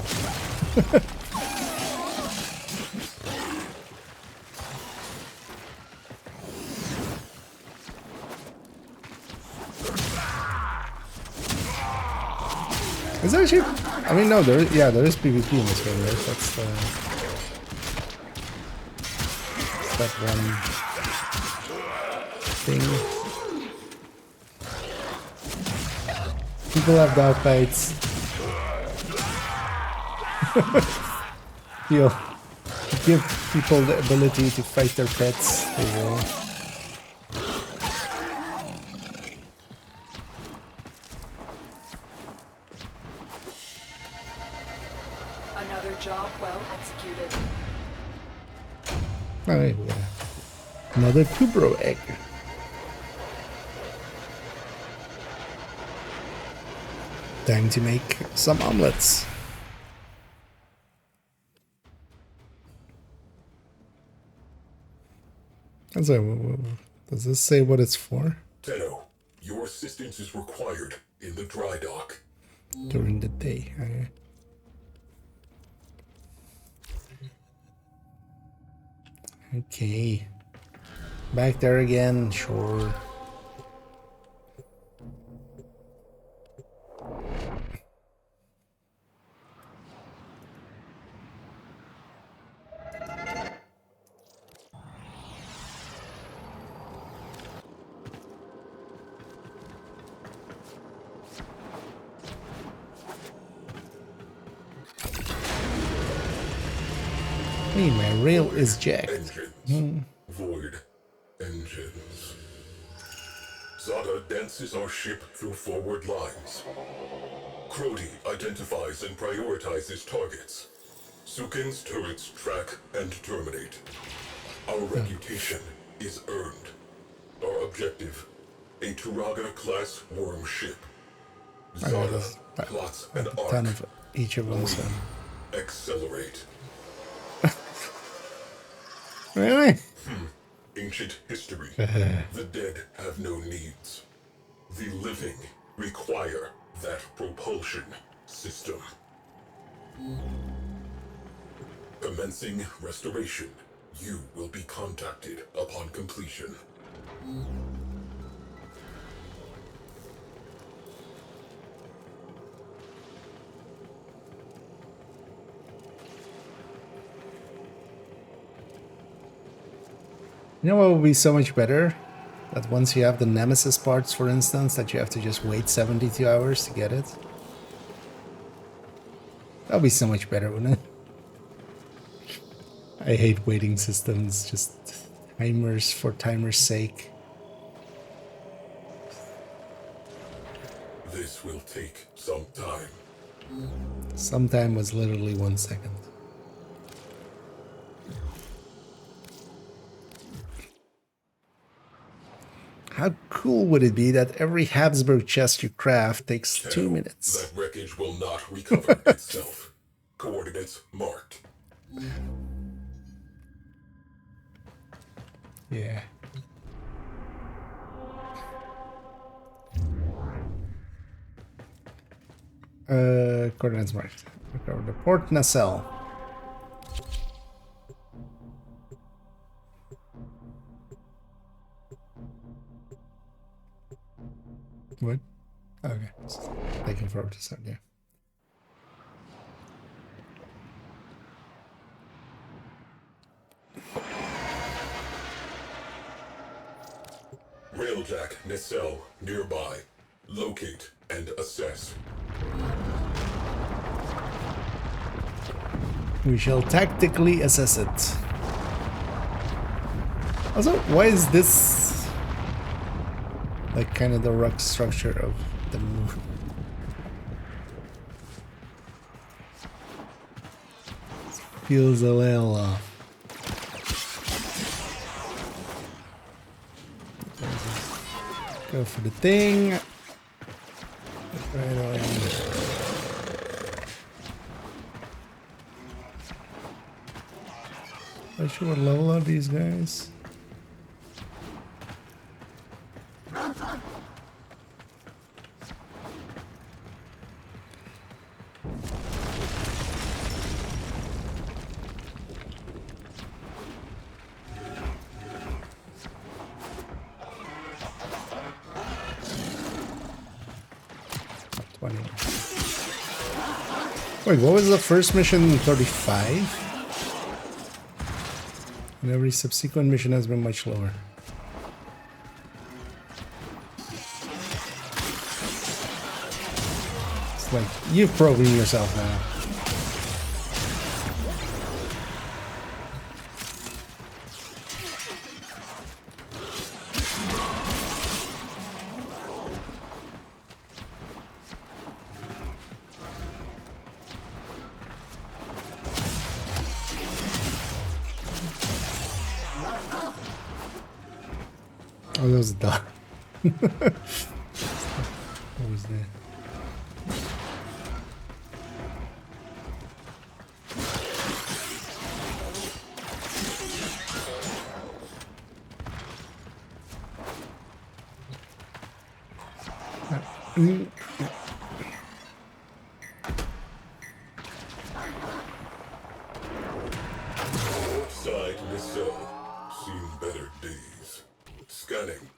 Speaker 1: Is that actually? I mean, no, there is PvP in this game, right? That's that one thing. People have dog fights. You give people the ability to fight their pets, they will.
Speaker 2: Another job well executed.
Speaker 1: Alright, yeah. Another Kubro egg. Time to make some omelets. Does this say what it's for?
Speaker 6: Tenno, your assistance is required in the dry dock.
Speaker 1: During the day. Okay. Okay. Back there again, sure. Hey, my rail is jacked.
Speaker 6: Engines. Void engines. Zada dances our ship through forward lines. Crody identifies and prioritizes targets. Sukin's turrets track and terminate. Our reputation is earned. Our objective, a Turaga-class worm ship. Zada plots an arc.
Speaker 1: Ton of each of them. So.
Speaker 6: Accelerate.
Speaker 1: Really?
Speaker 6: Ancient history. The dead have no needs. The living require that propulsion system. Commencing restoration. You will be contacted upon completion.
Speaker 1: You know what would be so much better? That once you have the Nemesis parts, for instance, that you have to just wait 72 hours to get it. That would be so much better, wouldn't it? I hate waiting systems, just timers for timers' sake.
Speaker 6: This will take some time.
Speaker 1: Some time was literally 1 second. How cool would it be that every Habsburg chest you craft takes 2 minutes?
Speaker 6: That wreckage will not recover itself. Coordinates marked.
Speaker 1: Yeah. Coordinates marked. Recover the port nacelle. What? Okay. It's taking forever to start, yeah.
Speaker 6: railjack nacelle nearby. Locate and assess.
Speaker 1: We shall tactically assess it. Also, why is this like kind of the rock structure of the moon? Feels a little go for the thing. Right away. I sure what level are these guys? Wait, what was the first mission? 35? And every subsequent mission has been much lower. It's like, you've proven yourself now. Oh, that was a dog. What was that?
Speaker 6: Side missile. Seen better days. Scanning.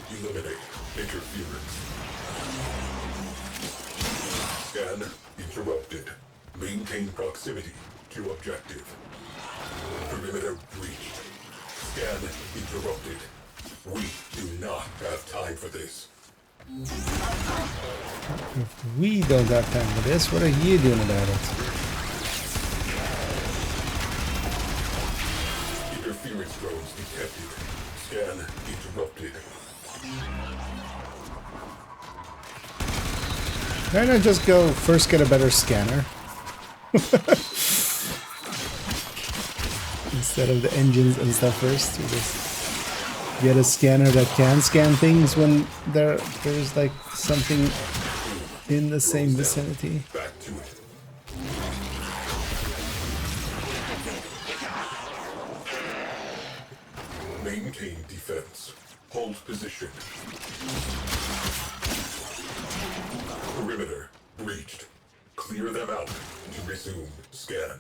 Speaker 6: Eliminate interference. Scan interrupted. Maintain proximity to objective. Perimeter breached. Scan interrupted. We do not have time for this.
Speaker 1: If we don't have time for this, what are you doing about it?
Speaker 6: Interference drones detected. Scan interrupted.
Speaker 1: Why not just go first get a better scanner? Instead of the engines and stuff first, you just get a scanner that can scan things when there's like something in the same vicinity.
Speaker 6: Back to it. Maintain defense. Hold position. Perimeter breached. Clear them out to resume scan.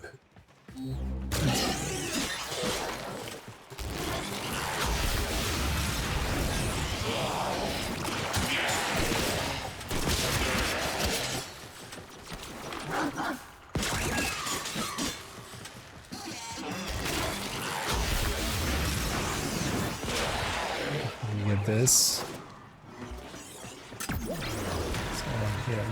Speaker 1: Get this. So, yeah.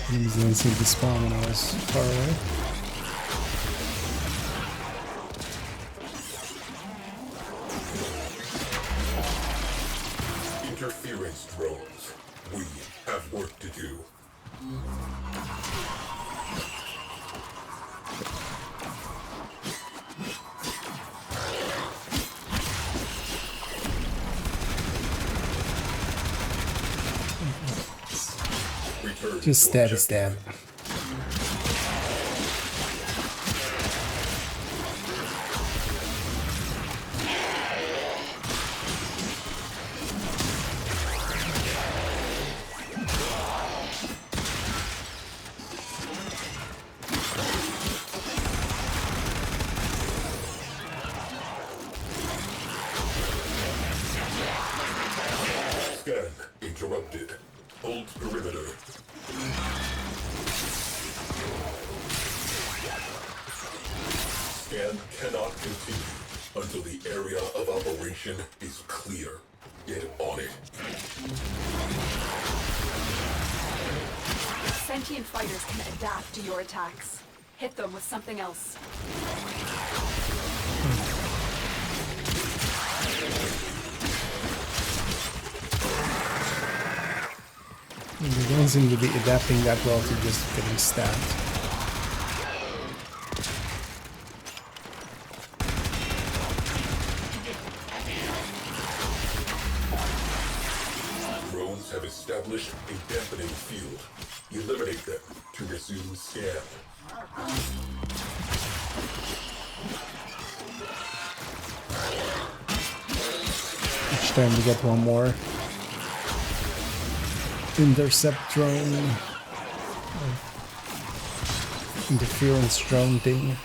Speaker 1: Enemies didn't seem to spawn when I was far away.
Speaker 6: Interference drones. We have work to do. Return
Speaker 1: Just
Speaker 6: to
Speaker 1: stab,
Speaker 6: objective.
Speaker 1: stab.
Speaker 6: Scan cannot continue until the area of operation is clear. Get on it.
Speaker 2: Sentient fighters can adapt to your attacks. Hit them with something else.
Speaker 1: They don't seem to be adapting that well to just getting stabbed.
Speaker 6: Drones have established a dampening field. Eliminate them to resume scan.
Speaker 1: Each time we get one more intercept drone, interference drone thing.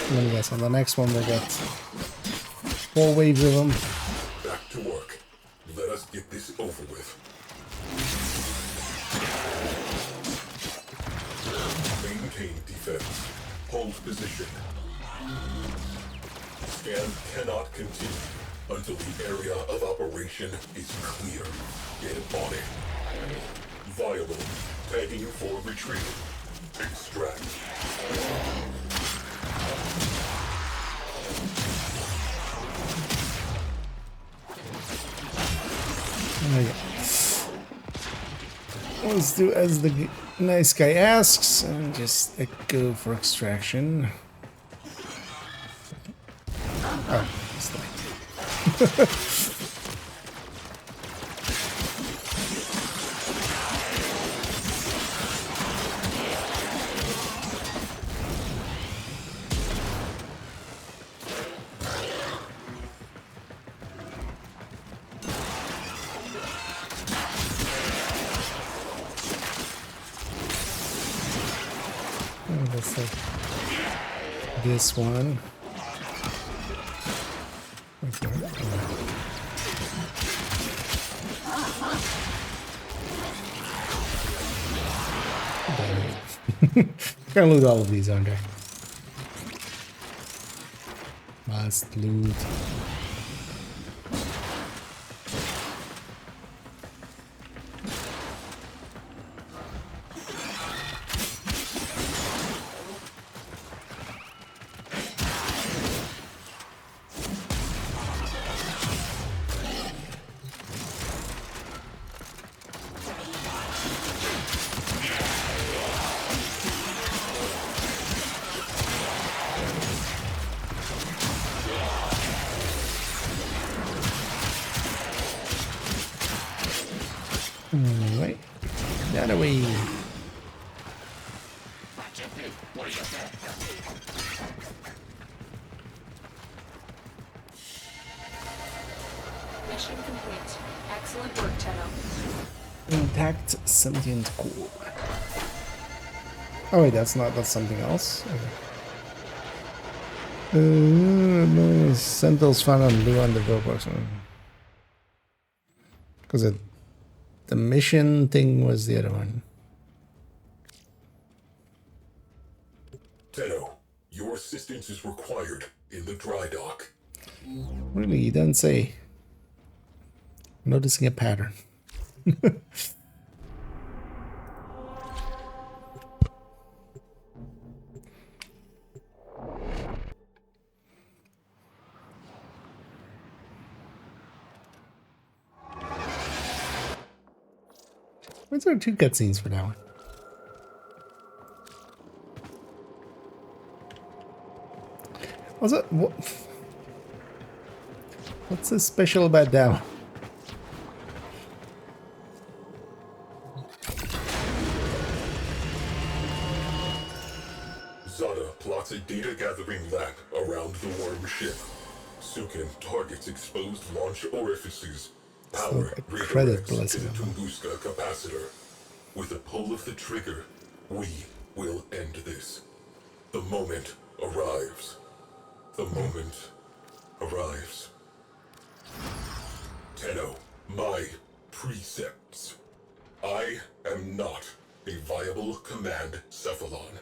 Speaker 1: And then yes, on the next one we'll get 4 waves of them.
Speaker 6: Back to work. Let us get this over with. Maintain defense. Hold position. Scan cannot continue until the area of operation is clear. Get on it. Viable. Tagging for retrieval. Extract.
Speaker 1: Let's do as the nice guy asks and just go for extraction. Oh, it's like that's like this one. Gonna loot all of these, aren't I? Must loot. Right. That away.
Speaker 2: Mission complete. Excellent work, Tenno.
Speaker 1: Intact sentient core. Oh wait, that's something else. Okay. Sentinels found on blue on the billbox. Because the mission thing was the other one.
Speaker 6: Tenno, your assistance is required in the dry dock.
Speaker 1: Really, you don't say. I'm noticing a pattern. Why is there 2 cutscenes for that one? What's it? What's so special about that one?
Speaker 6: Zada plots a data-gathering lab around the worm ship. Sukin targets exposed launch orifices. Power redirects to the Tunguska capacitor. With the pull of the trigger, we will end this. The moment arrives. The moment arrives. Tenno, my precepts. I am not a viable command cephalon.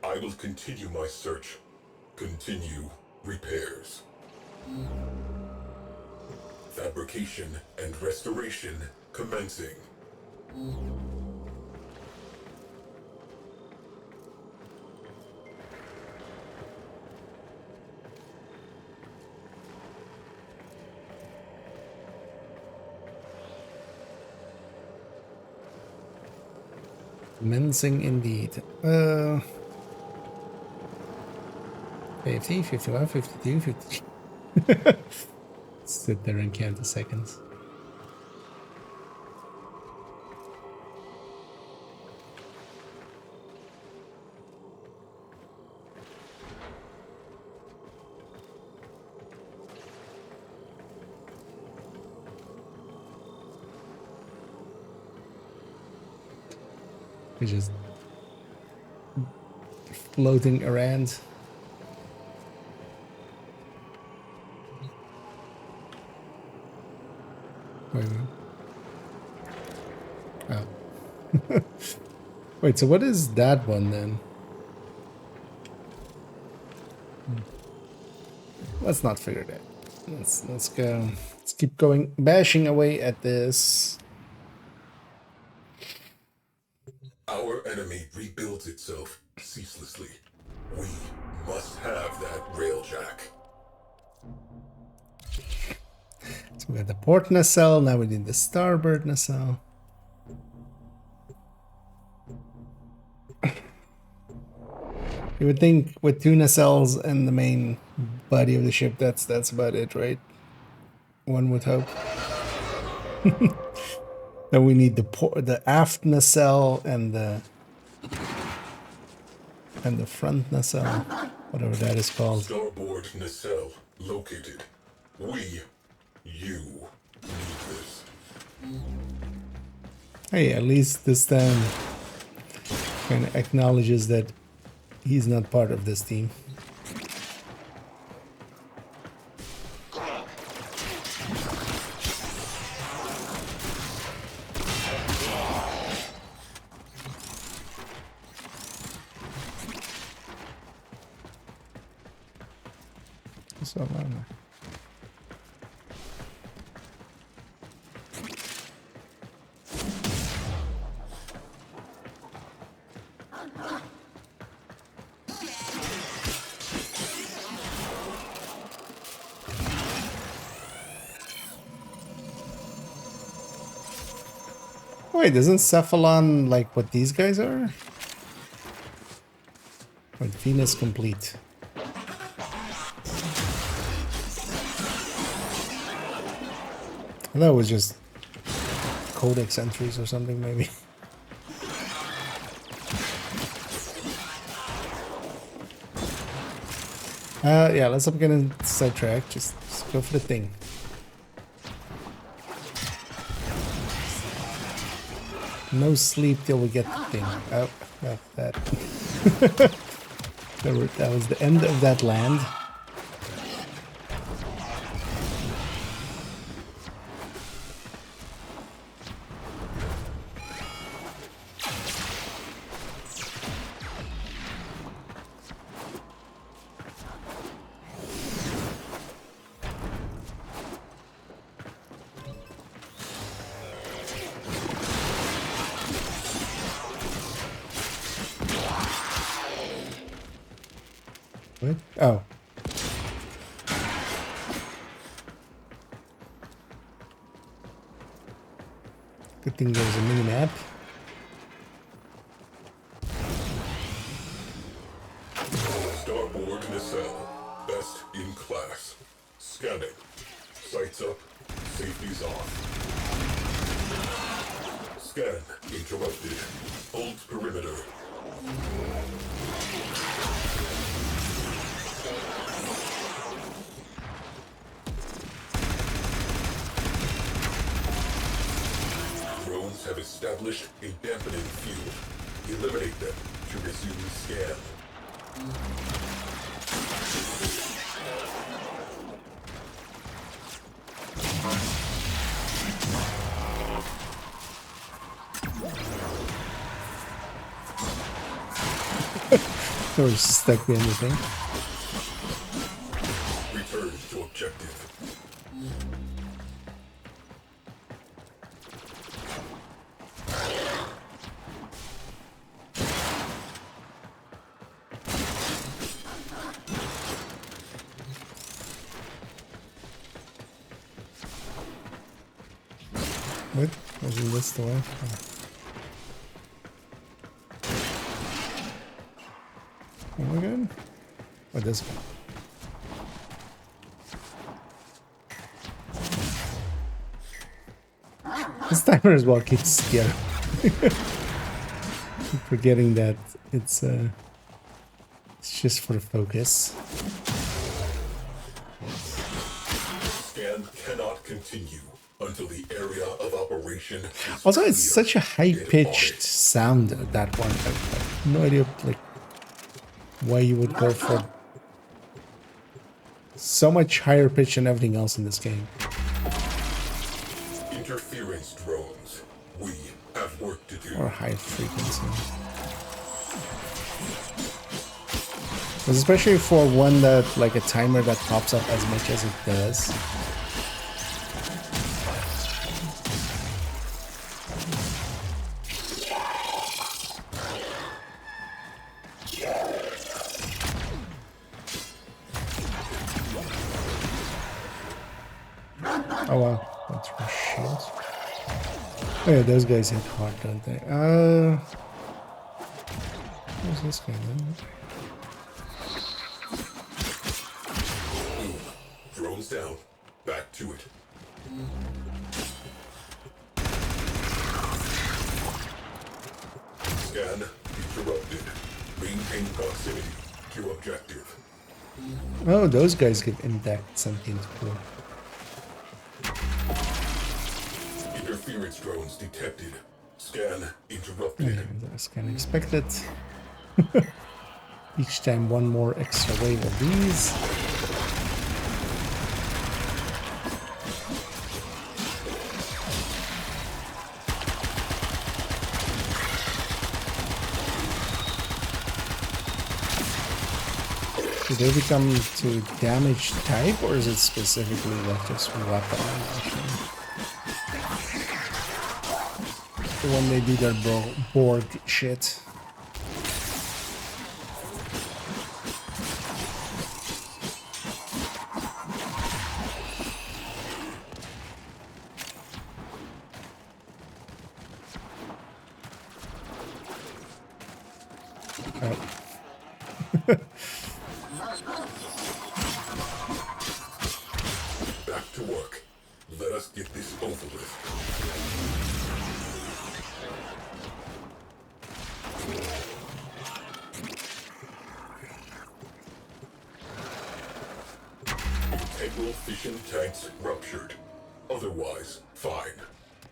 Speaker 6: I will continue my search. Continue repairs. Fabrication and restoration commencing.
Speaker 1: Commencing indeed. 50, 51, 52, 53. Sit there and count the seconds. We're just floating around. Wait a minute. Oh. Wait, so what is that one then? Let's not figure that. Let's go. Let's keep going, bashing away at this.
Speaker 6: Our enemy rebuilds itself ceaselessly. We must have that railjack.
Speaker 1: So we got the port nacelle, now we need the starboard nacelle. You would think with two nacelles and the main body of the ship, that's about it, right? One would hope. Then we need the aft nacelle and the front nacelle, whatever that is called.
Speaker 6: Starboard nacelle located. You need this.
Speaker 1: Hey, at least this time kind of acknowledges that he's not part of this team. So, wait, isn't Cephalon like what these guys are? Wait, Venus complete. I thought it was just codex entries or something, maybe. Yeah, let's not get sidetracked. Just go for the thing. No sleep till we get the thing. Oh, well, that. That was the end of that land. What? Oh. Good thing there's a mini-map.
Speaker 6: Starboard nacelle. Best in class. Scanning. Sights up. Safety's on. Scan interrupted. Hold perimeter. Drones have established a dampening field. Eliminate them to resume scan.
Speaker 1: Or stuck behind the thing.
Speaker 6: Return to objective.
Speaker 1: What? Wasn't this the way? Oh my god. Oh, this one. This timer as well keeps scaring. Keep forgetting that it's just for focus.
Speaker 6: Scan cannot continue until the area of operation is
Speaker 1: Also, it's
Speaker 6: clear.
Speaker 1: such a high-pitched sound, that one. I have no idea, like, why you would go for so much higher pitch than everything else in this game.
Speaker 6: Interference drones. We have work to do.
Speaker 1: Or high frequency. But especially for one that, like a timer that pops up as much as it does. Oh wow, that's for shields. Oh yeah, those guys hit hard, don't they? Where's this guy then?
Speaker 6: Drones down. Back to it. Scan interrupted. Maintain proximity to objective.
Speaker 1: Oh, those guys give intact something cool.
Speaker 6: Interference drones detected. Scan interrupted.
Speaker 1: Yeah, that's kind of expected. Each time one more extra wave of these. Do they become to damage type, or is it specifically like just weapon animation? When they do their Borg shit.
Speaker 6: Back to work. Let us get this over with. Integral fission tanks ruptured. Otherwise, fine.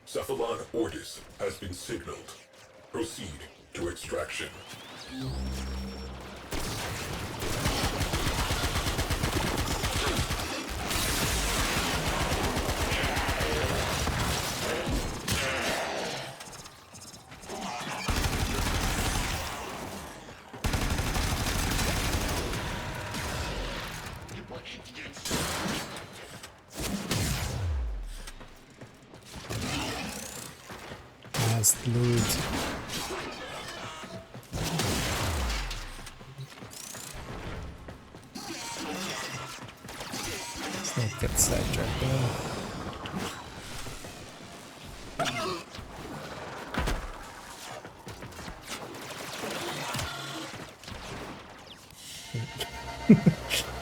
Speaker 6: Cephalon Ortis has been signaled. Proceed to extraction.
Speaker 1: Last loot. Let's not get sidetracked though.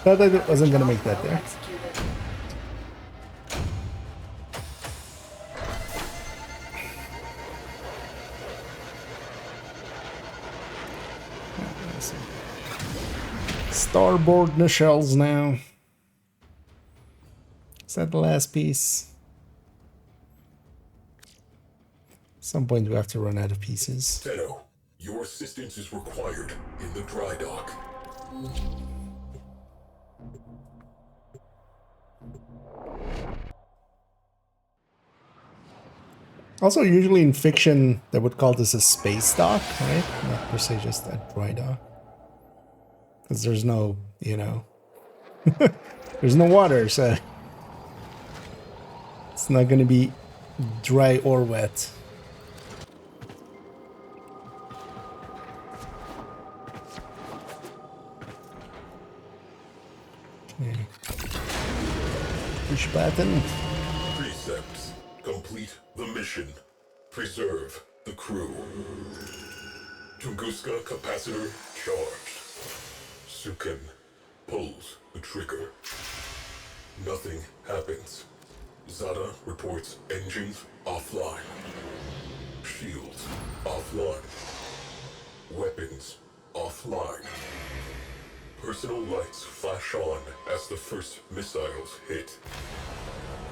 Speaker 1: Thought I wasn't gonna make that there. Starboard nacelles now. Is that the last piece? At some point we have to run out of pieces.
Speaker 6: Tenno, your assistance is required in the dry dock.
Speaker 1: Also, usually in fiction, they would call this a space dock, right? Not per se just a dry dock. Because there's no, you know, there's no water, so it's not gonna be dry or wet. Okay. Push button.
Speaker 6: Precepts. Complete the mission. Preserve the crew. Tunguska capacitor charged. Sukin pulls the trigger. Nothing happens. Zada reports engines offline. Shields offline. Weapons offline. Personal lights flash on as the first missiles hit.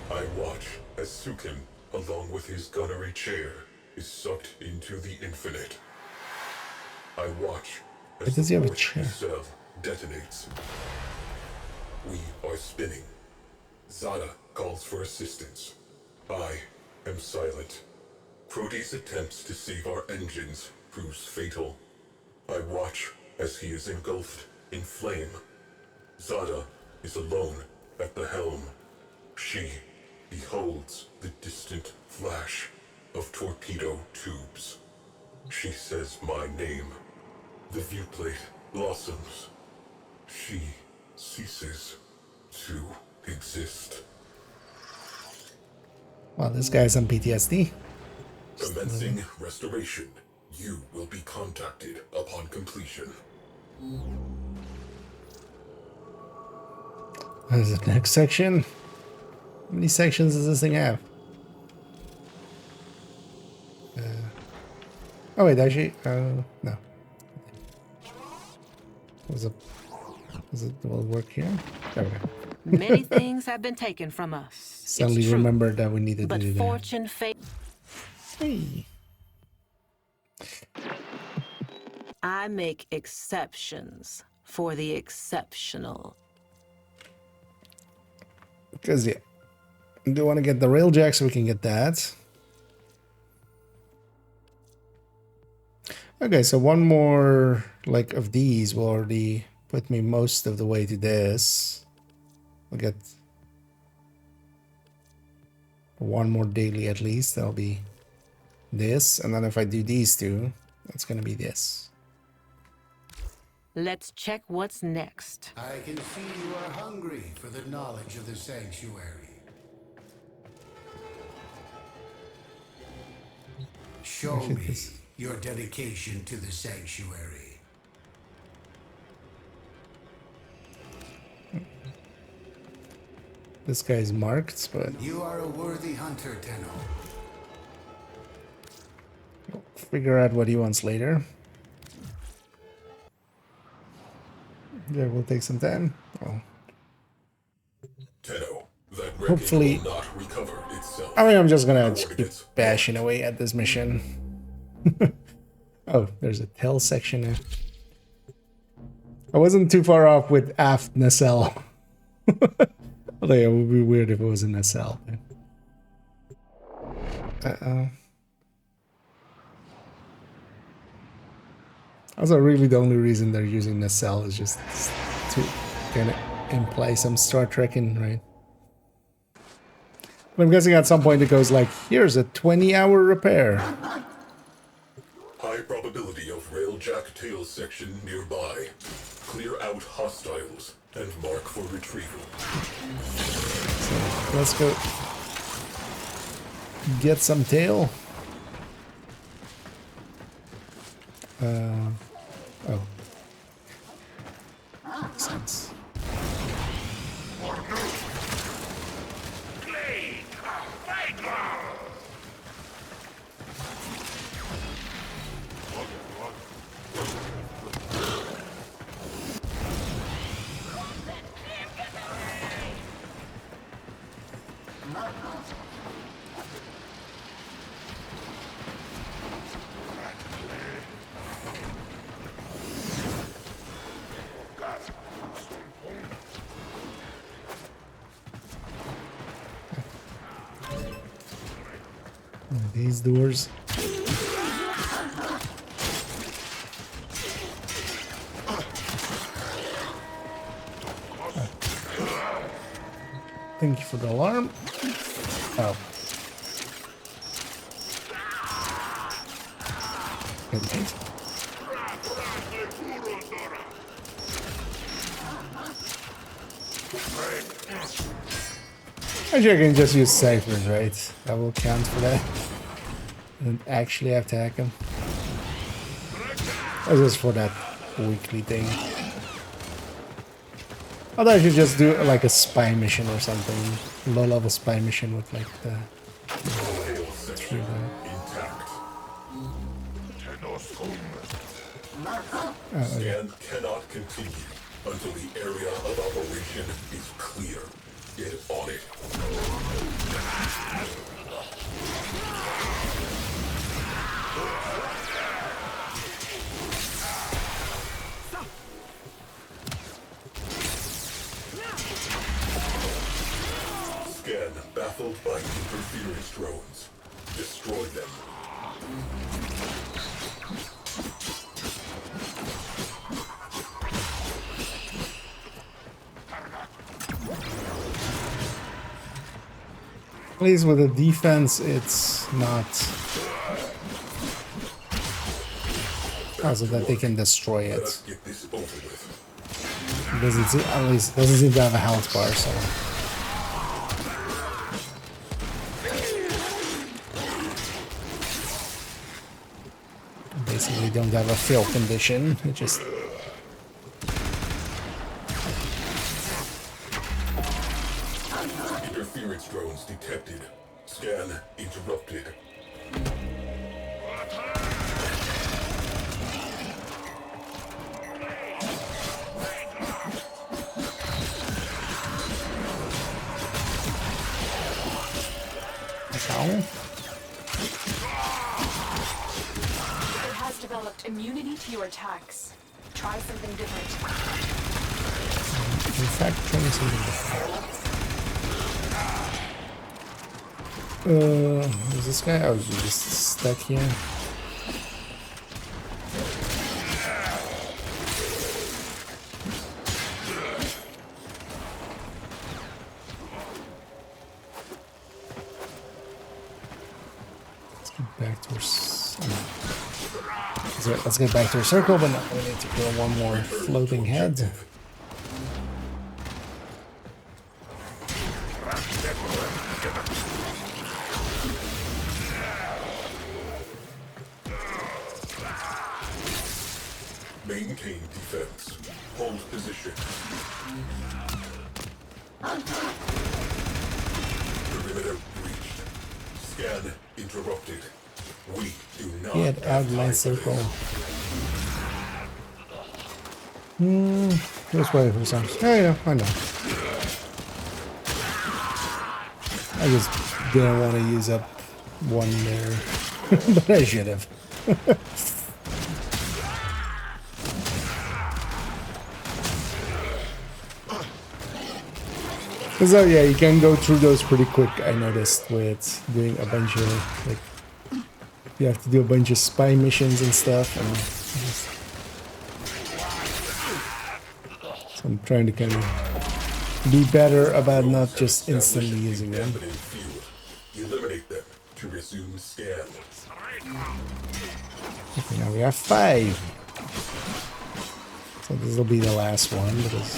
Speaker 6: I watch as Sukin, along with his gunnery chair, is sucked into the infinite. I watch as
Speaker 1: does he
Speaker 6: the
Speaker 1: have a
Speaker 6: fourth
Speaker 1: chair?
Speaker 6: cell detonates. We are spinning. Zada calls for assistance. I am silent. Proteus attempts to save our engines proves fatal. I watch as he is engulfed in flame. Zada is alone at the helm. She beholds the distant flash of torpedo tubes. She says my name. The viewplate blossoms. She ceases to exist.
Speaker 1: Wow, this guy's on PTSD.
Speaker 6: Commencing restoration. You will be contacted upon completion.
Speaker 1: What is the next section? How many sections does this thing have? Oh wait, actually, no. Does it will work here? There we go.
Speaker 7: Many things have been taken from us.
Speaker 1: Suddenly remembered that we needed to
Speaker 7: But
Speaker 1: do that.
Speaker 7: fortune
Speaker 1: Hey.
Speaker 7: I make exceptions for the exceptional.
Speaker 1: Because, yeah, I do want to get the railjack so we can get that. Okay, so one more, like, of these will already put me most of the way to this. I'll get one more daily at least. That'll be this. And then if I do these two, that's going to be this.
Speaker 7: Let's check what's next.
Speaker 9: I can see you are hungry for the knowledge of the sanctuary. Show me your dedication to the sanctuary.
Speaker 1: This guy's marked, but
Speaker 9: You are a worthy hunter, Tenno.
Speaker 1: we'll figure out what he wants later. Yeah, we'll take some time. Oh.
Speaker 6: Tenno, that
Speaker 1: Hopefully,
Speaker 6: will not recover itself.
Speaker 1: I mean, I'm just gonna keep bashing away at this mission. Oh, there's a tail section there. I wasn't too far off with aft nacelle. Although it would be weird if it was a nacelle. Uh-oh. Also, really the only reason they're using nacelle is just to kind of imply some Star Trekking, right? But I'm guessing at some point it goes like, here's a 20-hour repair.
Speaker 6: High probability of railjack tail section nearby. Clear out hostiles and mark for retrieval.
Speaker 1: So let's go get some tail. Oh. Makes sense. These doors. Thank you for the alarm. Oh. Good. Actually, I can just use ciphers, right? That will count for that. I don't actually have to hack them. That's just for that weekly thing. I thought I should just do like a spy mission or something. Low-level spy mission with like the...
Speaker 6: Scan cannot continue until the area of operation is clear. Get on it. Scan baffled by interference drones. Destroy them.
Speaker 1: At least with the defense, it's not also that they can destroy it. At least doesn't seem to have a health bar, so. Basically, don't have a fail condition. It just.
Speaker 6: Interference drones detected. Scan interrupted.
Speaker 2: It has developed immunity to your attacks. Try something different.
Speaker 1: In fact, trying something different. Is this guy? Oh, he's just stuck here. Let's get back to our. Let's get back to our circle, but now we need to kill one more floating head.
Speaker 6: Maintain defense. Hold position. Perimeter breached. Scan interrupted. We do not.
Speaker 1: Get out of my circle. Let's wait for some. Oh yeah, I know. I just didn't want to use up one there, but I should have. So yeah, you can go through those pretty quick, I noticed, with doing a bunch of, like, you have to do a bunch of spy missions and stuff, and so I'm trying to kind of be better about not just instantly using them.
Speaker 6: Eliminate them to resume scan.
Speaker 1: Okay, now we have 5. So this will be the last one, because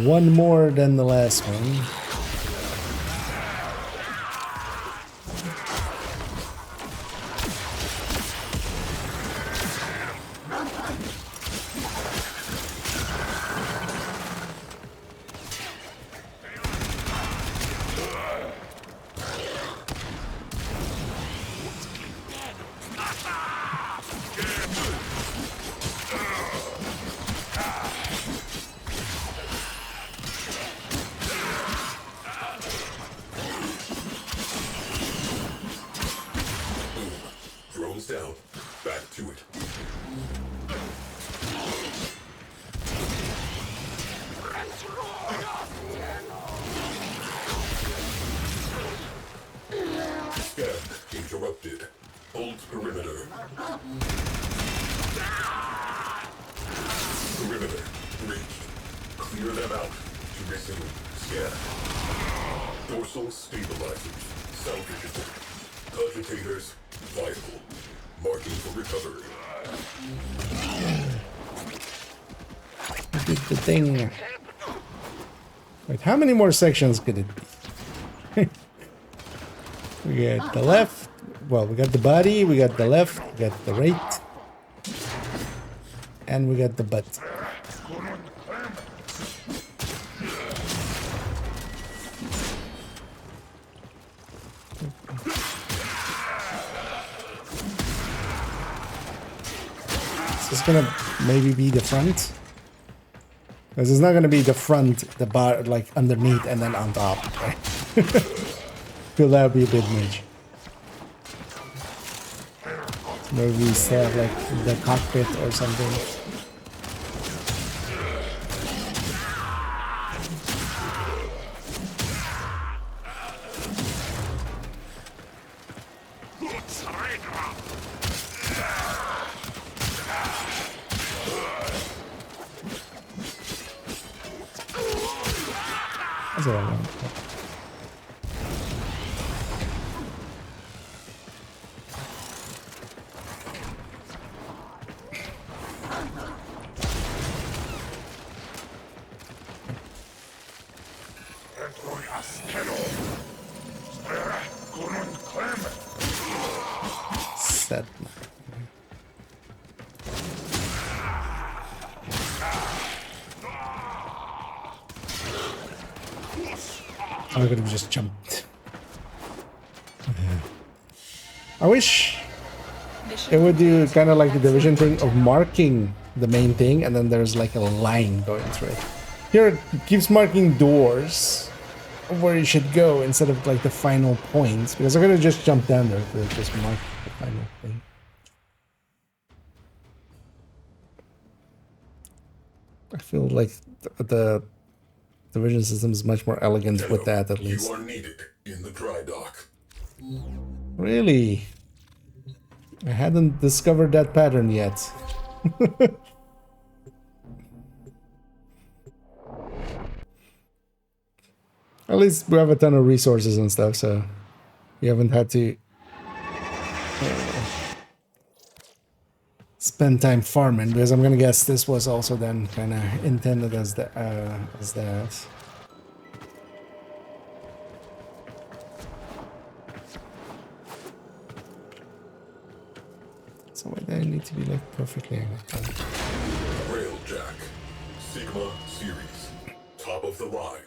Speaker 1: one more than the last one.
Speaker 6: Drones down. Back to it. Scan interrupted. Hold perimeter. Perimeter breached. Clear them out to resume scan. Dorsal stabilizers salvageable. Cogitators viable. Marking for recovery.
Speaker 1: I did the thing. Wait, how many more sections could it be? We got the left. Well, we got the body, we got the left, we got the right. And we got the butt. So it's gonna maybe be the front. Because it's not gonna be the front, the bar, like underneath and then on top, right? Feel that would be a bit much. Maybe we still have like the cockpit or something. That's what I want. Set. I could have just jumped. I wish it would do kind of like the Division thing of marking the main thing and then there's like a line going through it. Here it keeps marking doors where you should go instead of like the final points, because I'm gonna just jump down there if it just mark the final thing. I feel like the Division system is much more elegant with that, at least.
Speaker 6: You are needed in the dry dock.
Speaker 1: Really? I hadn't discovered that pattern yet. At least we have a ton of resources and stuff, so we haven't had to spend time farming, because I'm gonna guess this was also then kind of intended as the as that. So why do I need to be like perfectly angled?
Speaker 6: Railjack, Sigma series, top of the line.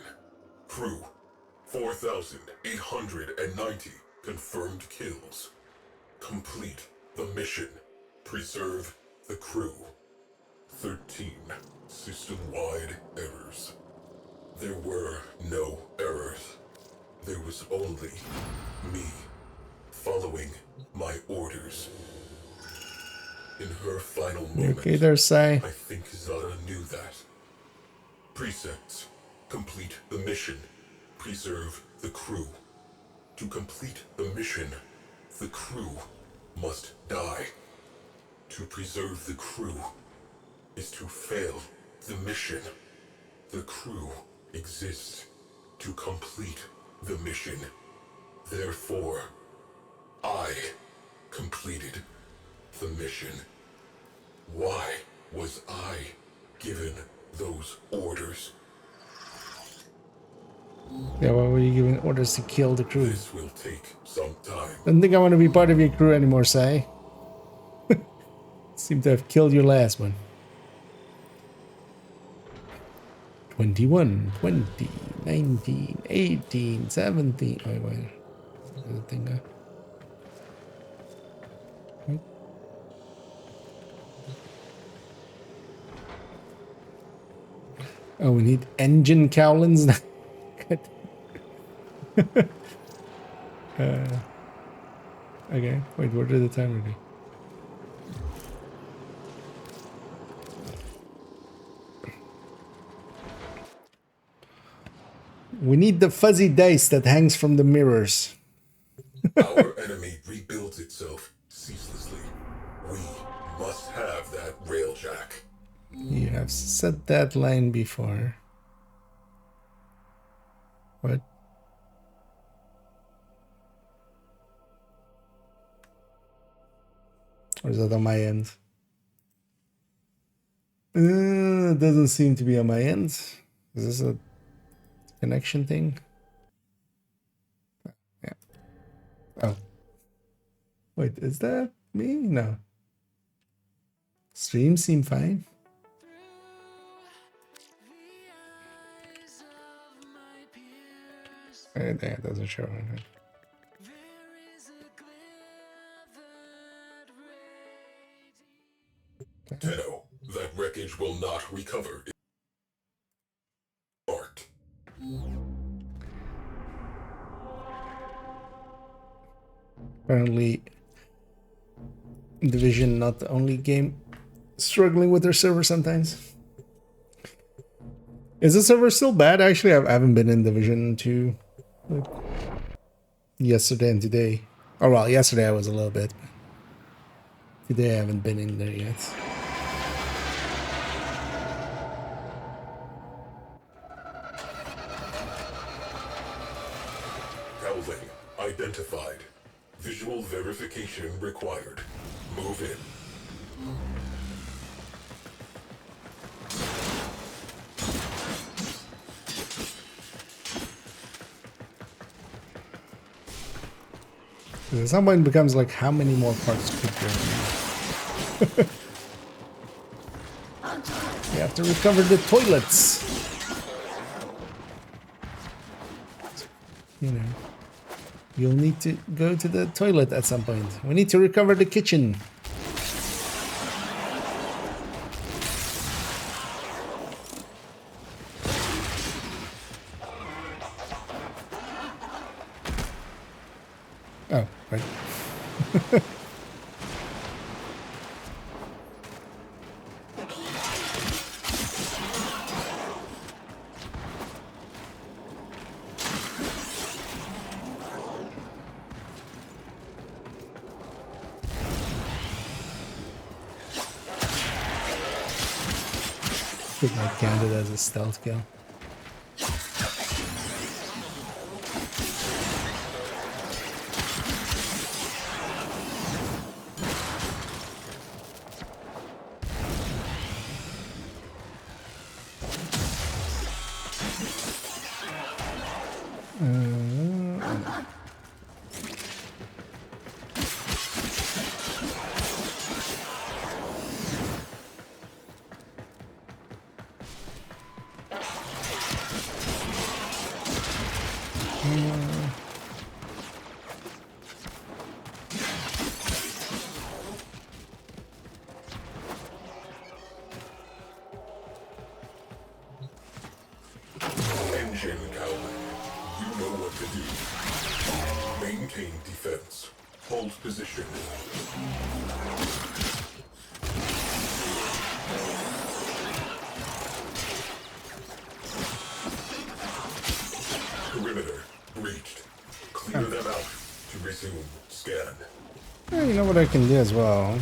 Speaker 6: Crew, 4,890 confirmed kills. Complete the mission. Preserve the crew. 13 system-wide errors. There were no errors. There was only me following my orders. In her final moment,
Speaker 1: Okay, there, Sai.
Speaker 6: I think Zara knew that. Precepts. Complete the mission. Preserve the crew. To complete the mission, the crew must die. To preserve the crew is to fail the mission. The crew exists to complete the mission. Therefore, I completed the mission. Why was I given those orders?
Speaker 1: Yeah, why were you giving orders to kill the crew?
Speaker 6: This will take some time.
Speaker 1: I don't think I want to be part of your crew anymore, Sai. Seem to have killed your last one. 21, 20, 19, 18, 17. Wait, where did the thing go? Right. Oh, we need engine cowlings. Good. Okay, wait, where did the timer go? We need the fuzzy dice that hangs from the mirrors.
Speaker 6: Our enemy rebuilds itself ceaselessly. We must have that railjack.
Speaker 1: You have said that line before. What? Or is that on my end? It doesn't seem to be on my end. Is this a connection thing? Yeah. Oh. Wait, is that me? No. Streams seem fine. There, it doesn't show anything.
Speaker 6: Tenno, that wreckage will not recover. Art.
Speaker 1: Apparently, Division not the only game struggling with their server sometimes. Is the server still bad? Actually, I haven't been in Division 2 like yesterday and today. Oh well, yesterday I was a little bit. But today I haven't been in there yet.
Speaker 6: Cowling identified. Visual verification required. Move in.
Speaker 1: At some point it becomes like, how many more parts could there be? You have to recover the toilets. You know, you'll need to go to the toilet at some point. We need to recover the kitchen. Oh, right. Could not count it as a stealth kill.
Speaker 6: Engine cowling. You know what to do. Maintain defense. Hold position. Perimeter breached. Clear them out to resume scan.
Speaker 1: You know what I can do as well.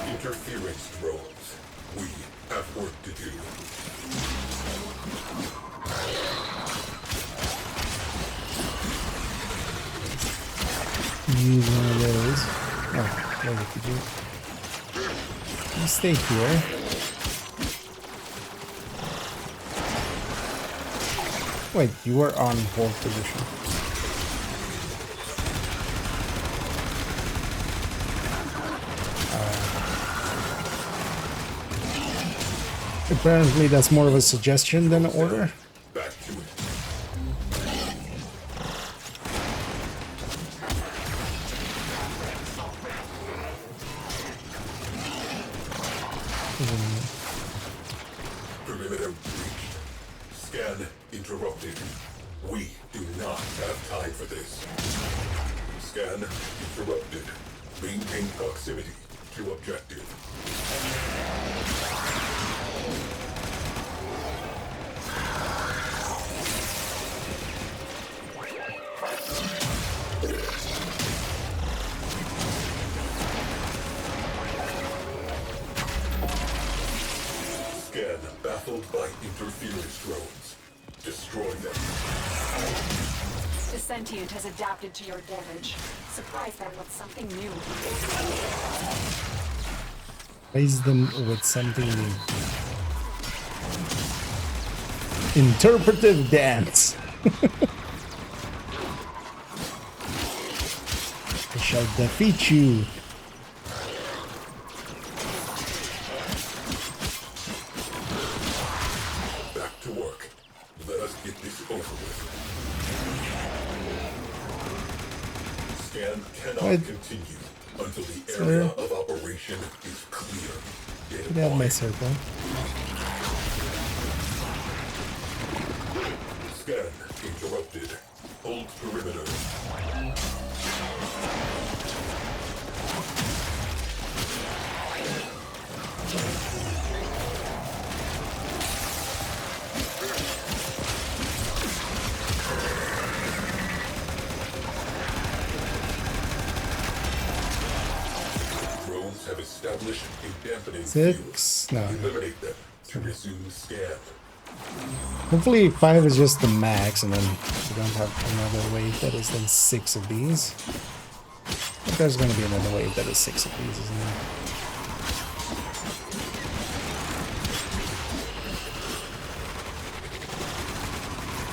Speaker 6: Interference drones. We have work to do.
Speaker 1: Use one of those. Oh, maybe could you stay here? Wait, you were on hold position. Apparently that's more of a suggestion than an order.
Speaker 6: Back to it. Perimeter breached. Scan interrupted. We do not have time for this. Scan interrupted. Maintain proximity to objective. Scan baffled by interference drones. Destroy them.
Speaker 2: The sentient has adapted to your damage. Surprise them with something new.
Speaker 1: Raise them with something new. Interpretive dance. I shall defeat you.
Speaker 6: Back to work. Let us get this over with. Scan cannot continue until the area of operation is clear.
Speaker 1: Get out of my circle.
Speaker 6: Scan interrupted. Hold perimeter. Drones have established a dampening
Speaker 1: Six? No.
Speaker 6: Eliminate them to resume scan.
Speaker 1: Hopefully 5 is just the max, and then we don't have another wave that is then 6 of these. I think there's going to be another wave that is 6 of these, isn't there?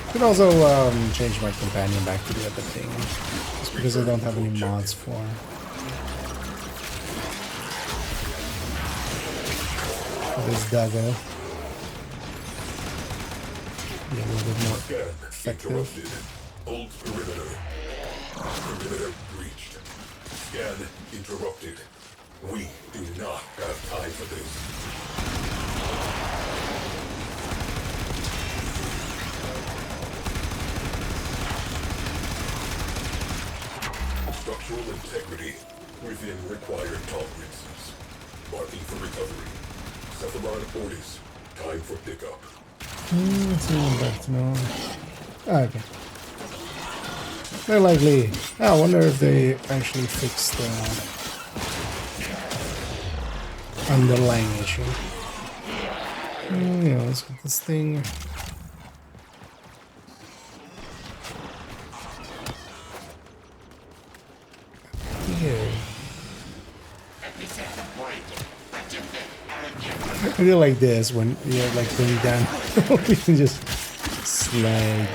Speaker 1: I could also change my companion back to the other thing, just because I don't have any mods for. This doggo. Be a little bit more effective.
Speaker 6: Hold perimeter. Perimeter breached. Scan interrupted. We do not have time for this. Structural integrity within required tolerances. Marking for recovery. Cephalon Ortis. Time for pickup.
Speaker 1: Let's see what back to normal. Okay. They're likely. I wonder if they actually fixed the underlying issue. Yeah, let's get this thing. Here. I feel like this when you're like going down. You can just slide.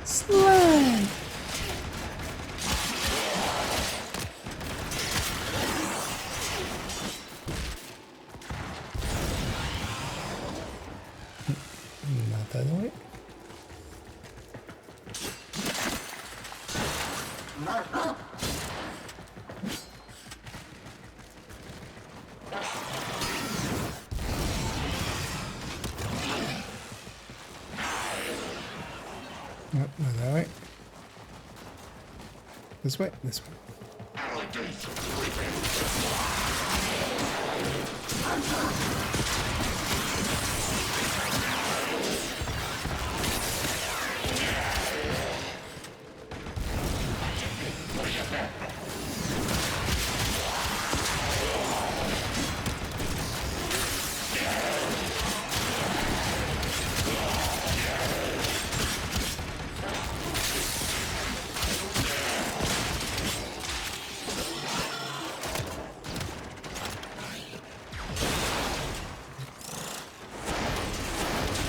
Speaker 1: Slide. Not that way. Nope, not that way. This way, this way.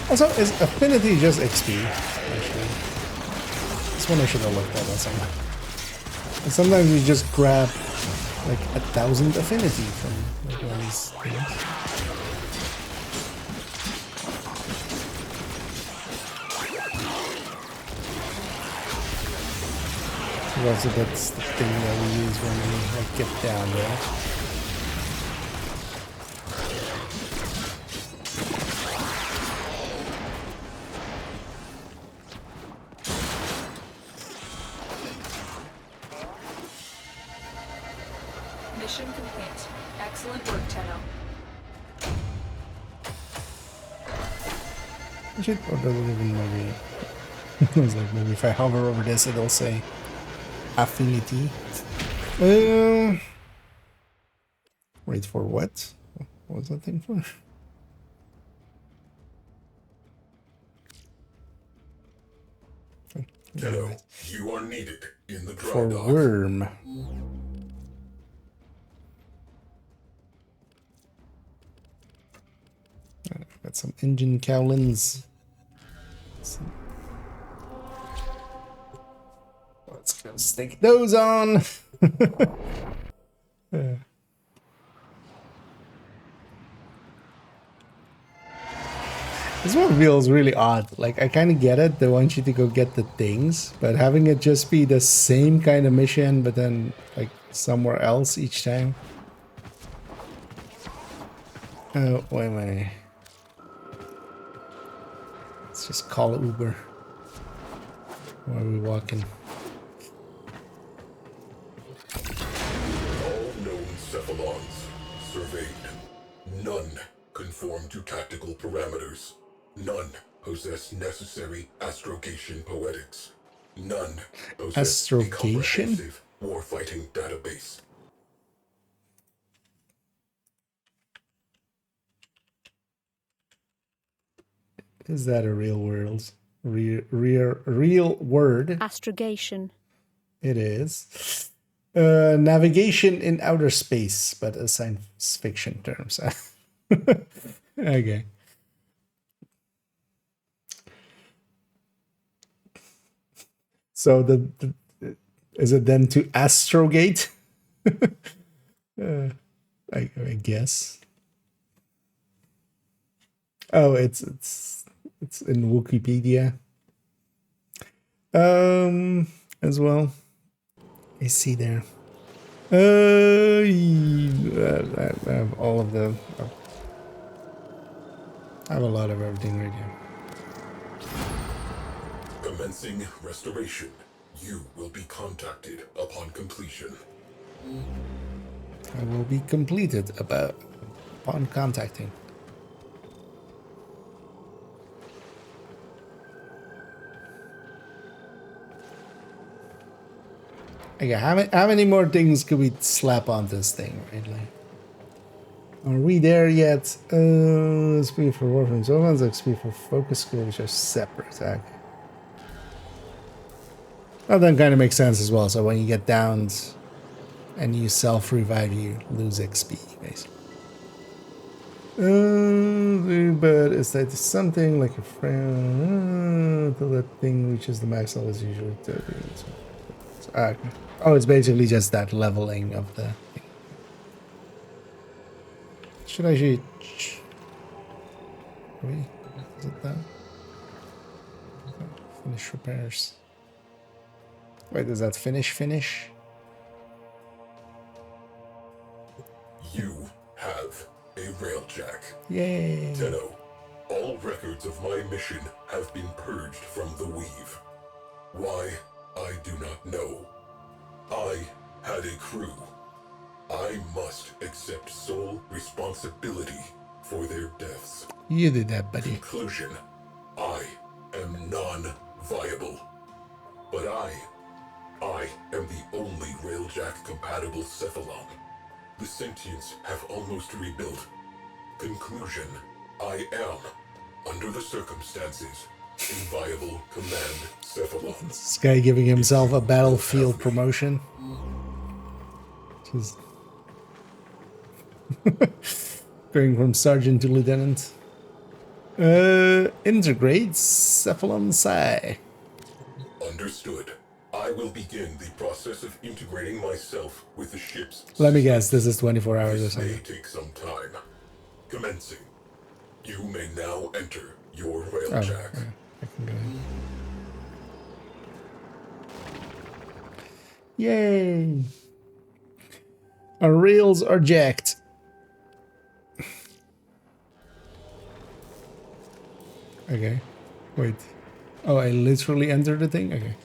Speaker 1: Also, is affinity just XP? Actually, this one I should have looked at that somewhere. And sometimes you just grab like 1,000 affinity from like one of these things. So also that's the thing that we use when we like get down there.
Speaker 2: Mission complete. Excellent work, Tenno.
Speaker 1: Shit, or does it even maybe? I was like, maybe if I hover over this, it'll say affinity. Wait for what? What was that thing for?
Speaker 6: Tenno, you are needed in the dry
Speaker 1: For
Speaker 6: dock.
Speaker 1: worm. Got some engine cowlins. Let's go stick those on. This one feels really odd. Like, I kind of get it. They want you to go get the things, but having it just be the same kind of mission, but then, like, somewhere else each time. Oh, wait. Let's just call Uber. Where are we walking?
Speaker 6: All known cephalons surveyed. None conform to tactical parameters. None possess necessary astrogation poetics. None possess
Speaker 1: Astrogation?
Speaker 6: a comprehensive warfighting database.
Speaker 1: Is that a real word? Real word?
Speaker 14: Astrogation.
Speaker 1: It is. Navigation in outer space, but a science fiction terms. Okay. So is it then to astrogate? I guess. Oh, it's in Wikipedia. As well. I see there. I have all of the. I have a lot of everything right here.
Speaker 6: Commencing restoration. You will be contacted upon completion.
Speaker 1: I will be completed upon contacting. Okay, how many more things could we slap on this thing, right? Like, are we there yet? XP for Warframe Zones, XP for Focus School, which are separate. Okay. Well, that kind of makes sense as well. So when you get downed and you self-revive, you lose XP, basically. But is that something like a friend? Until that thing reaches the max level is usually 30. Okay. Oh, it's basically just that leveling of the thing. Should I actually... Wait, is it that? Finish repairs. Wait, does that finish?
Speaker 6: You have a railjack.
Speaker 1: Yay!
Speaker 6: Tenno, all records of my mission have been purged from the weave. Why, I do not know. I had a crew. I must accept sole responsibility for their deaths.
Speaker 1: You did that, buddy.
Speaker 6: Conclusion. I am non-viable. But I am the only railjack-compatible cephalon. The sentients have almost rebuilt. Conclusion. I am, under the circumstances, a viable command cephalon.
Speaker 1: This guy giving himself a battlefield promotion. Just going from sergeant to lieutenant. Integrate Cephalon Psi.
Speaker 6: Understood. I will begin the process of integrating myself with the ship's
Speaker 1: Let me guess, this is 24 hours or
Speaker 6: This
Speaker 1: something.
Speaker 6: may take some time. Commencing. You may now enter your railjack.
Speaker 1: Oh, yeah, I can go in. Yay! Our rails are jacked. Okay. Wait. Oh, I literally entered the thing? Okay.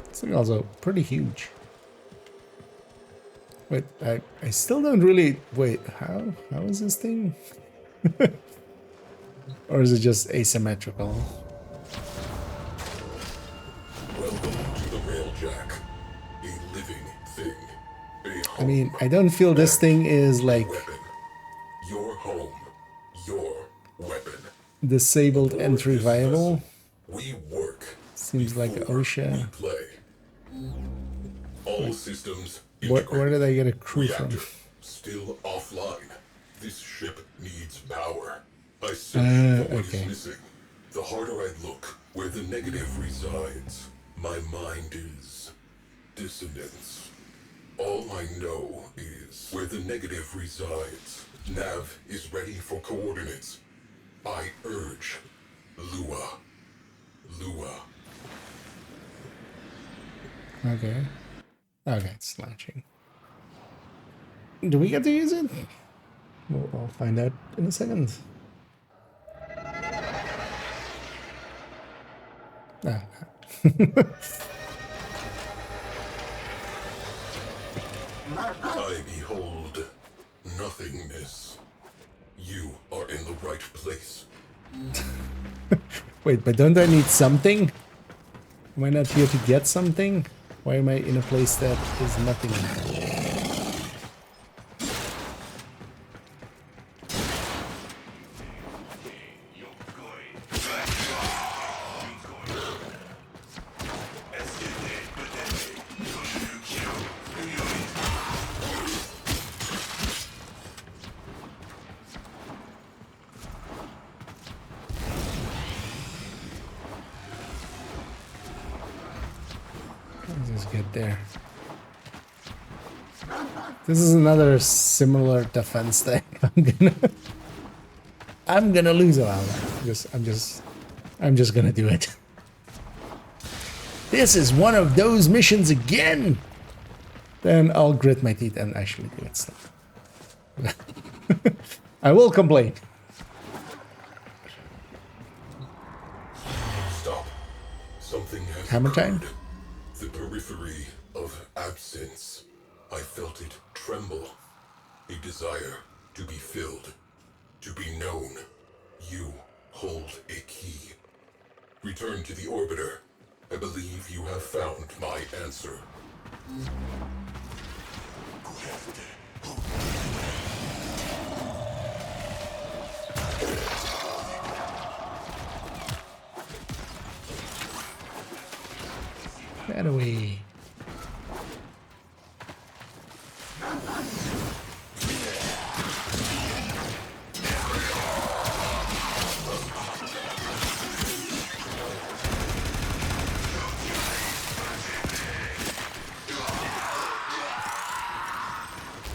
Speaker 1: This thing also pretty huge. Wait, I still don't really... Wait, how is this thing? Or is it just asymmetrical?
Speaker 6: Welcome to the railjack. A living thing.
Speaker 1: I mean, I don't feel this thing is like
Speaker 6: Your home, your weapon.
Speaker 1: disabled entry viable.
Speaker 6: We work.
Speaker 1: Seems like OSHA.
Speaker 6: Play. All systems.
Speaker 1: Where did I get a crew
Speaker 6: Reactor
Speaker 1: from?
Speaker 6: still offline. This ship needs power. I search for what is missing. The harder I look, where the negative resides, my mind is dissonance. All I know is where the negative resides. Nav is ready for coordinates. I urge Lua. Lua.
Speaker 1: Okay. Okay, it's latching. Do we get to use it? Well, I'll find out in a second. Ah.
Speaker 6: I behold nothingness. You are in the right place.
Speaker 1: Wait, but don't I need something? Am I not here to get something? Why am I in a place that is nothing? Let's get there. This is another similar defense thing. I'm gonna lose a lot. I'm just gonna do it. This is one of those missions again. Then I'll grit my teeth and actually do it still. I will complain.
Speaker 6: Stop. Something has
Speaker 1: Hammer time?
Speaker 6: occurred. The periphery of absence. I felt it tremble. A desire to be filled, to be known. You hold a key. Return to the orbiter. I believe you have found my answer.
Speaker 1: Get away.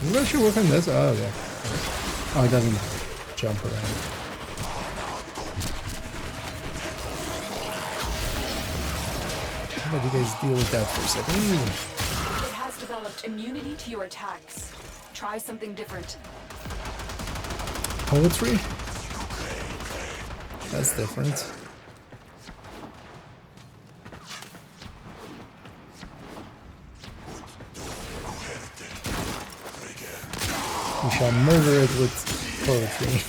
Speaker 1: Does it actually work on this? Oh, okay. Oh, it doesn't jump around. How about you guys deal with that for a second?
Speaker 2: It has developed immunity to your attacks. Try something different.
Speaker 1: Poetry? That's different. We shall murder it with poetry.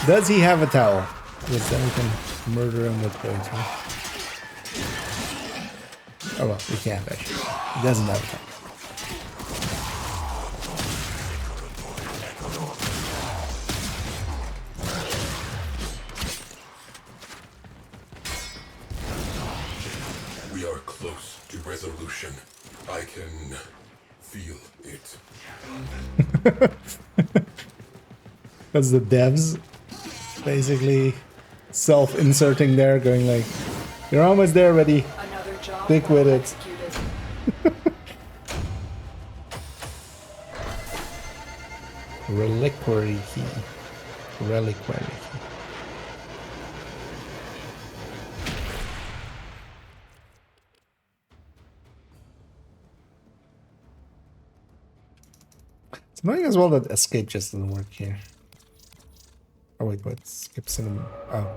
Speaker 1: Does he have a towel? Because then we can murder him with poetry. Oh well, we can't actually. He doesn't have a towel.
Speaker 6: We are close to resolution. I can feel it.
Speaker 1: That's the devs basically self-inserting there, going like, you're almost there, buddy. Stick with it. Reliquary key. Reliquary key. It's annoying as well that escape just doesn't work here. Oh wait, what? Skip cinema. Oh.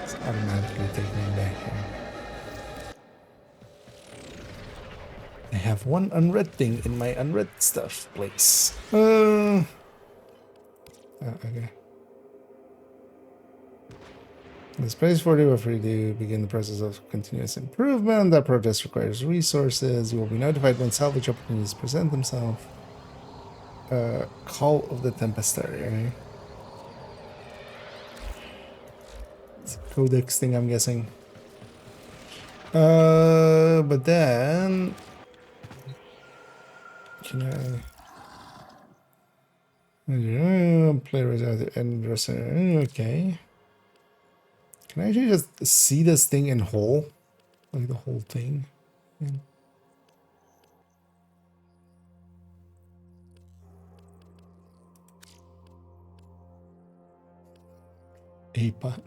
Speaker 1: It's automatically taking me back here. I have one unread thing in my unread stuff place. Okay. The space 40 will free to begin the process of continuous improvement. That process requires resources. You will be notified when salvage opportunities present themselves. Call of the Tempestary. It's a codex thing, I'm guessing. But then can I play without and okay. Can I actually just see this thing in whole? Like the whole thing? A pot.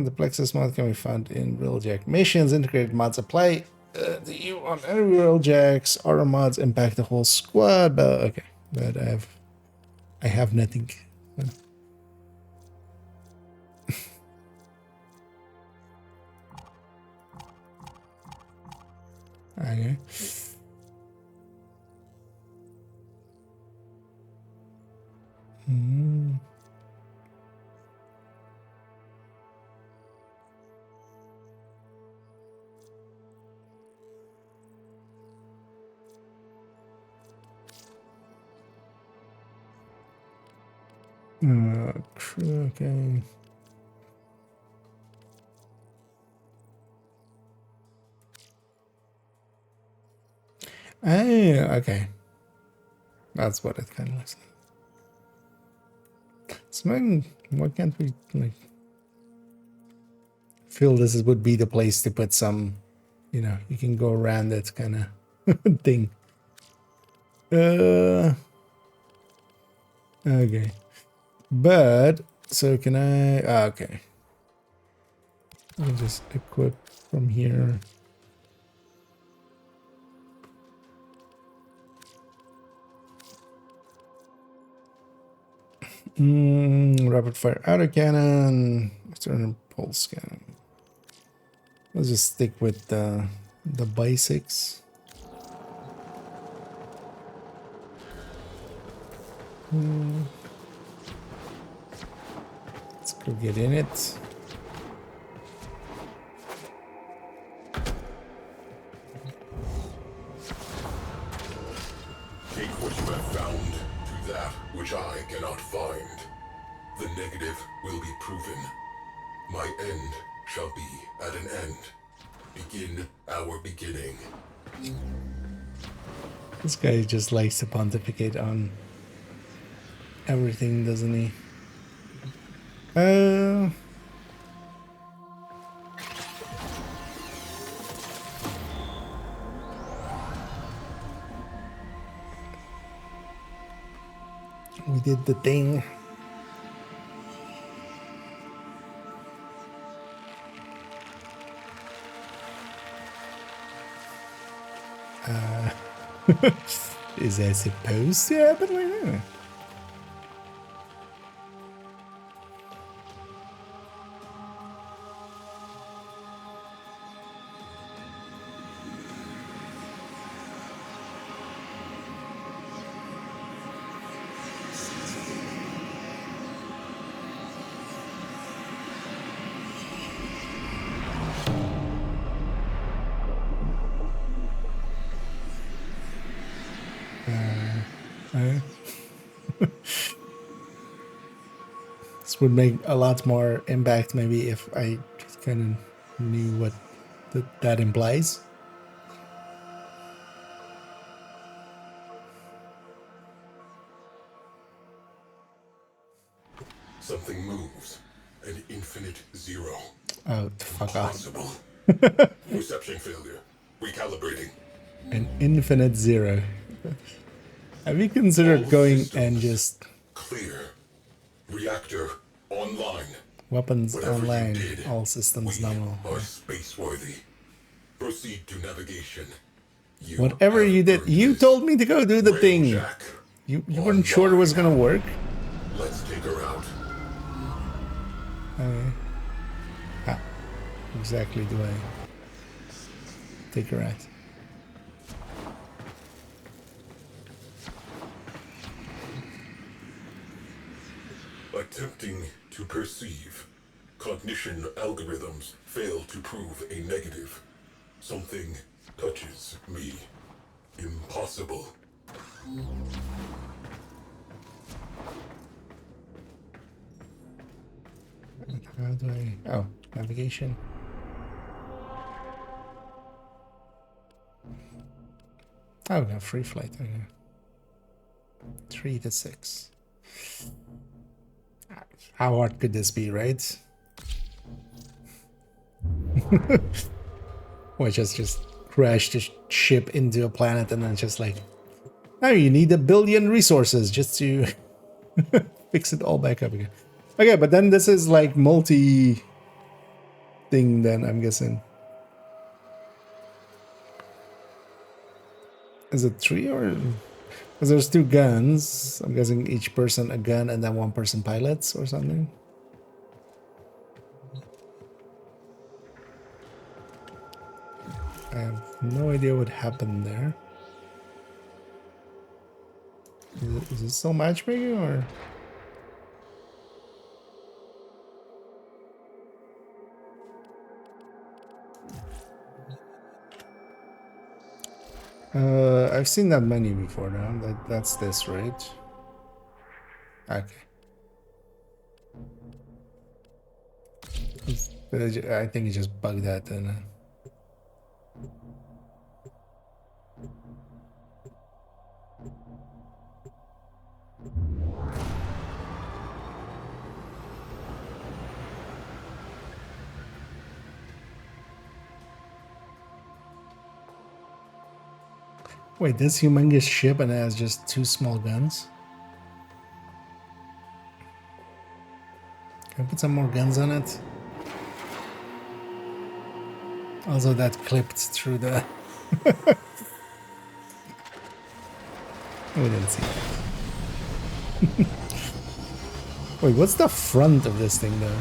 Speaker 1: The Plexus mod can be found in Railjack missions. Integrated mods apply to you on any Railjacks. Auto mods impact the whole squad. But okay, but I have nothing. Okay. Okay. Okay. That's what it kind of looks like. So why can't we like feel this would be the place to put some, you know, you can go around that kind of thing. Okay. But so can I okay. I'll just equip from here. Rapid fire autocannon, external pulse cannon. Let's just stick with the basics. Let's go get in it.
Speaker 6: Take what you have found to that which I cannot find. The negative will be proven. My end shall be at an end. Begin our beginning.
Speaker 1: This guy just likes to pontificate on everything, doesn't he? We did the thing. Is that supposed to happen like that? This would make a lot more impact maybe if I just kind of knew what that implies.
Speaker 6: Something moves. An infinite zero.
Speaker 1: Oh, fuck off.
Speaker 6: Impossible. Reception failure. Recalibrating.
Speaker 1: An infinite zero. Have you considered going and just
Speaker 6: clear? Reactor online.
Speaker 1: Weapons
Speaker 6: Whatever
Speaker 1: online.
Speaker 6: you did,
Speaker 1: All systems nominal.
Speaker 6: are space-worthy. Proceed to navigation.
Speaker 1: Whatever you did, you told me to go do the thing.
Speaker 6: Jack.
Speaker 1: You weren't sure it was gonna work.
Speaker 6: Let's take her out.
Speaker 1: Okay. How exactly do I take her out?
Speaker 6: Attempting to perceive. Cognition algorithms fail to prove a negative. Something touches me. Impossible.
Speaker 1: How do I... Oh, navigation. Oh, we have free flight. Okay. 3 to 6. How hard could this be, right? Or just crash the ship into a planet and then just like, now you need 1 billion resources just to fix it all back up again. Okay, but then this is like multi thing then, I'm guessing. Is it 3 or... Because there's 2 guns. I'm guessing each person a gun and then 1 person pilots or something. I have no idea what happened there. Is it still matchmaking or... I've seen that menu before now. That's this, right? Okay. I think it just bugged that then. Wait, this humongous ship and it has just 2 small guns? Can I put some more guns on it? Also, that clipped through the... We didn't see that. Wait, what's the front of this thing though?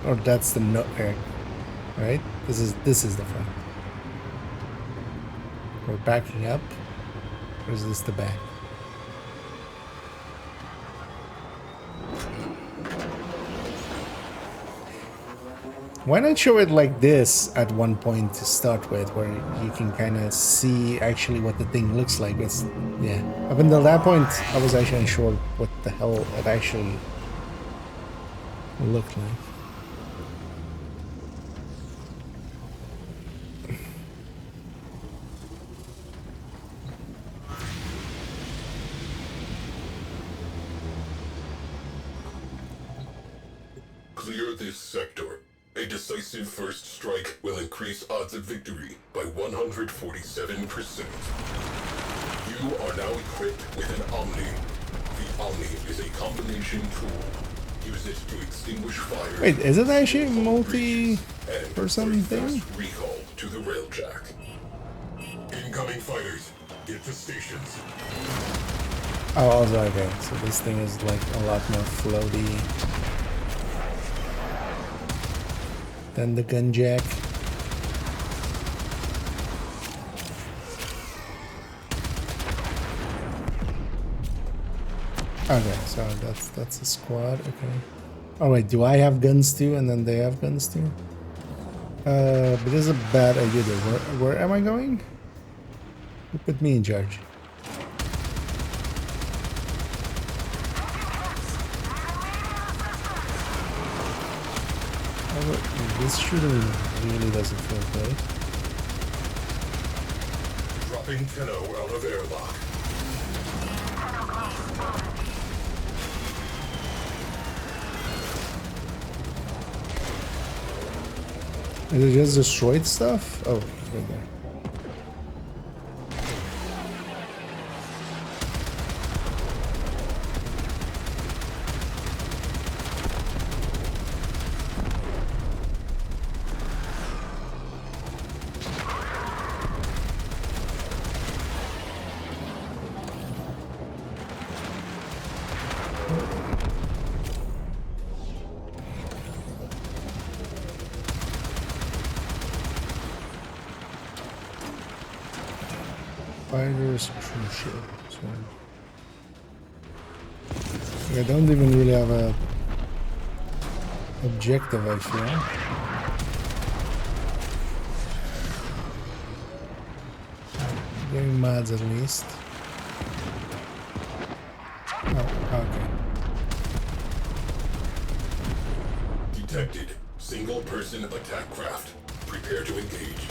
Speaker 1: Or that's the no... Right? This is the front. We're backing up. Or is this the back? Why not show it like this at one point to start with, where you can kind of see actually what the thing looks like? It's, yeah. Up until that point, I was actually unsure what the hell it actually looked like.
Speaker 6: Clear this sector. A decisive first strike will increase odds of victory by 147%. You are now equipped with an Omni. The Omni is a combination tool. Use it to extinguish fire.
Speaker 1: Wait, is it actually a multi-person thing?
Speaker 6: Recall to the railjack. Incoming fighters, get to stations.
Speaker 1: Oh, also, okay. So this thing is like a lot more floaty than the gun jack. Okay, so that's a squad. Okay. Oh wait, do I have guns too, and then they have guns too? But this is a bad idea. Where am I going? Who put me in charge? This shooting really doesn't feel great.
Speaker 6: Dropping Tenno out of airlock.
Speaker 1: Is it just destroyed stuff? Oh, right there. Fighters crucial. So. I don't even really have a objective, I feel. Getting mods at least. Oh, okay.
Speaker 6: Detected. Single-person attack craft. Prepare to engage.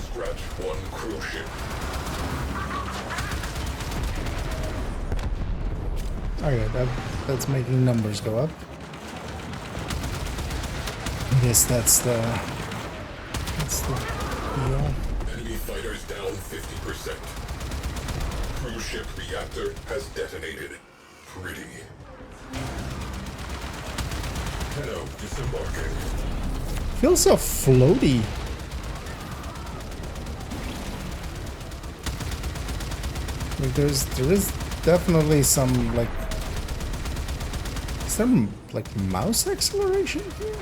Speaker 6: Scratch 1 crew ship.
Speaker 1: Okay, that's making numbers go up. I guess that's the deal.
Speaker 6: Enemy fighters down 50%. Cruise ship reactor has detonated. Pretty. Hello, disembarking.
Speaker 1: Feels so floaty. Like there is definitely some like. Is there like mouse acceleration here?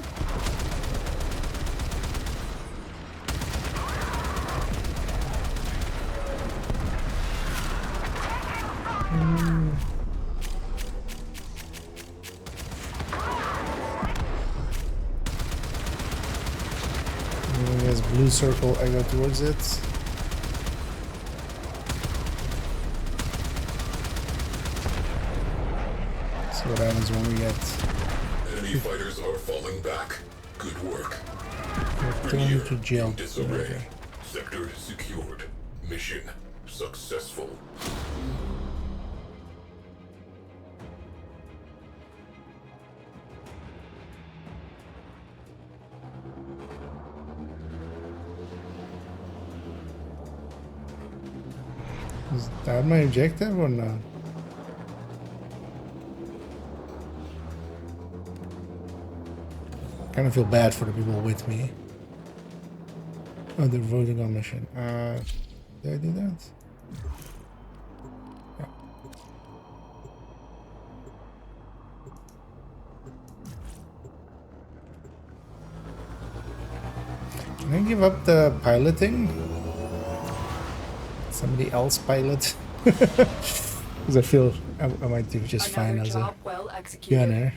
Speaker 1: There's blue circle, I go towards it. See what happens when we get...
Speaker 6: Enemy fighters are falling back. Good work.
Speaker 1: Return to jail.
Speaker 6: Disarray.
Speaker 1: Okay.
Speaker 6: Sector secured. Mission successful.
Speaker 1: Is that my objective or not? Kind of feel bad for the people with me. Oh, they're voting on mission. Did I do that? Yeah. Can I give up the piloting? Somebody else pilot? Because I feel I might do just fine as a gunner.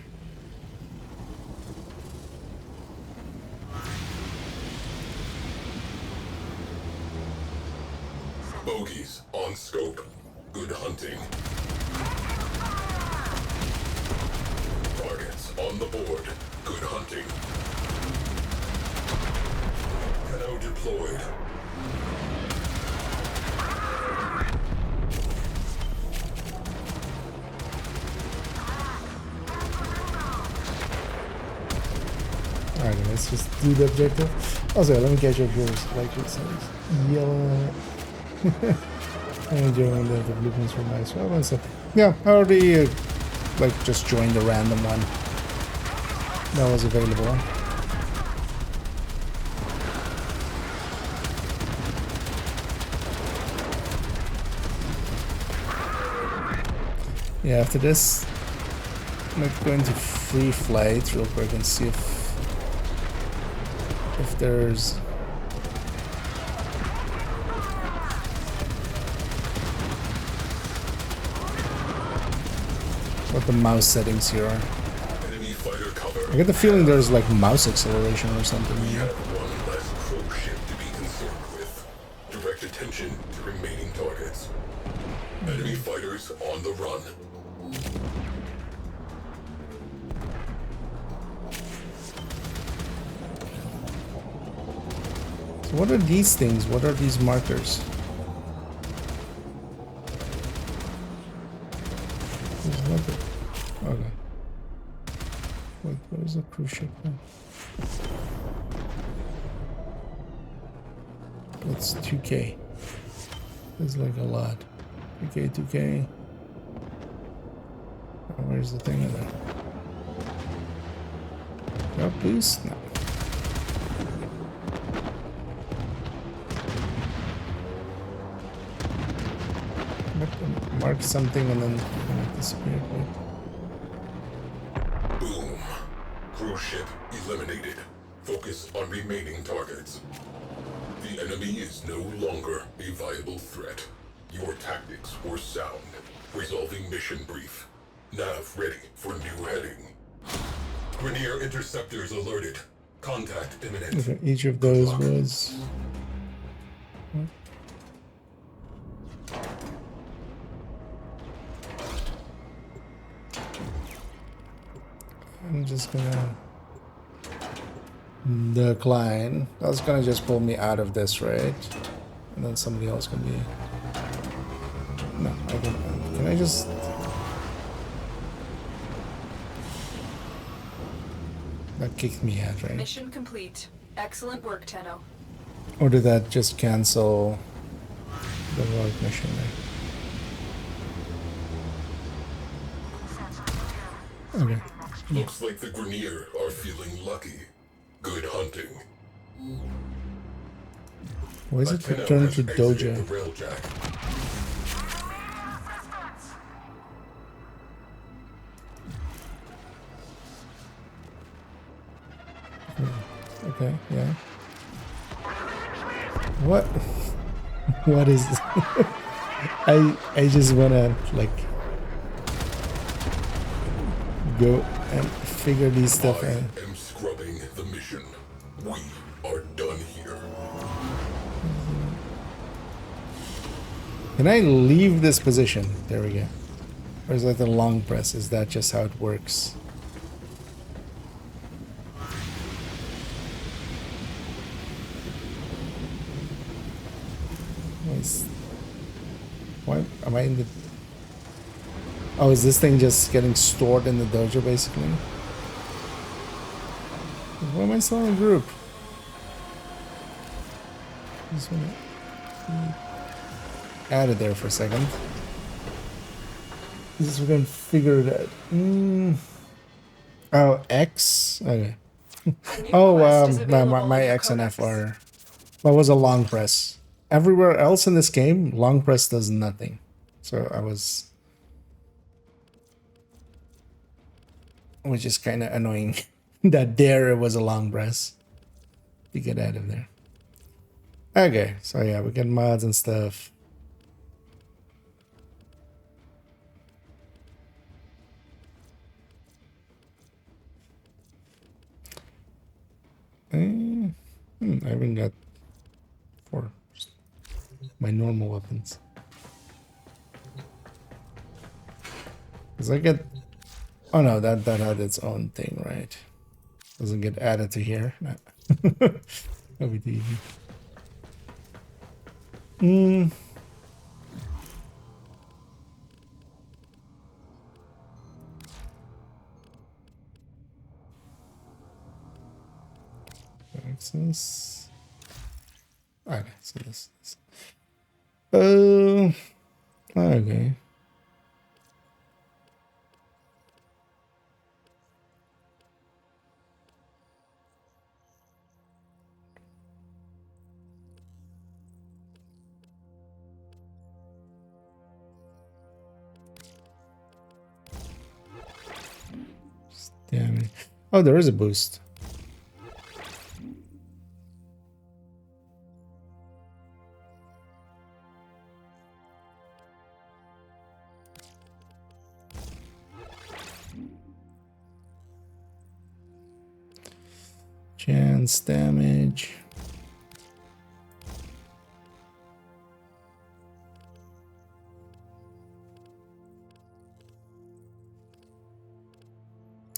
Speaker 6: Bogies on scope. Good hunting. Targets on the board. Good hunting. Cano deployed.
Speaker 1: Alright, let's just do the objective. Also, let me catch up here. Like it says, yellow. I'm enjoying the blueprints from my swap and stuff. Yeah, I already like just joined the random one that was available. Yeah, after this, I'm like going to free flight real quick and see if there's what the mouse settings here are.
Speaker 6: Enemy fighter cover.
Speaker 1: I get the feeling there's like mouse acceleration or something
Speaker 6: We
Speaker 1: here.
Speaker 6: have one less probe ship to be concerned with. Direct attention to remaining targets. Enemy fighters on the run.
Speaker 1: So what are these things? What are these markers? There's nothing. Okay. Wait, where's the cruise ship now? That's 2K. That's like a lot. 2K, 2K. Oh, where's the thing in there? No boost? No. Mark something and then it disappeared.
Speaker 6: Boom. Cruise ship eliminated. Focus on remaining targets. The The enemy is no longer a viable threat. Your tactics were sound. Resolving mission brief. Nav ready for new heading. Grenier interceptors alerted. Contact imminent.
Speaker 1: Okay, each of those was... I'm just gonna decline. That's gonna just pull me out of this, right? And then somebody else can be... No, I don't. Can I just... That kicked me out, right?
Speaker 2: Mission complete. Excellent work, Tenno.
Speaker 1: Or did that just cancel the work mission there? Okay.
Speaker 6: Looks like the Grenier are feeling lucky. Good hunting.
Speaker 1: Why is it
Speaker 6: Tenno
Speaker 1: returned
Speaker 6: has
Speaker 1: to
Speaker 6: exited
Speaker 1: Doja?
Speaker 6: the railjack.
Speaker 1: Okay, yeah. What? What is this? I just wanna like go and figure these stuff
Speaker 6: I
Speaker 1: out.
Speaker 6: am scrubbing the mission. We are done here.
Speaker 1: Can I leave this position? There we go. Or is that the long press? Is that just how it works? Why am I in the... Oh, is this thing just getting stored in the dojo, basically? Why am I still in a group? Just wanna be out of there for a second. This we can figure it out. Oh, X? Okay. Oh, my X and F are... That was a long press. Everywhere else in this game, long press does nothing. So I was... Which is kind of annoying. That there it was a long press. To get out of there. Okay, so yeah, we get mods and stuff. I haven't got 4. My normal weapons. Cause I get... Oh no, that had its own thing, right? Doesn't get added to here. No. That'd be easy. Access. Okay, so this. Okay. Damn it. Oh, there is a boost. Chance damage.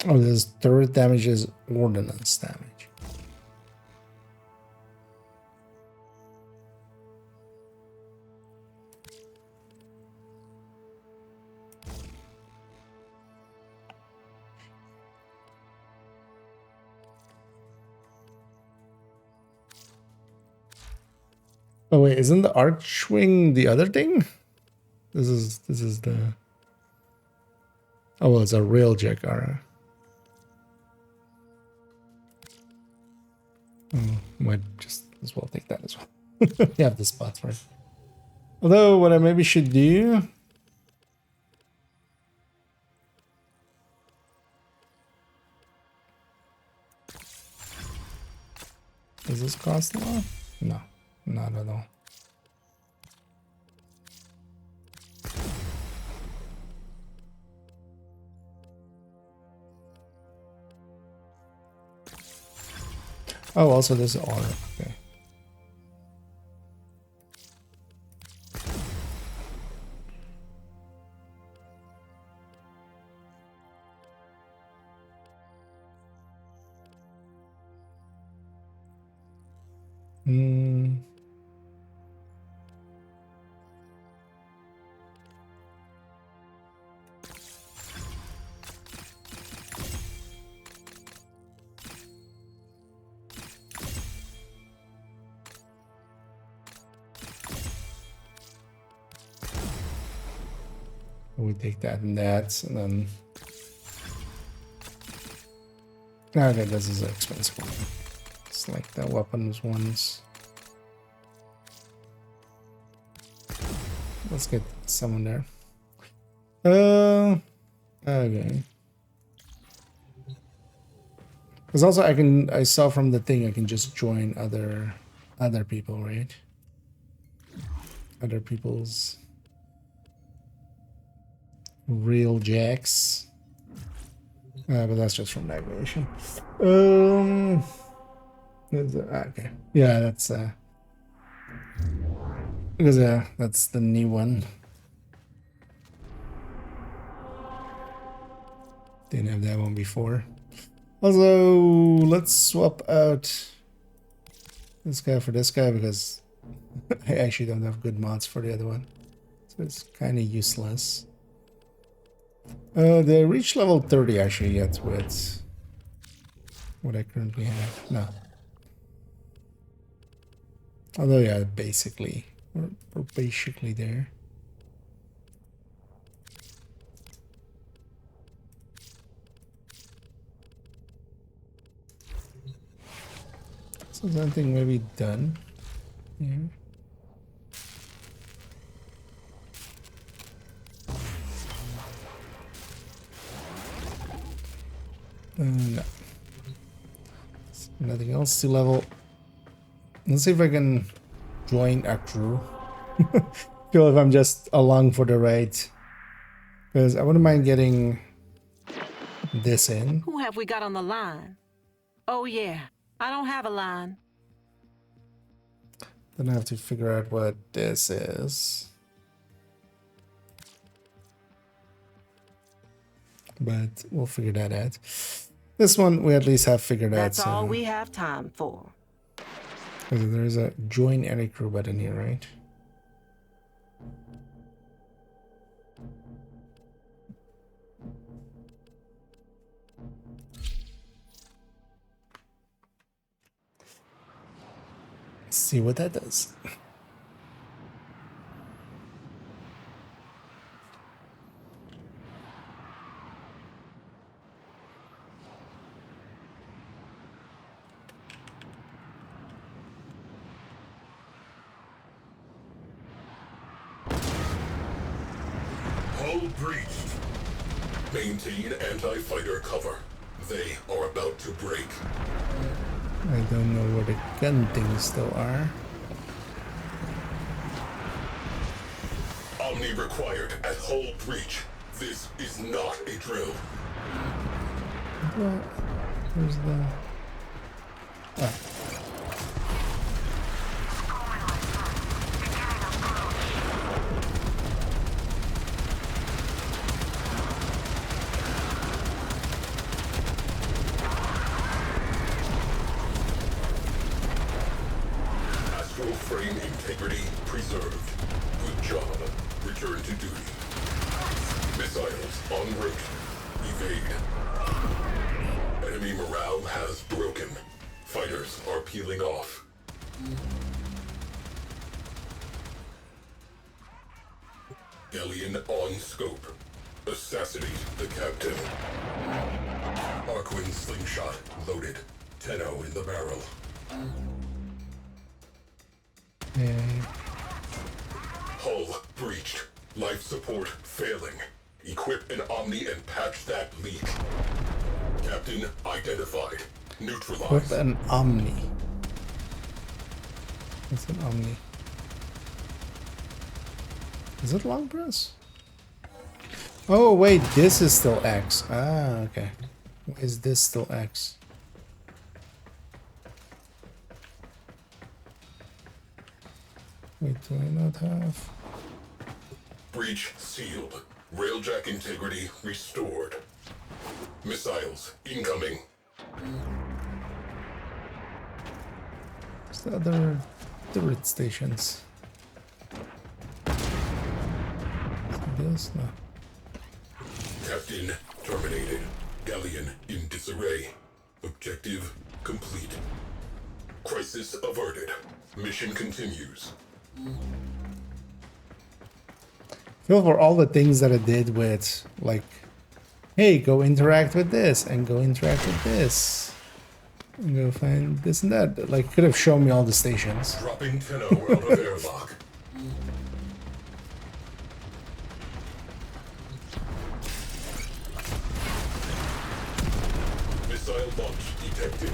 Speaker 1: Oh, this third damage is ordnance damage. Oh wait, isn't the archwing the other thing? This is the... Oh well, it's a railjack arrow. Might just as well take that as well. You have the spots for it. Although, what I maybe should do... Does this cost a lot? No. Not at all. Oh, also there's R. Okay. Hmm. We take that and that, and then... Okay, this is an expensive one. It's like the weapons ones. Let's get someone there. Okay. Because also I saw from the thing I can just join other people, right? Other people's real jacks. But that's just from navigation. Okay. Yeah, that's because that's the new one. Didn't have that one before. Also, let's swap out this guy for this guy because I actually don't have good mods for the other one. So it's kind of useless. They reach level 30 actually yet with what I currently have. No. Although yeah, basically. We're basically there. So something maybe done here. No. Nothing else to level. Let's see if I can join a crew. Feel if I'm just along for the ride. Because I wouldn't mind getting this in.
Speaker 7: Who have we got on the line? Oh yeah, I don't have a line.
Speaker 1: Then I have to figure out what this is. But we'll figure that out. This one we at least have figured out.
Speaker 7: That's all we have time for.
Speaker 1: There is a join any crew button here, right? Let's see what that does.
Speaker 6: Breached. Maintain anti-fighter cover. They are about to break.
Speaker 1: I don't know where the gun things still are.
Speaker 6: Omni required at hull breach. This is not a drill.
Speaker 1: Well, where's the... Ah.
Speaker 6: Frame integrity preserved. Good job. Return to duty. Missiles en route. Evade. Enemy morale has broken. Fighters are peeling off. Alien on scope. Assassinate the captain. Arquin slingshot loaded. 10-0 in the barrel. Hull breached. Life support failing. Equip an Omni and patch that leak. Captain identified. Neutralized.
Speaker 1: Equip an Omni. It's an Omni. Is it long press? Oh wait, this is still X. Ah, okay. Why is this still X? Wait, do I not have?
Speaker 6: Breach sealed. Railjack integrity restored. Missiles incoming.
Speaker 1: What's the other turret stations? This? No.
Speaker 6: Captain terminated. Galleon in disarray. Objective complete. Crisis averted. Mission continues.
Speaker 1: Feel for all the things that I did with, like, hey, go interact with this and go interact with this. And go find this and that. Like, could have shown me all the stations.
Speaker 6: Dropping Tenno out of airlock. Missile launch detected.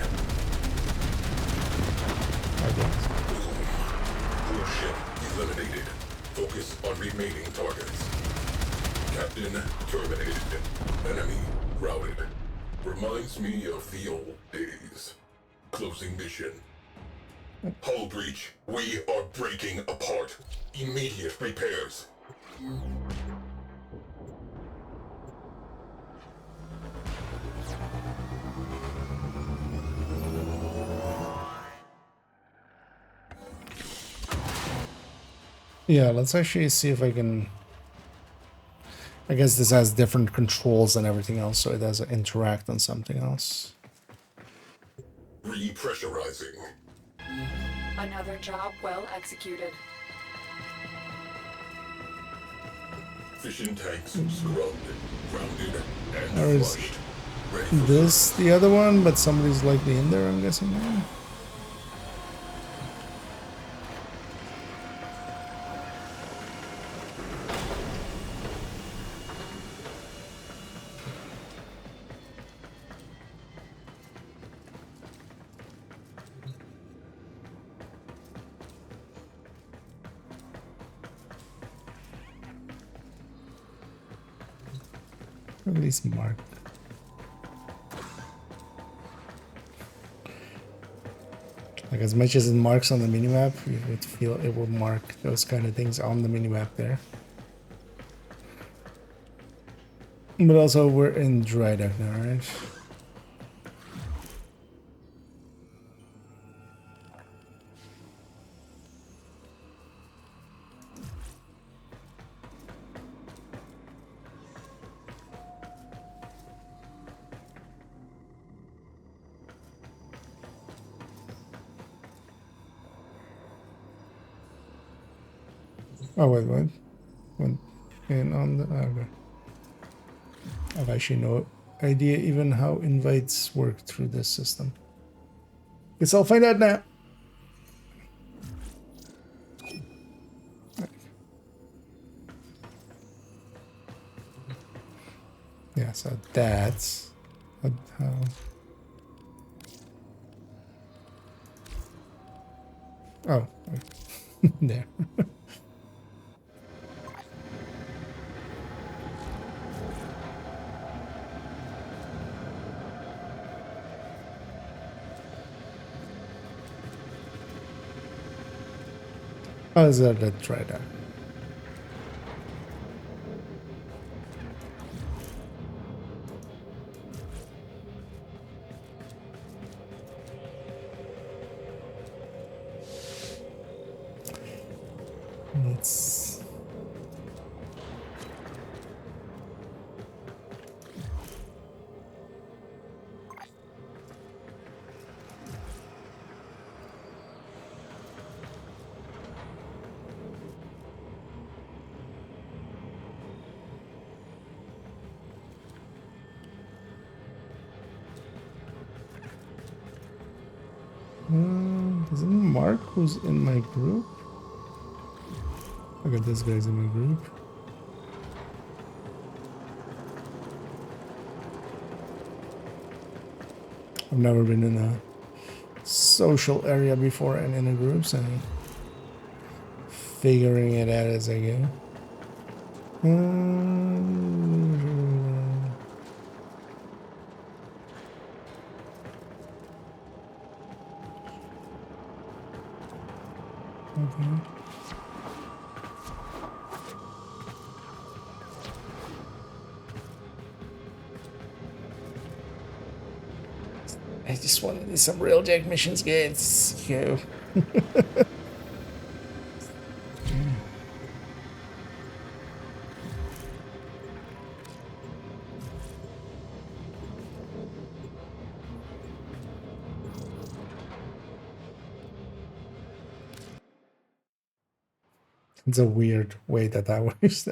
Speaker 6: Core ship eliminated. Focus on remaining targets. Captain terminated. Enemy routed. Reminds me of the old days. Closing mission. Hull breach. We are breaking apart. Immediate repairs.
Speaker 1: Yeah, let's actually see if I can... I guess this has different controls and everything else, so it does interact on something else.
Speaker 6: Repressurizing.
Speaker 2: Another job well executed.
Speaker 6: Fission tanks scrubbed, grounded, and
Speaker 1: Or is
Speaker 6: flushed. Ready for
Speaker 1: this the other one, but somebody's likely in there, I'm guessing now? At least marked. Like, as much as it marks on the minimap, you would feel it will mark those kind of things on the minimap there. But also, we're in dry dock now, right? Oh wait, what? Went in on the... okay. I have actually no idea even how invites work through this system. Guess I'll find out now. Yeah, so that's how... Oh, there. How is that? Let's try that. Let's... doesn't mark who's in my group? Look at this guy's in my group. I've never been in a social area before and in a group, so figuring it out as I go. Okay. I just want to do some railjack missions, guys. Go. It's a weird way that works.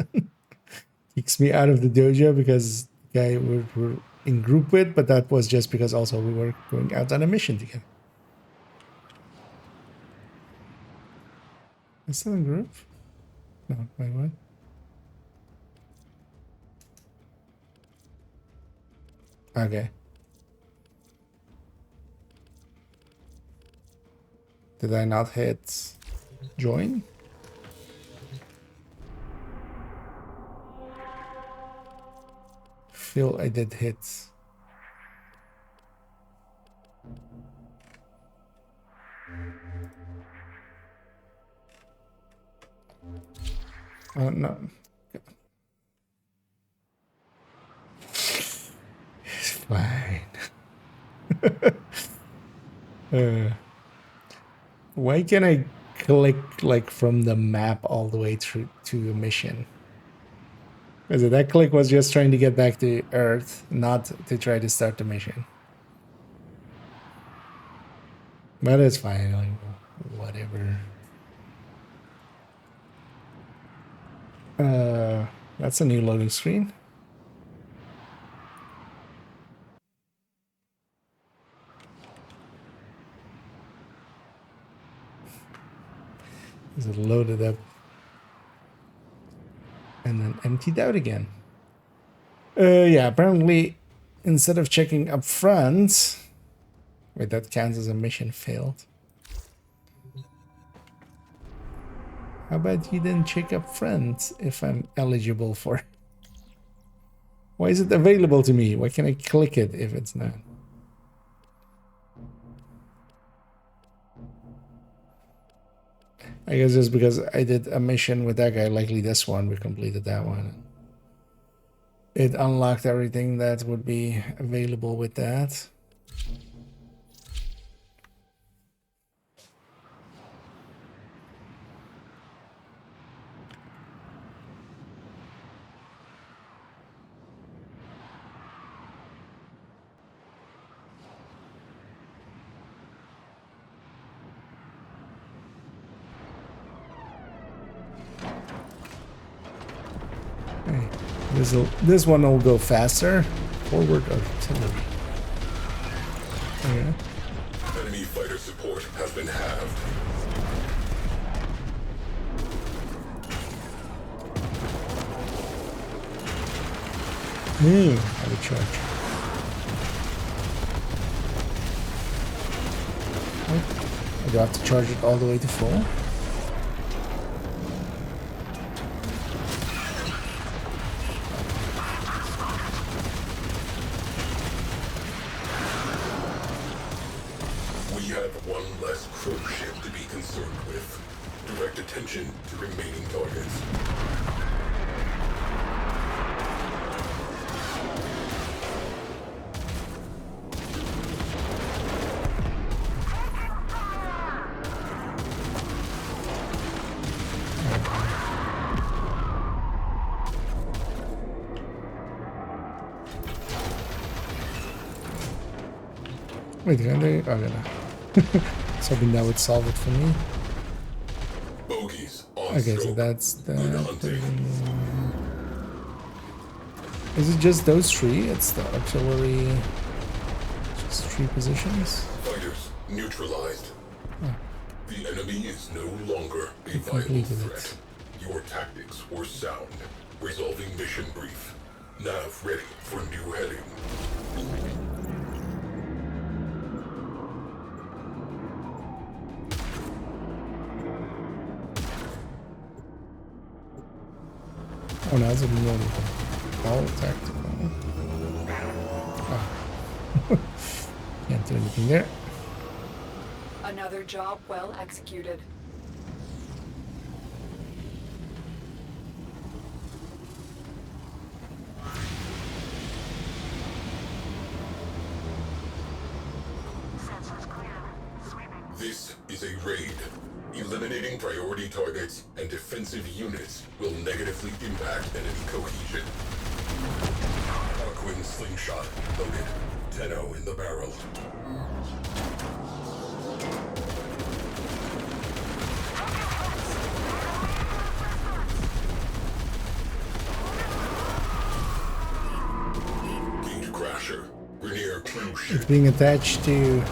Speaker 1: Kicks me out of the dojo because the guy we're in group with, but that was just because also we were going out on a mission together. Is still in group? No, wait, what? Okay. Did I not hit join? Feel I did hit. Oh no. It's fine. Why can't I click like from the map all the way through to a mission? Because that click was just trying to get back to Earth, not to try to start the mission. But it's fine, like, whatever. That's a new loading screen. Is it loaded up and then emptied out again? Yeah, apparently instead of checking up front, wait, that counts as a mission failed. How about you then check up front if I'm eligible for? Why is it available to me? Why can't I click it if it's not? I guess just because I did a mission with that guy, likely this one, we completed that one. It unlocked everything that would be available with that. This one will go faster. Forward artillery. Okay.
Speaker 6: Enemy fighter support has been halved.
Speaker 1: I would charge. Oh, I do have to charge it all the way to full.
Speaker 6: Attention to remaining targets.
Speaker 1: Wait, can they? Oh, yeah. So hoping that would solve it for me. Okay, so that's that. Is it just those three? It's the artillery. Just 3 positions.
Speaker 6: Fighters neutralized.
Speaker 1: Oh.
Speaker 6: The enemy is no longer a viable threat. Your tactics were sound. Resolving mission brief. Nav ready for new heading.
Speaker 1: Oh no, that's a normal. All tactical. Oh. Can't do anything there.
Speaker 2: Another job well executed.
Speaker 6: This is a raid. Eliminating priority targets and defensive units will negatively impact enemy cohesion. Darkwing slingshot loaded. Tenno in the barrel. Gate crasher. Rainier crew ship.
Speaker 1: It's being attached to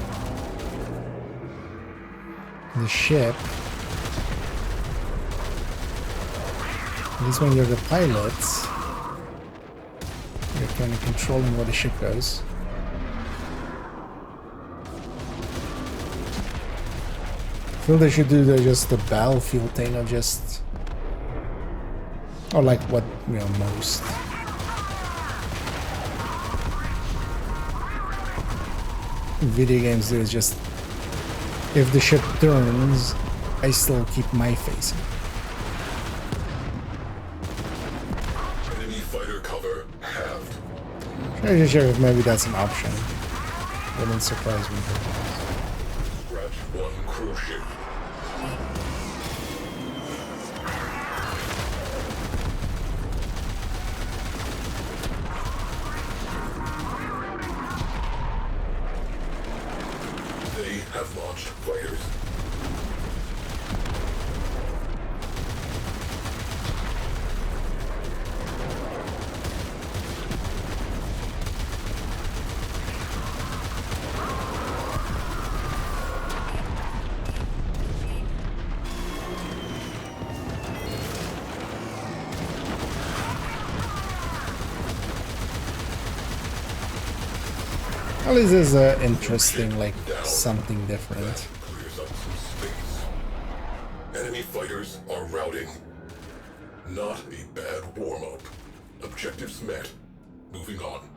Speaker 1: the ship. At least when you're the pilots, you're kind of controlling where the ship goes. I feel they should do just the battlefield thing of just, or like what, you know, most video games do is just, if the ship turns, I still keep my facing.
Speaker 6: Enemy fighter cover halved.
Speaker 1: I'm not sure if maybe that's an option. Wouldn't surprise me.
Speaker 6: Scratch one crew ship. They have launched fighters.
Speaker 1: At least it's interesting, like something different.
Speaker 6: Clears up some space. Enemy fighters are routing. Not a bad warm-up. Objectives met. Moving on.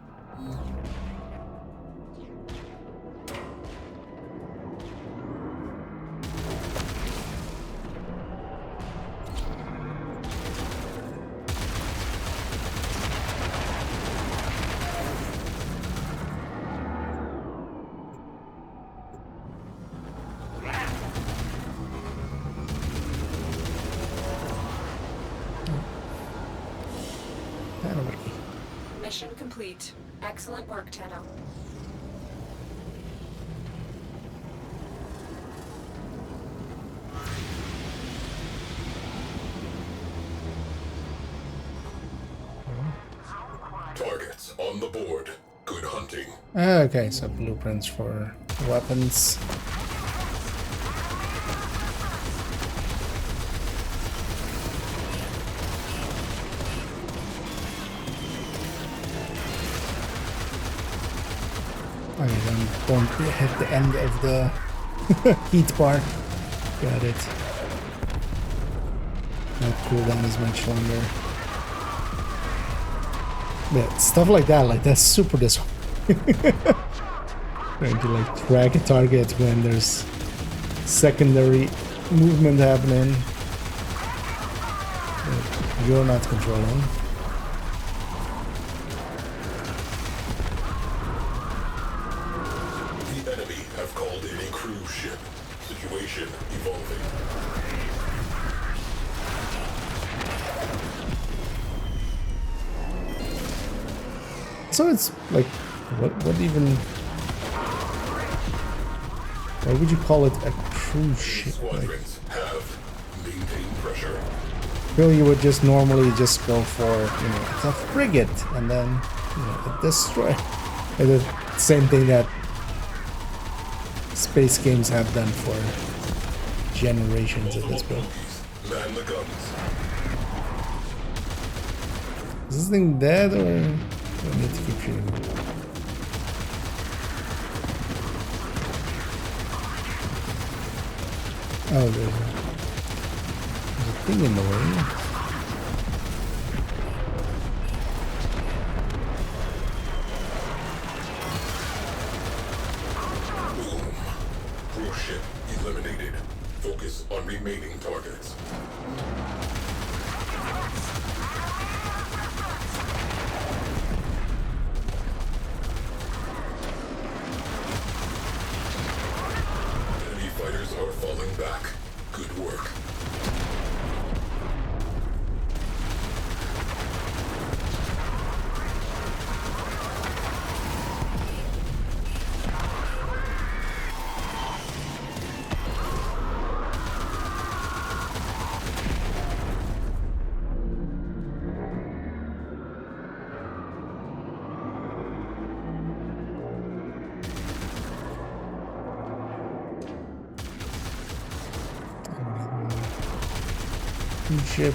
Speaker 2: Mission complete. Excellent work, Tenno.
Speaker 6: Targets on the board. Good hunting.
Speaker 1: Okay, so blueprints for weapons. Okay, then don't hit the end of the heat bar. Got it. That cooldown is much longer. Yeah, stuff like that's super disappointing. Trying to like track a target when there's secondary movement happening that you're not controlling.
Speaker 6: The enemy have called in a cruise ship. Situation evolving.
Speaker 1: So it's like, what even? Why would you call it a cruise ship?
Speaker 6: Squadrons have maintained pressure.
Speaker 1: Really, you would just normally just go for, you know, it's a frigate, and then, you know, a destroyer. And the same thing that space games have done for generations at this point.
Speaker 6: Man the guns.
Speaker 1: Is this thing dead, or do I need to keep shooting? Oh, there's a thing in the way. ship.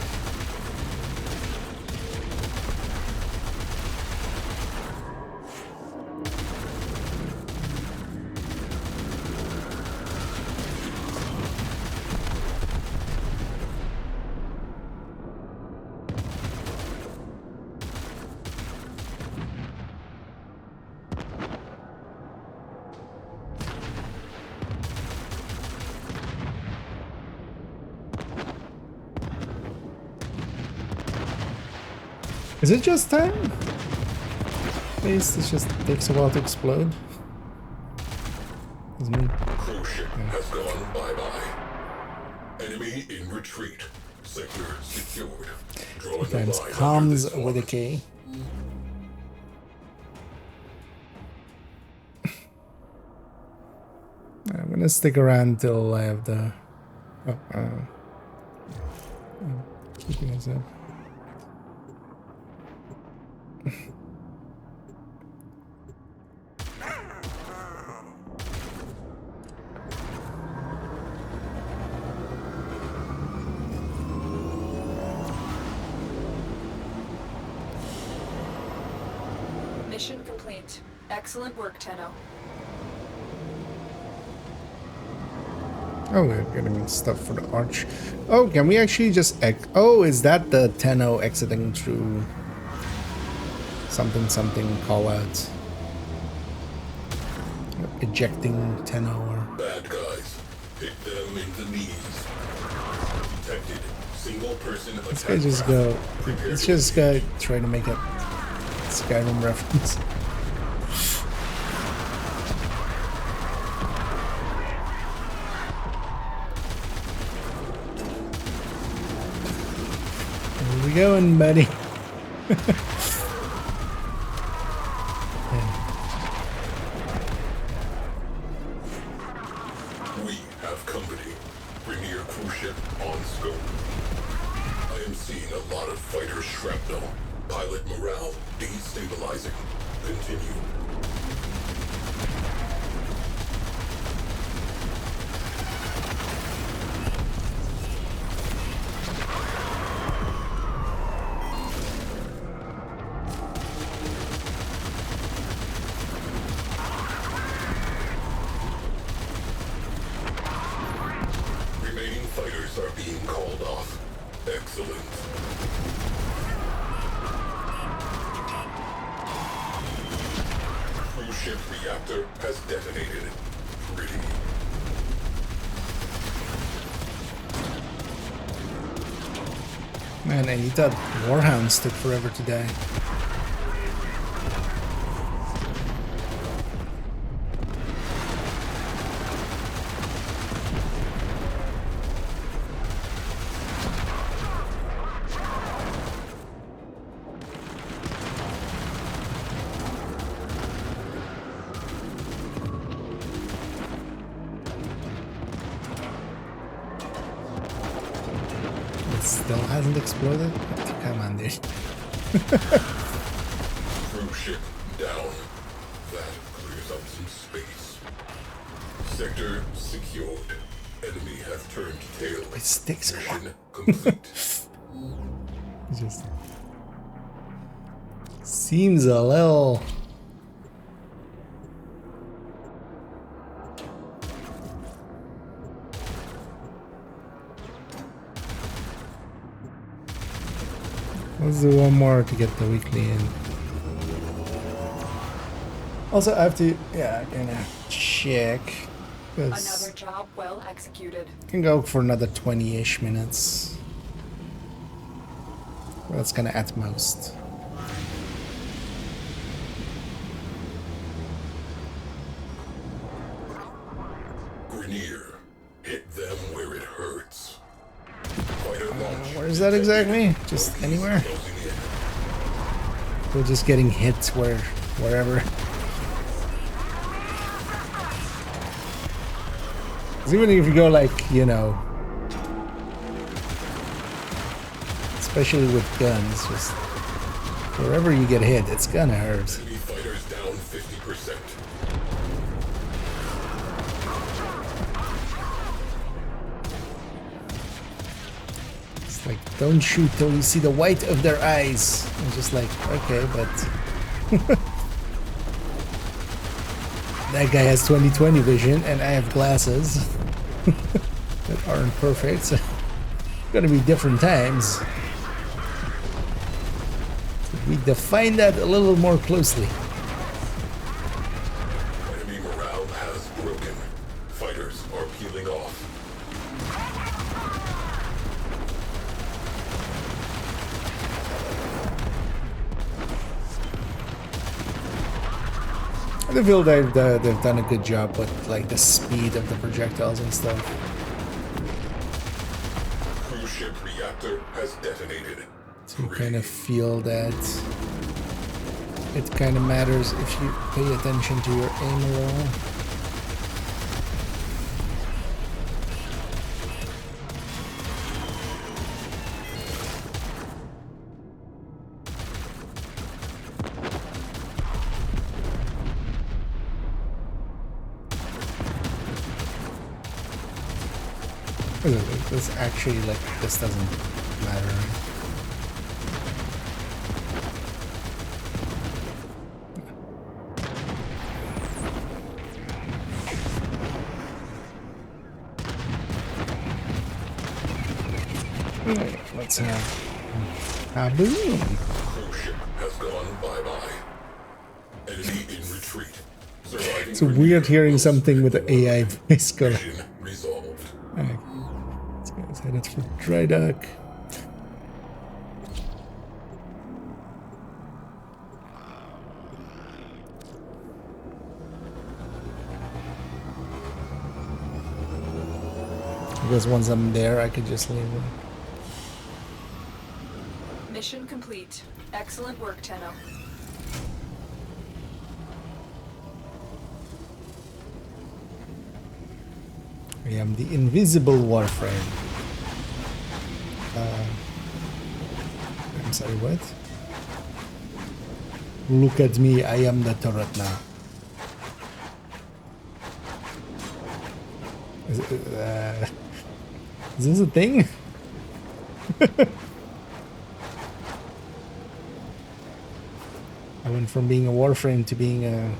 Speaker 1: Is it just time? Please, it just takes a while to explode.
Speaker 6: Cruise ship has gone bye-bye. Enemy in retreat. Sector secured. Drawing a
Speaker 1: Sometimes
Speaker 6: line
Speaker 1: comms with a K. I'm gonna stick around till I have the... keeping us up.
Speaker 2: Mission complete. Excellent work, Tenno.
Speaker 1: Oh, we're getting stuff for the arch. Oh, can we actually just... Oh, is that the Tenno exiting through... something call out? Ejecting Tenno or...
Speaker 6: Bad guys. Hit them in the knees. Detected. Single person attack.
Speaker 1: Let's just go... Let's just go try to make a Skyrim reference. Where we going, buddy?
Speaker 6: We have company. Premier cruise ship on scope. I am seeing a lot of fighter shrapnel. Pilot morale destabilizing. Continue. Remaining fighters are being called off. Excellent. Cruise ship reactor has detonated. Pretty.
Speaker 1: Man, I thought Warhounds took forever to die. Still hasn't exploded? Come on, dude.
Speaker 6: Cruise ship down. That clears up some space. Sector secured. Enemy has turned tail.
Speaker 1: It sticks.
Speaker 6: Mission complete.
Speaker 1: It just seems a little... Let's do one more to get the weekly in. Also, I have to, kind of check.
Speaker 2: Another job well executed.
Speaker 1: Can go for another 20-ish minutes. Well, that's kind of at most.
Speaker 6: Grenier, hit them where it hurts. Fighter launch.
Speaker 1: Where is that exactly? Just anywhere? We're just getting hit wherever. 'Cause even if you go like, you know, especially with guns, just wherever you get hit, it's gonna hurt.
Speaker 6: Enemy fighters down 50%.
Speaker 1: Like, don't shoot till you see the white of their eyes. I'm just like, okay, but that guy has 20/20 vision and I have glasses that aren't perfect, so gonna be different times. We define that a little more closely.
Speaker 6: Enemy morale has broken. Fighters are peeling off.
Speaker 1: I feel they've done a good job with like the speed of the projectiles and stuff.
Speaker 6: Cruise ship reactor has detonated.
Speaker 1: So you kind of feel that it kind of matters if you pay attention to your aim roll. This actually, like, this doesn't matter. Alright, let's have a boom.
Speaker 6: Cruise ship has gone bye-bye. Enemy in retreat. Surviving
Speaker 1: It's weird hearing something with the AI voice going.
Speaker 6: mission resolved.
Speaker 1: Alright. Let's head out for dry dock. I guess once I'm there, I could just leave it.
Speaker 2: Mission complete. Excellent work, Tenno.
Speaker 1: I am the invisible Warframe. I'm sorry, what? Look at me, I am the turret now. Is this a thing? I went from being a Warframe to being a...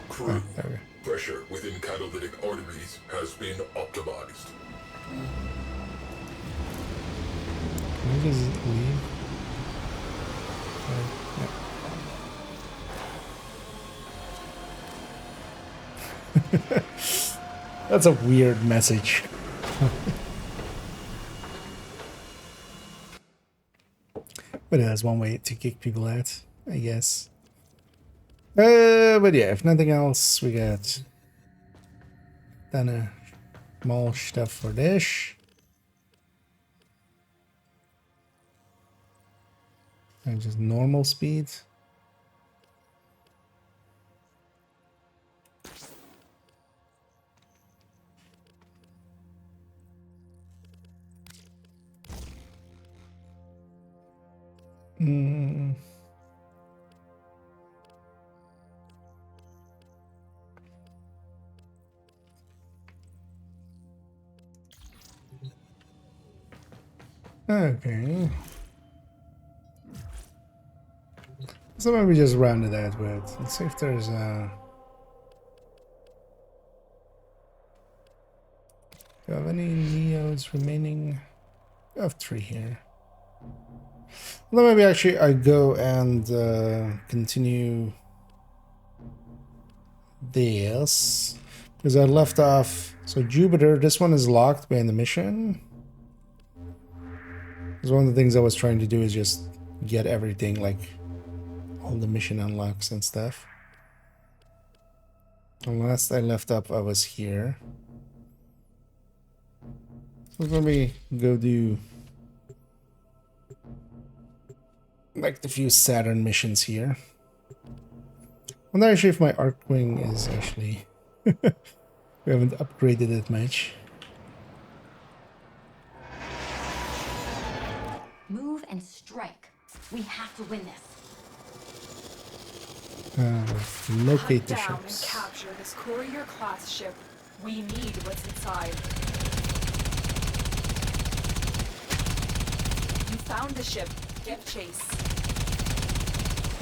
Speaker 6: Crew. Pressure within catalytic arteries has been optimized.
Speaker 1: Can I just leave? Yeah. That's a weird message. But that's one way to kick people out, I guess. But yeah, if nothing else, we got done a small stuff for this. And just normal speed. Okay. So maybe just round it out with. Let's see if there's a... Do you have any Neos remaining? I have 3 here. Well, maybe actually I go and continue this. Because I left off... So Jupiter, this one is locked by the mission. Because one of the things I was trying to do is just get everything, like all the mission unlocks and stuff. And last I left up, I was here. So let me go do like the few Saturn missions here. I'm not sure if my Arcwing is actually... We haven't upgraded it much.
Speaker 13: Move and strike. We have to win this.
Speaker 1: Locate the
Speaker 2: Hunt down
Speaker 1: ships.
Speaker 2: and capture this courier class ship. We need what's inside. found the ship. Give chase.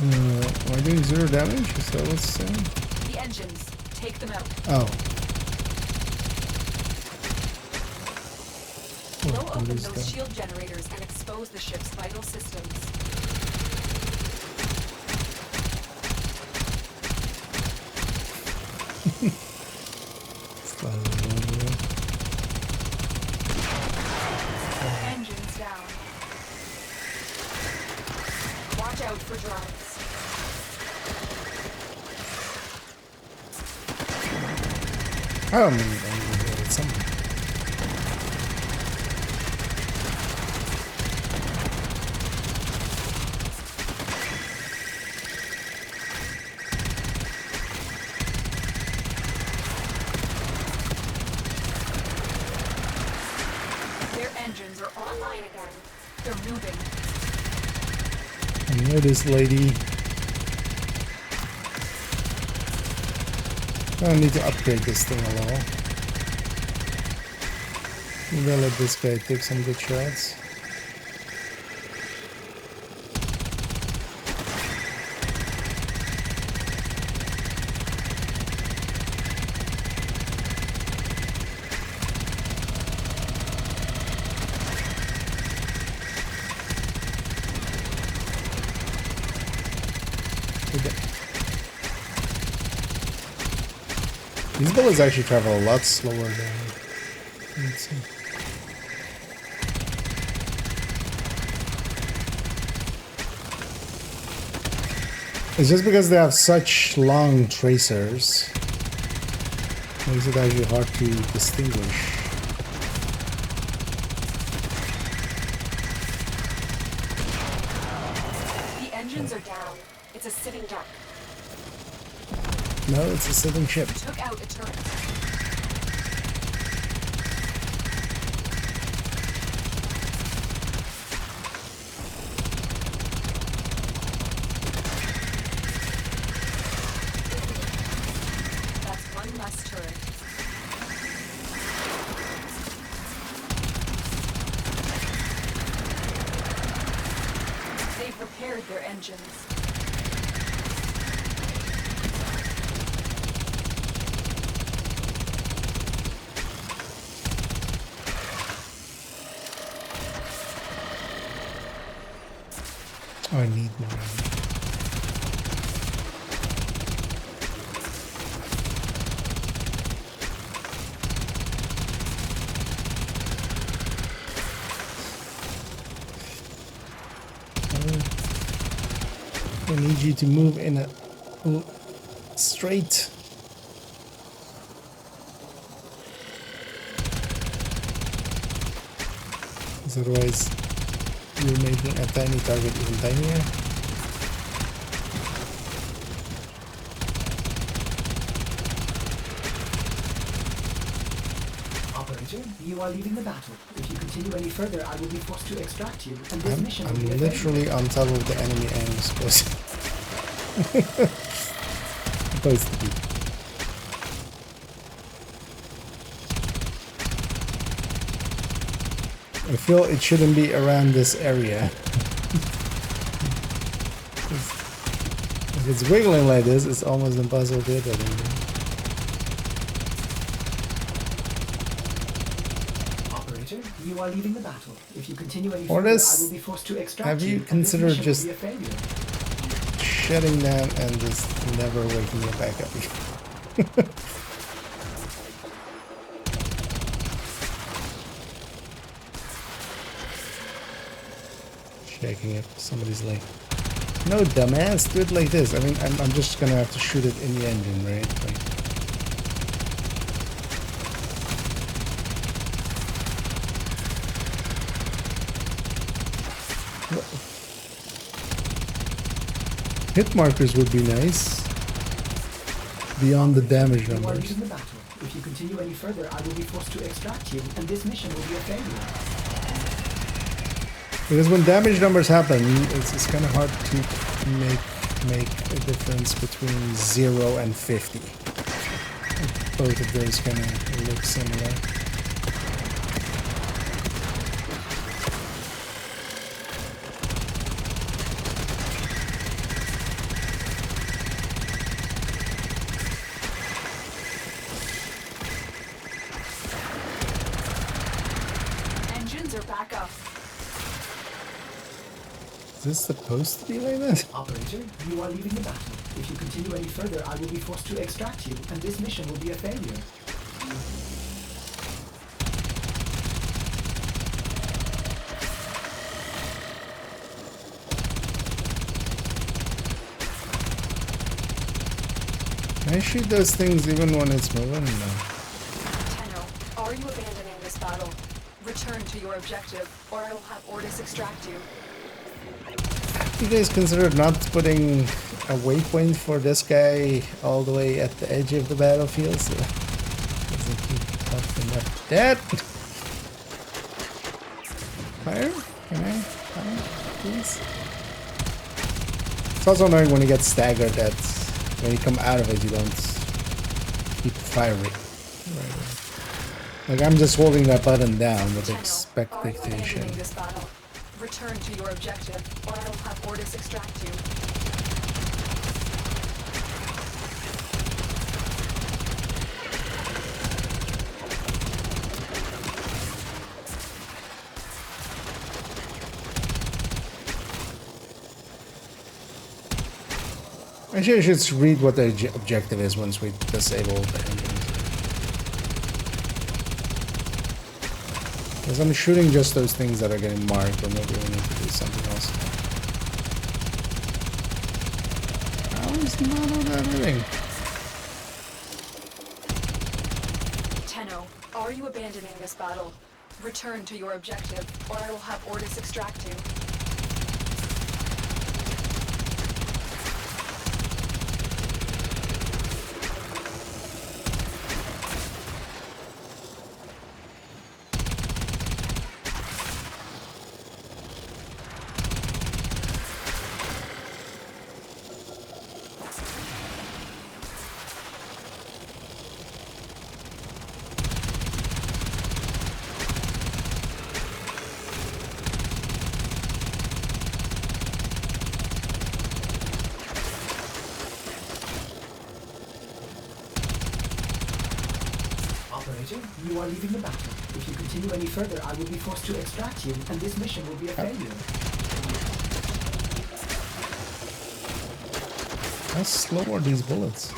Speaker 1: Am I doing 0 damage? Is that what's saying?
Speaker 2: The engines. Take them out.
Speaker 1: Oh.
Speaker 2: Blow open those shield generators and expose the ship's vital systems. Engines down. Watch out for drones.
Speaker 1: I don't mean anything. It's something.
Speaker 2: They're moving.
Speaker 1: I know this lady. I don't need to upgrade this thing at all. I'm gonna let this guy take some good shots. These bullets actually travel a lot slower than... Let's see. It's just because they have such long tracers. Makes it actually hard to distinguish.
Speaker 2: The engines are down. It's a sitting duck.
Speaker 1: No, it's a sitting ship.
Speaker 2: Took out a turret. That's one less turret. They've repaired their engines.
Speaker 1: Oh, I need more. I need you to move in a straight. Otherwise, you're making a tiny target even tinier.
Speaker 5: Operator, you are leaving the battle. If you continue any further, I will be forced to extract you, and this mission will be
Speaker 1: I'm
Speaker 5: a
Speaker 1: literally
Speaker 5: failure.
Speaker 1: on top of the enemy and I'm supposed to be. I feel it shouldn't be around this area. If it's wiggling like this, it's almost impossible to hit it anymore.
Speaker 5: Operator, you are leaving the battle. If you continue any
Speaker 1: Or
Speaker 5: further, I
Speaker 1: this,
Speaker 5: will be forced to extract
Speaker 1: have
Speaker 5: you,
Speaker 1: you
Speaker 5: and this
Speaker 1: considered
Speaker 5: mission
Speaker 1: just
Speaker 5: will be a failure.
Speaker 1: shutting down and just never waking it back up again? Shaking it. Somebody's like, no, dumbass, do it like this. I mean, I'm just gonna have to shoot it in the engine, right? Like, hit markers would be nice. Beyond the damage
Speaker 5: You are
Speaker 1: numbers.
Speaker 5: leaving the battle. If you continue any further, I will be forced to extract you, and this mission will be a failure.
Speaker 1: Because when damage numbers happen, it's kind of hard to make a difference between 0 and 50. Both of those kind of look similar.
Speaker 2: back up.
Speaker 1: Is this supposed to be like this?
Speaker 5: Operator, you are leaving the battle. If you continue any further, I will be forced to extract you, and this mission will be a failure.
Speaker 1: Can I shoot those things even when it's moving? No.
Speaker 2: Tenno, are you abandoning this battle? Return to your objective, or I will have Ordis extract you.
Speaker 1: You guys consider not putting a waypoint for this guy all the way at the edge of the battlefield so doesn't keep popping up dead? Fire? Can I fire, please? It's also annoying when you get staggered that when you come out of it you don't keep firing. Like I'm just holding that button down with expectation.
Speaker 2: Return to your objective, or I will have Ordis extract you.
Speaker 1: Actually, I should read what the objective is once we disable the engines. Because I'm shooting just those things that are getting marked, or maybe we need to do something else. How is none of that hitting?
Speaker 2: Tenno, are you abandoning this battle? Return to your objective, or I will have Ordis extract you.
Speaker 5: You are leaving the battle. If you continue any further, I will be forced to extract you, and this mission will be a failure.
Speaker 1: How slow are these bullets?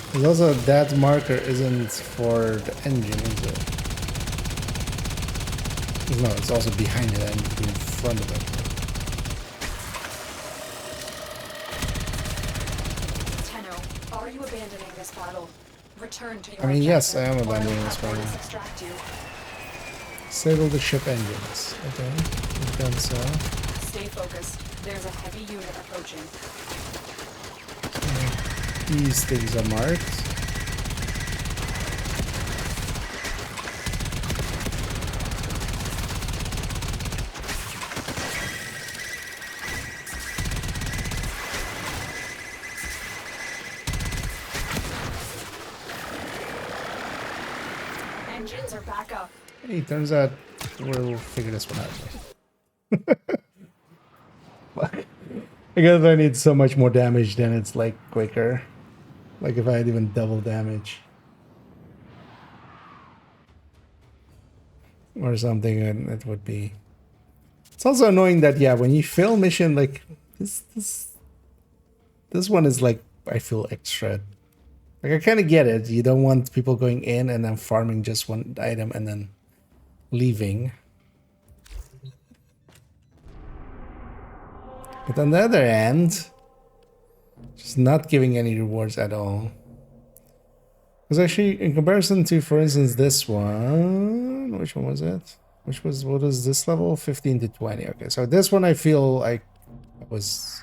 Speaker 1: Because also that marker isn't for the engine, is it? No, it's also behind it and in front of it.
Speaker 2: Tenno, are you abandoning this battle? Return to your
Speaker 1: I mean, yes, I
Speaker 2: objective,
Speaker 1: am
Speaker 2: or will
Speaker 1: abandoning this
Speaker 2: have
Speaker 1: battle.
Speaker 2: Ordis extract you.
Speaker 1: Disable the ship engines. Okay, we've done so.
Speaker 2: Stay focused. There's a heavy unit approaching.
Speaker 1: These things are marked.
Speaker 2: Engines are back up.
Speaker 1: Hey, turns out we'll figure this one out. Fuck. I guess I need so much more damage, then it's like quicker. Like if I had even double damage. Or something, and it would be... It's also annoying that, yeah, when you fail mission, like, this one is like, I feel extra. Like, I kind of get it. You don't want people going in and then farming just one item and then leaving. But on the other hand, just not giving any rewards at all. Because actually, in comparison to, for instance, this one, which one was it? What was this level? 15 to 20. Okay, so this one I feel like I was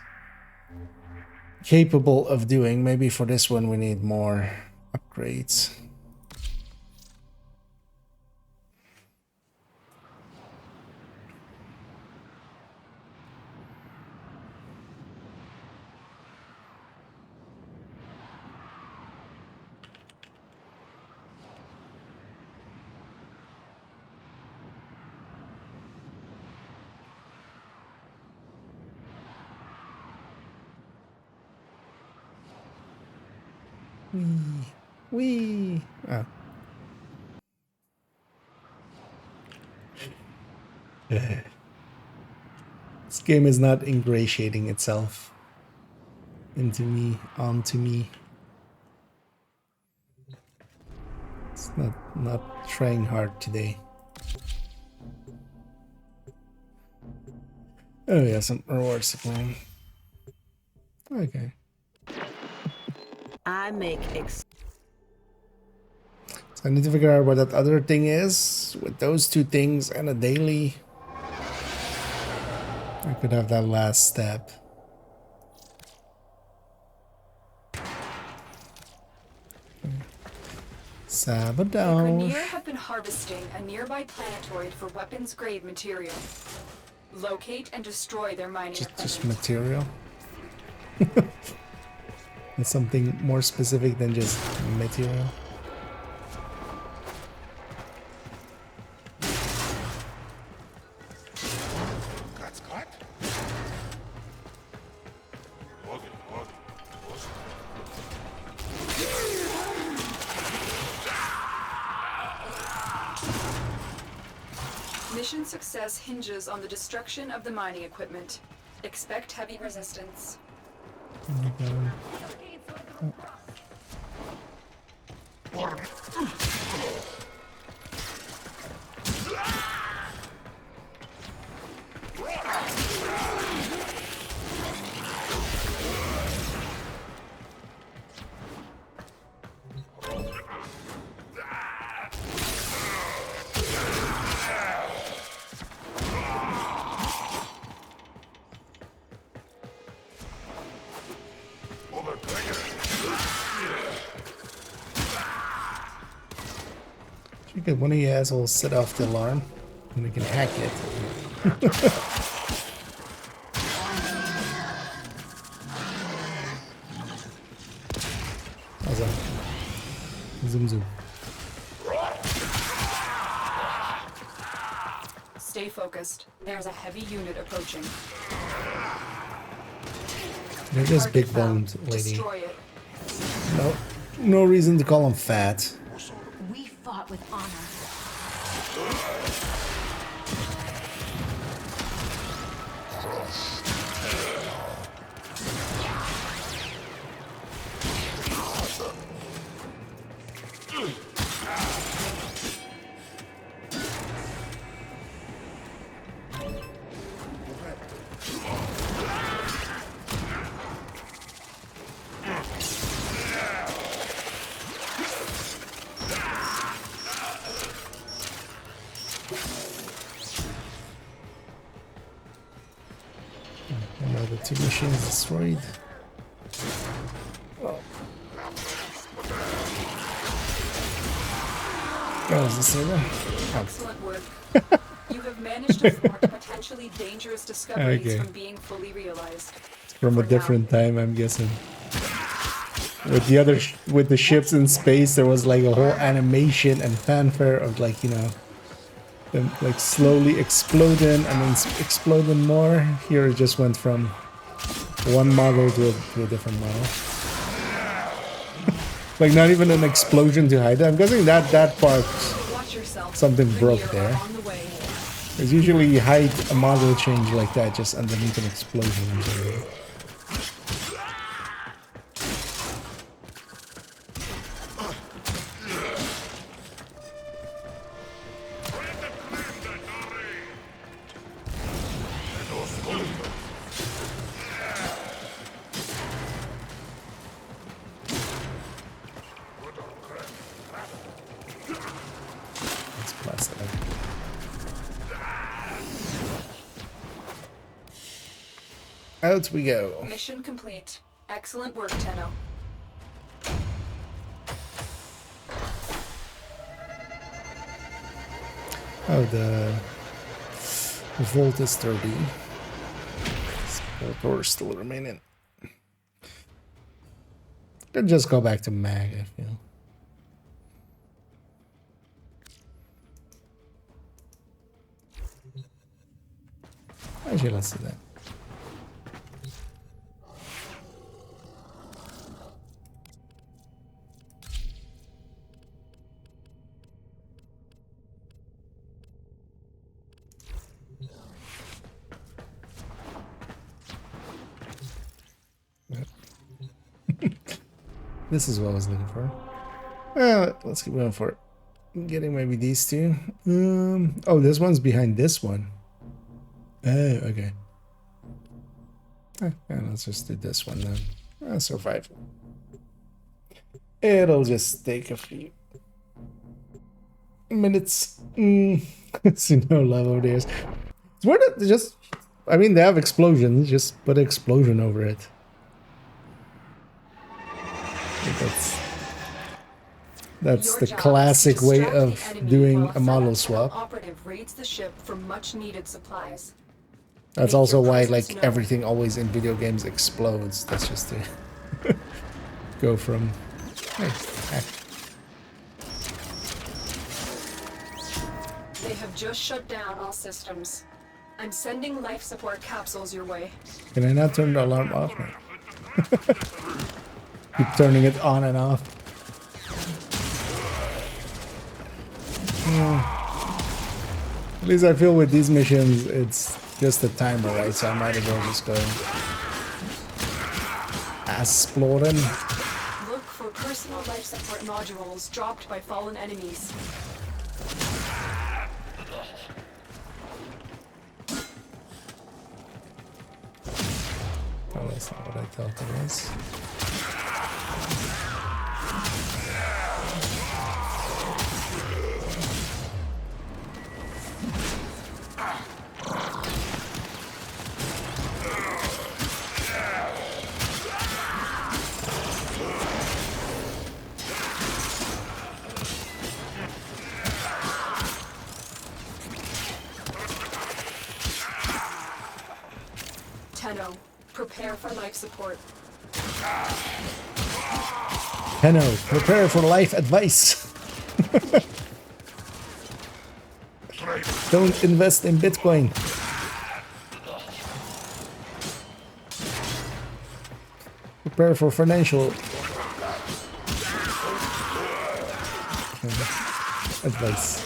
Speaker 1: capable of doing. Maybe for this one we need more upgrades. Wee. Oh. This game is not ingratiating itself into me, onto me. It's not trying hard today. Oh yeah, some rewards to claim. Okay.
Speaker 7: I make
Speaker 1: So I need to figure out what that other thing is. With those two things and a daily, I could have that last step.
Speaker 2: The Grenier
Speaker 1: Sabotage.
Speaker 2: have been harvesting a nearby planetoid for weapons-grade material. Locate and destroy their mining equipment.
Speaker 1: Just material. It's something more specific than just material.
Speaker 2: Mission success hinges on the destruction of the mining equipment. Expect heavy resistance.
Speaker 1: Could one of you assholes set off the alarm and we can hack it. Also, zoom zoom.
Speaker 2: Stay focused. There's a heavy unit approaching.
Speaker 1: They're just big boned, lady.
Speaker 2: Destroy it.
Speaker 1: No reason to call them fat.
Speaker 13: We fought with honor.
Speaker 1: Another two machines destroyed. Oh, is this over?
Speaker 2: Excellent work. You have managed to thwart potentially dangerous discoveries
Speaker 1: Okay.
Speaker 2: from being fully realized.
Speaker 1: From a different time, I'm guessing. With the other, with the ships in space, there was like a whole animation and fanfare of like, you know, them like slowly exploding and then exploding more. Here it just went from one model to a different model. Like not even an explosion to hide it. I'm guessing that part, something broke there. Because usually you hide a model change like that just underneath an explosion or something. Out we go.
Speaker 2: Mission complete. Excellent work, Tenno.
Speaker 1: Oh, the volt is 30. Volt still remaining. Could just go back to mag, I feel. Actually, let's do that. This is what I was looking for. Let's keep going for it. Getting maybe these two. Oh, this one's behind this one. Oh, okay. Yeah, let's just do this one then. Survival. It'll just take a few minutes. See no love over there. It's worth it. Just, I mean, they have explosions. Just put an explosion over it. That's the classic way of doing a model swap.
Speaker 2: Operative raids the ship for much needed supplies.
Speaker 1: That's also why like everything always in video games explodes. That's just to go from. Hey,
Speaker 2: They have just shut down all systems. I'm sending life support capsules your way.
Speaker 1: Can I not turn the alarm off? Keep turning it on and off. At least I feel with these missions, it's just a timer, right? So I might as well just go exploring.
Speaker 2: Look for personal life support modules dropped by fallen enemies.
Speaker 1: Oh, that's not what I thought it was.
Speaker 2: Prepare for life support.
Speaker 1: Tenno, prepare for life advice. Don't invest in Bitcoin. Prepare for financial advice.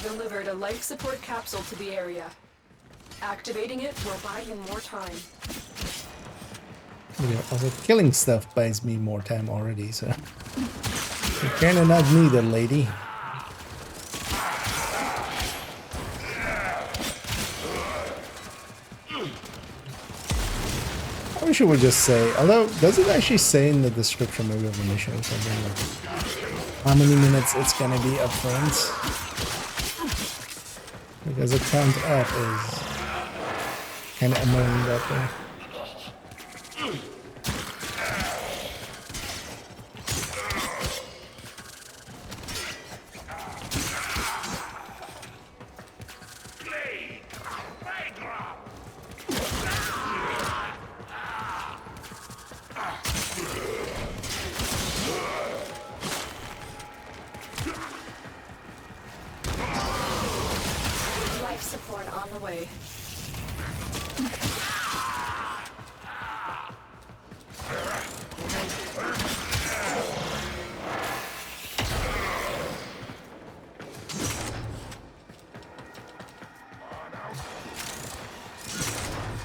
Speaker 2: Delivered a life support capsule to the area. Activating it will buy you more time.
Speaker 1: Yeah, also killing stuff buys me more time already, so you kinda not need it, lady. I wish it would just say, although does it actually say in the description maybe of the mission or something like how many minutes it's gonna be up front? Because the count up is kind of annoying that way.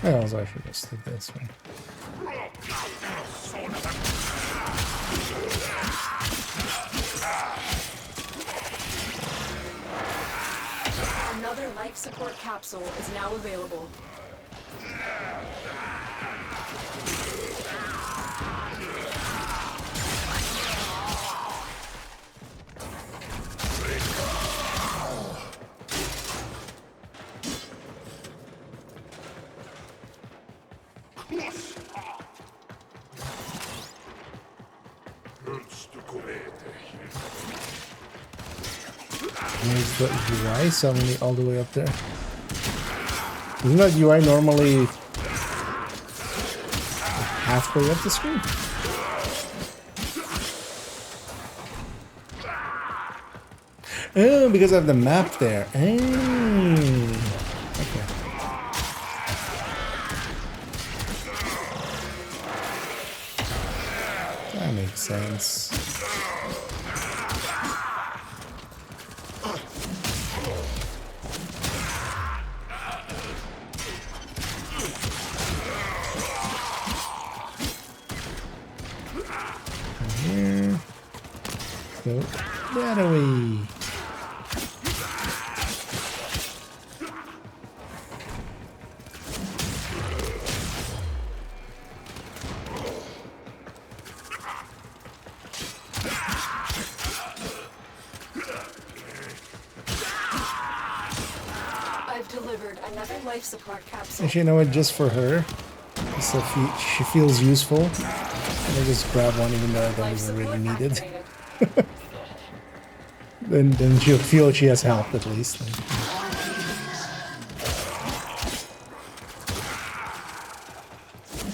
Speaker 1: Oh, I should just do this one.
Speaker 2: Another life support capsule is now available.
Speaker 1: There's the UI suddenly all the way up there. Isn't that UI normally halfway up the screen? Oh, because I have the map there. Oh. Okay. That makes sense. go that way.
Speaker 2: I've delivered another life support capsule.
Speaker 1: Actually, you know what? Just for her, so she feels useful. I just grab one even though I don't even really need it. then she'll feel she has help at least.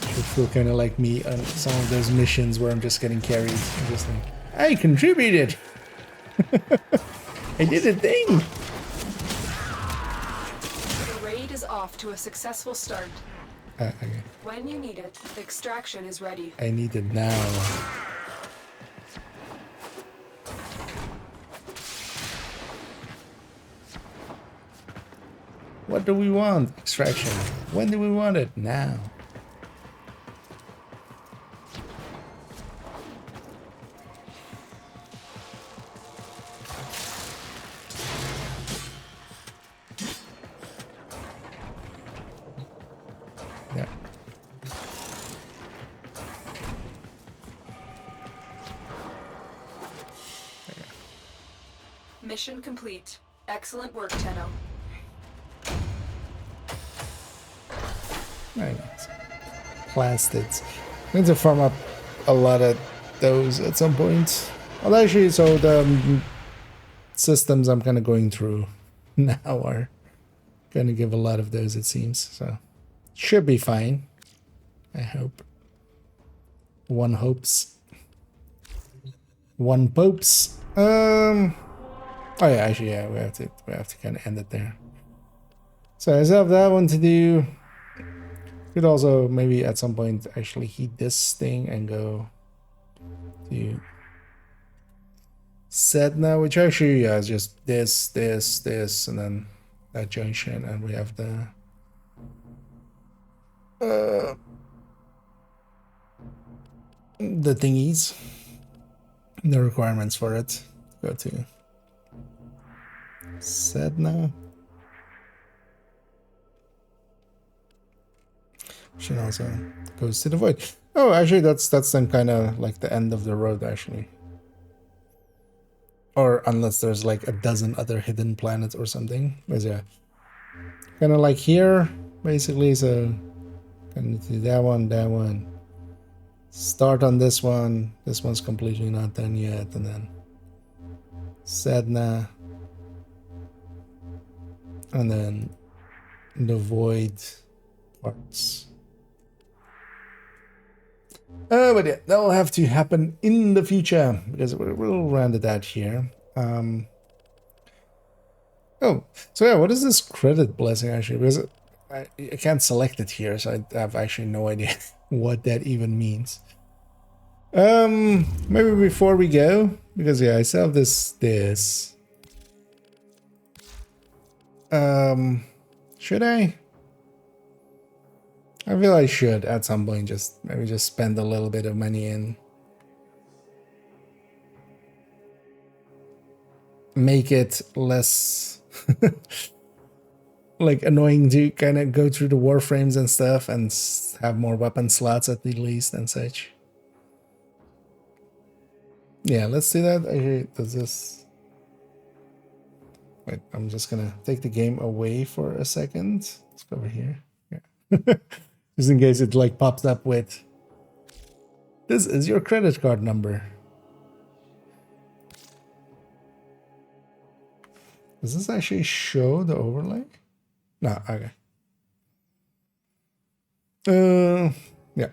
Speaker 1: She'll feel kind of like me on some of those missions where I'm just getting carried. I'm just like, I contributed. I did a thing.
Speaker 2: The raid is off to a successful start.
Speaker 1: Okay.
Speaker 2: When you need it, extraction is ready.
Speaker 1: I need it now. What do we want? Extraction. When do we want it? Now. Yeah.
Speaker 2: Mission complete. Excellent work, Tenno.
Speaker 1: Very nice. Plastids. I need to farm up a lot of those at some point. Well, actually, so the systems I'm kind of going through now are going to give a lot of those, it seems. So, should be fine. I hope. One hopes. One popes. Oh yeah, actually, yeah, we have to kind of end it there. So I still have that one to do. Could also maybe at some point actually heat this thing and go to Sedna, which actually is just this, and then that junction, and we have the thingies, the requirements for it. Go to Sedna. She also goes to the void. Oh, actually, that's then kind of like the end of the road, actually. Or unless there's like a dozen other hidden planets or something. But yeah, kind of like here, basically. So, kind of do that one. Start on this one. This one's completely not done yet, and then Sedna, and then the void parts. But yeah, that will have to happen in the future because we'll round it out here. Oh, so yeah, what is this credit blessing actually? Because I can't select it here, so I have actually no idea what that even means. Maybe before we go, because yeah, I still have this. Should I? I feel I should at some point maybe just spend a little bit of money and make it less like annoying to kind of go through the warframes and stuff and have more weapon slots at the least and such. Yeah, let's do that. Actually, does this... Wait, I'm just gonna take the game away for a second. Let's go over here. Yeah. Just in case it like pops up with, this is your credit card number. Does this actually show the overlay? No, okay. Yeah.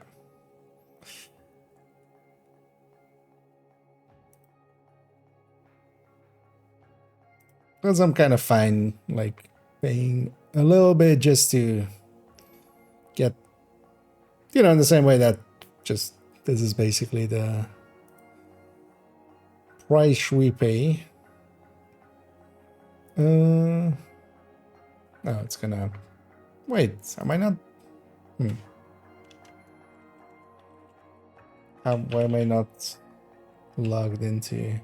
Speaker 1: Because I'm kind of fine, like, paying a little bit just to get, you know, in the same way that just, this is basically the price we pay. Oh, it's gonna... Wait, am I not... Why am I not logged into...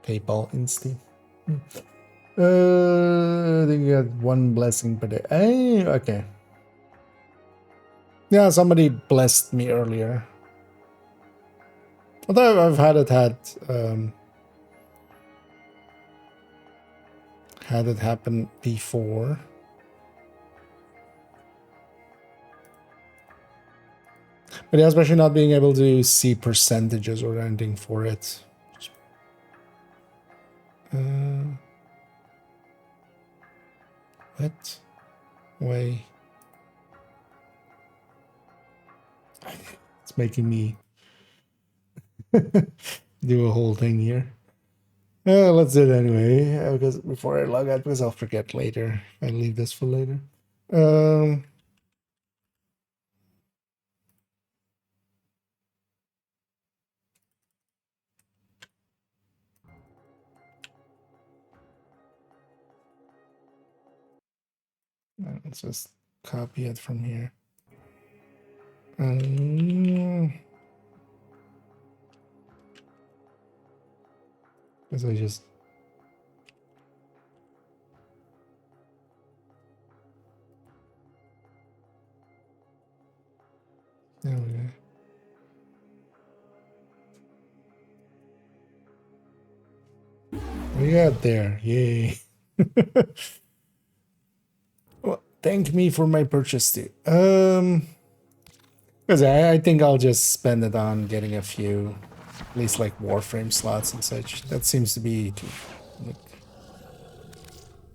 Speaker 1: PayPal instead. I think you got one blessing per day. Hey, okay. Yeah, somebody blessed me earlier. Although I've had it happen before. But yeah, especially not being able to see percentages or anything for it. What? Way. It's making me do a whole thing here. Let's do it anyway, because before I log out, because I'll forget later. I leave this for later. Let's just copy it from here. Because I just... There we go. We got there. Yay. Well, thank me for my purchase too. Because I think I'll just spend it on getting a few, at least like Warframe slots and such. That seems to be like,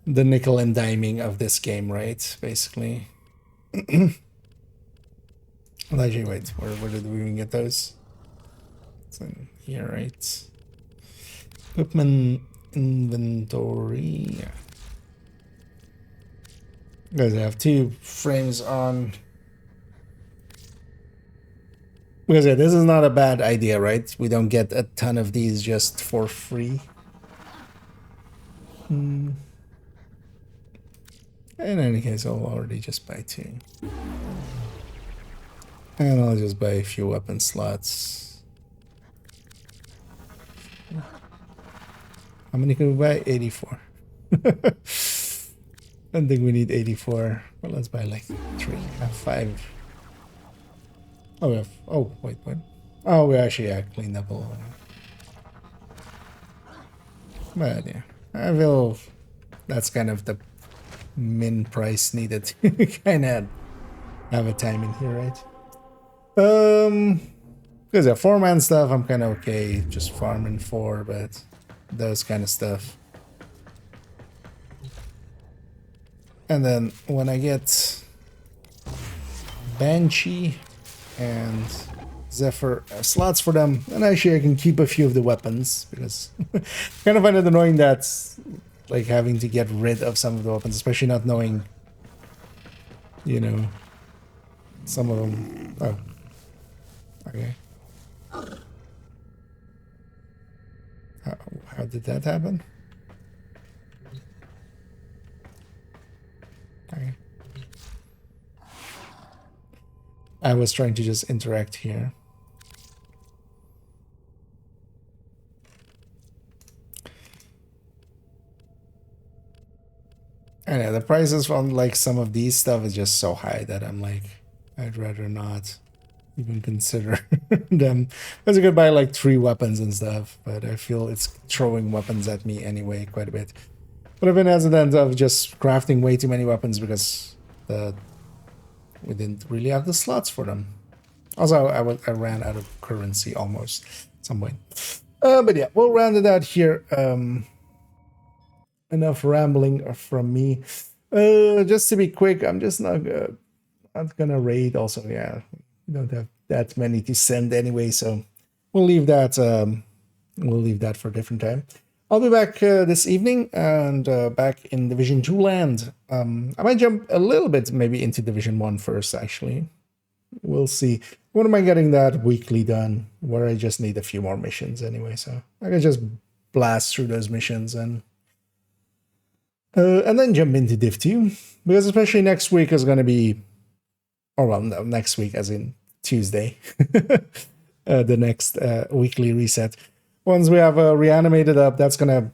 Speaker 1: the nickel and diming of this game, right? Basically. Actually, wait, where did we even get those? It's in here, right? Equipment inventory. Guys, I have 2 frames on. Because yeah, this is not a bad idea, right? We don't get a ton of these just for free. In any case, I'll already just buy 2. And I'll just buy a few weapon slots. How many can we buy? 84. I don't think we need 84. Well, let's buy like 3, 5. Oh, we have... Oh, wait, what? Oh, we actually cleaned up a little. But yeah, I feel that's kind of the min price needed to kind of have a time in here, right? Because yeah, 4-man stuff, I'm kind of okay just farming 4, but those kind of stuff. And then when I get Banshee and Zephyr slots for them, and actually I can keep a few of the weapons, because kind of find it annoying that like having to get rid of some of the weapons, especially not knowing, you know, some of them. Oh, okay. How did that happen? Okay. I was trying to just interact here. And yeah, the prices from like some of these stuff is just so high that I'm like, I'd rather not even consider them. Because you could buy like 3 weapons and stuff, but I feel it's throwing weapons at me anyway quite a bit. But I've been hesitant of just crafting way too many weapons because we didn't really have the slots for them. Also, I ran out of currency almost at some point. But yeah, we'll round it out here. Enough rambling from me. Just to be quick, I'm just not gonna raid. Also, yeah, we don't have that many to send anyway, so we'll leave that. We'll leave that for a different time. I'll be back this evening and back in Division 2 land. I might jump a little bit maybe into Division 1 first, actually. We'll see. When am I getting that weekly done? Where I just need a few more missions anyway, so I can just blast through those missions and then jump into Div 2. Because especially next week is going to be... Or well, no, next week as in Tuesday. The next weekly reset. once we have reanimated up, that's gonna.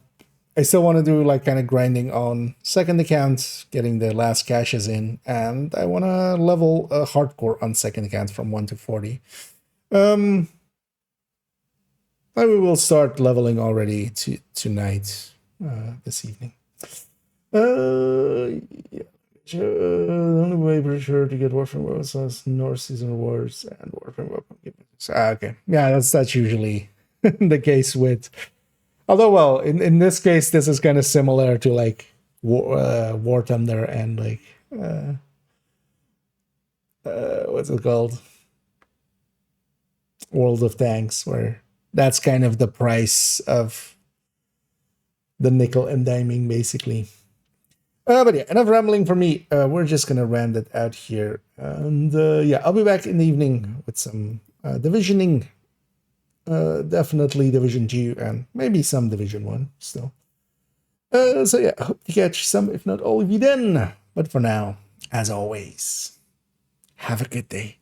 Speaker 1: I still want to do like kind of grinding on second account, getting the last caches in, and I want to level hardcore on second account from 1 to 40. And we will start leveling already tonight, this evening. Yeah. The only way pretty sure to get Warframe weapons is North Season Rewards and Warframe weapon gimmicks. Okay, yeah, that's usually the case with. Although, well, in this case, this is kind of similar to like War Thunder and like what's it called? World of Tanks, where that's kind of the price of the nickel and diming, basically. But yeah, enough rambling for me. We're just gonna round it out here, and yeah, I'll be back in the evening with some divisioning. Definitely Division 2 and maybe some Division 1 still. So yeah, I hope to catch some, if not all of you then. But for now, as always, have a good day.